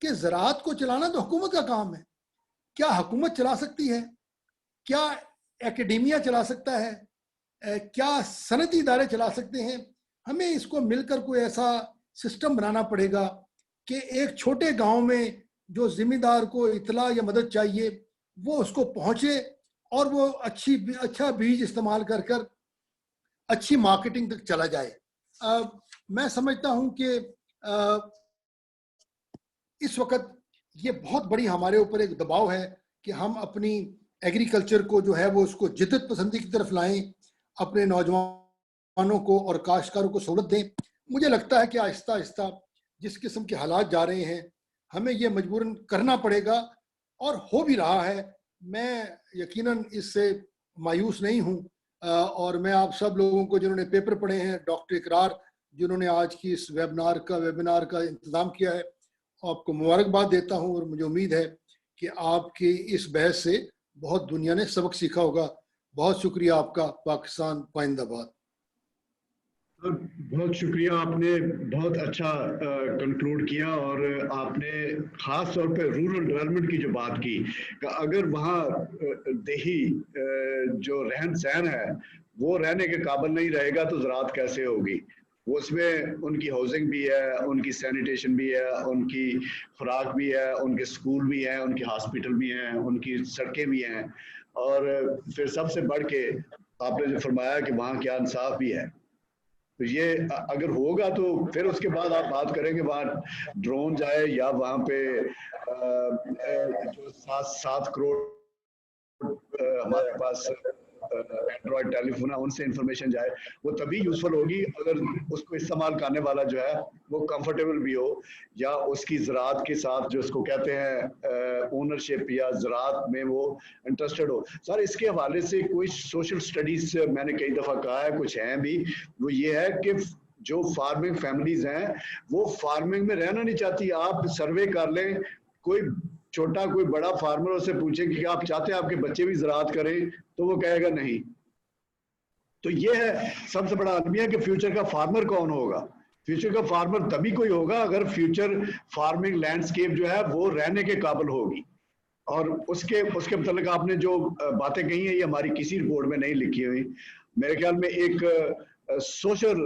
कि ज़राअत को चलाना तो हुकूमत का काम है। क्या हुकूमत चला सकती है? क्या एकेडेमिया चला सकता है? क्या सनती इदारे चला सकते हैं? हमें इसको मिलकर कोई ऐसा सिस्टम बनाना पड़ेगा कि एक छोटे गांव में जो जिम्मेदार को इतला या मदद चाहिए वो उसको पहुंचे और वो अच्छा बीज इस्तेमाल कर अच्छी मार्केटिंग तक चला जाए। मैं समझता हूं कि इस वक्त ये बहुत बड़ी हमारे ऊपर एक दबाव है कि हम अपनी एग्रीकल्चर को जो है वो उसको जिद्दत पसंदी की तरफ लाएं, अपने नौजवानों को और काश्तकारों को सहूलत दें। मुझे लगता है कि आहिस्ता आहिस्ता जिस किस्म के हालात जा रहे हैं हमें ये मजबूरन करना पड़ेगा और हो भी रहा है। मैं यकीनन इससे मायूस नहीं हूँ और मैं आप सब लोगों को जिन्होंने पेपर पढ़े हैं, डॉक्टर इकरार जिन्होंने आज की इस वेबिनार का इंतज़ाम किया है, आपको मुबारकबाद देता हूँ और मुझे उम्मीद है कि आपकी इस बहस से बहुत दुनिया ने सबक सीखा होगा। बहुत शुक्रिया आपका। पाकिस्तान पाइंदाबाद। बहुत शुक्रिया, आपने बहुत अच्छा कंक्लूड किया और आपने ख़ास तौर पे रूरल डेवलपमेंट की जो बात की कि अगर वहाँ देही जो रहन सहन है वो रहने के काबिल नहीं रहेगा तो ज़राअत कैसे होगी। उसमें उनकी हाउसिंग भी है, उनकी सैनिटेशन भी है, उनकी खुराक भी है, उनके स्कूल भी हैं, उनके हॉस्पिटल भी हैं, उनकी सड़कें भी हैं और फिर सबसे बढ़ के आपने जो फरमाया कि वहाँ क्या इंसाफ भी है। तो ये अगर होगा तो फिर उसके बाद आप बात करेंगे वहाँ ड्रोन जाए या वहाँ पे जो 7 करोड़ हमारे पास एंड्रॉयड टेलीफोन है उनसे इंफॉर्मेशन जाए, वो तभी यूजफुल होगी अगर उसको इस्तेमाल करने वाला जो है वो कंफर्टेबल भी हो या उसकी ज़राअत के साथ जो इसको कहते हैं ओनरशिप या ज़राअत में वो इंटरेस्टेड हो। सर इसके हवाले से कोई सोशल स्टडीज मैंने कई दफ़ा कहा है, कुछ हैं भी, वो ये है कि जो फार्मिंग फैमिलीज हैं वो फार्मिंग में रहना नहीं चाहती। आप सर्वे कर लें, कोई छोटा कोई बड़ा फार्मर उससे पूछे कि आप चाहते हैं आपके बच्चे भी ज़राअत करें तो वो कहेगा नहीं। तो ये है सबसे बड़ा अलमिया कि फ्यूचर का फार्मर कौन होगा। फ्यूचर का फार्मर तभी कोई होगा अगर फ्यूचर फार्मिंग लैंडस्केप जो है वो रहने के काबिल होगी। और उसके मतलब आपने जो बातें कही हैं ये हमारी किसी रिपोर्ट में नहीं लिखी हुई। मेरे ख्याल में एक सोशल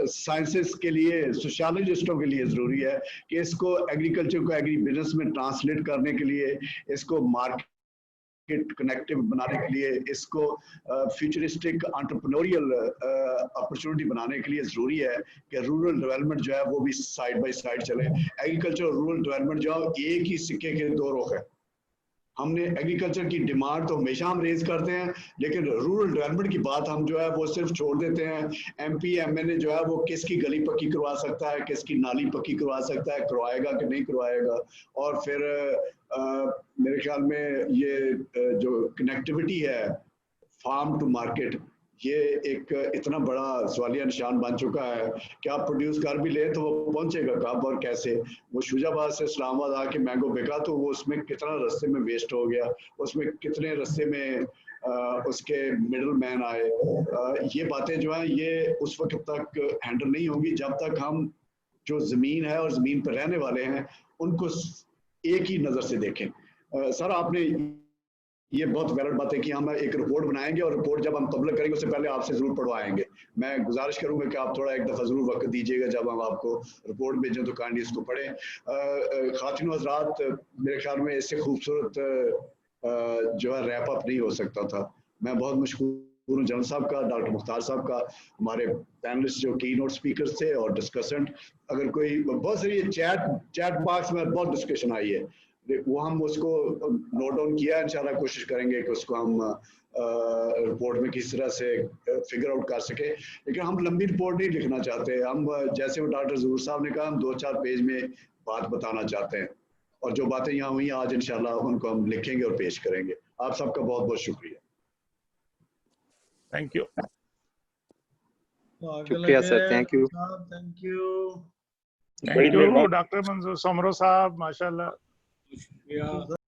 साइंसेस के लिए, सोशलॉजिस्टों के लिए ज़रूरी है कि इसको एग्रीकल्चर को एग्री बिजनेस में ट्रांसलेट करने के लिए, इसको मार्केट कनेक्टिव बनाने के लिए, इसको फ्यूचरिस्टिक एंटरप्रेन्योरियल अपॉर्चुनिटी बनाने के लिए ज़रूरी है कि रूरल डेवलपमेंट जो है वो भी साइड बाय साइड चले। एग्रीकल्चर और रूरल डेवलपमेंट जो है एक ही सिक्के के दो रुख है। हमने एग्रीकल्चर की डिमांड तो हमेशा हम रेज करते हैं, लेकिन रूरल डेवलपमेंट की बात हम जो है वो सिर्फ छोड़ देते हैं। एमपी एमएलए जो है वो किसकी गली पक्की करवा सकता है, किसकी नाली पक्की करवा सकता है, करवाएगा कि नहीं करवाएगा। और फिर मेरे ख्याल में ये जो कनेक्टिविटी है फार्म टू मार्केट, ये एक इतना बड़ा सवालिया निशान बन चुका है कि आप प्रोड्यूस कर भी ले तो वो पहुंचेगा कब और कैसे। वो शुजाबाद से इस्लामाबाद आके मैंगो बिका तो वो उसमें कितना रास्ते में वेस्ट हो गया, उसमें कितने रास्ते में उसके मिडल मैन आए। ये बातें जो हैं ये उस वक्त तक हैंडल नहीं होंगी जब तक हम जो ज़मीन है और ज़मीन पर रहने वाले हैं उनको एक ही नज़र से देखें। सर आपने ये बहुत वैलिड बात है कि हम एक रिपोर्ट बनाएंगे और रिपोर्ट जब हम पब्लिक करेंगे उससे पहले आपसे जरूर पढ़वाएंगे। मैं गुजारिश करूंगा कि आप थोड़ा एक दफ़ा जरूर वक्त दीजिएगा जब हम आपको रिपोर्ट भेजें तो काइंडली इसको पढ़ें। खातिन हज़रात, मेरे ख्याल में इससे खूबसूरत जो है रैप अप नहीं हो सकता था। मैं बहुत मशहूर हूँ जनरल साहब का, डॉक्टर मुख्तार साहब का, हमारे पैनलिस्ट जो की नोट स्पीकर थे और डिस्कसेंट। अगर कोई बहुत सारी चैट बॉक्स में बहुत डिस्कशन आई है, वो हम उसको नोट डाउन किया, इंशाल्लाह कोशिश करेंगे कि उसको हम रिपोर्ट में किस तरह से फिगर आउट कर सके। लेकिन हम लंबी रिपोर्ट नहीं लिखना चाहते, हम जैसे वो डॉक्टर ज़हूर साहब ने कहा हम 2-4 पेज में बात बताना चाहते हैं और जो बातें यहाँ हुई आज इंशाल्लाह उनको हम लिखेंगे और पेश करेंगे। आप सबका बहुत बहुत शुक्रिया। Thank you. शुक्रिया sir, thank you. Thank you doctor Manzoor Soomro साहब, माशाल्लाह। शुक्रिया।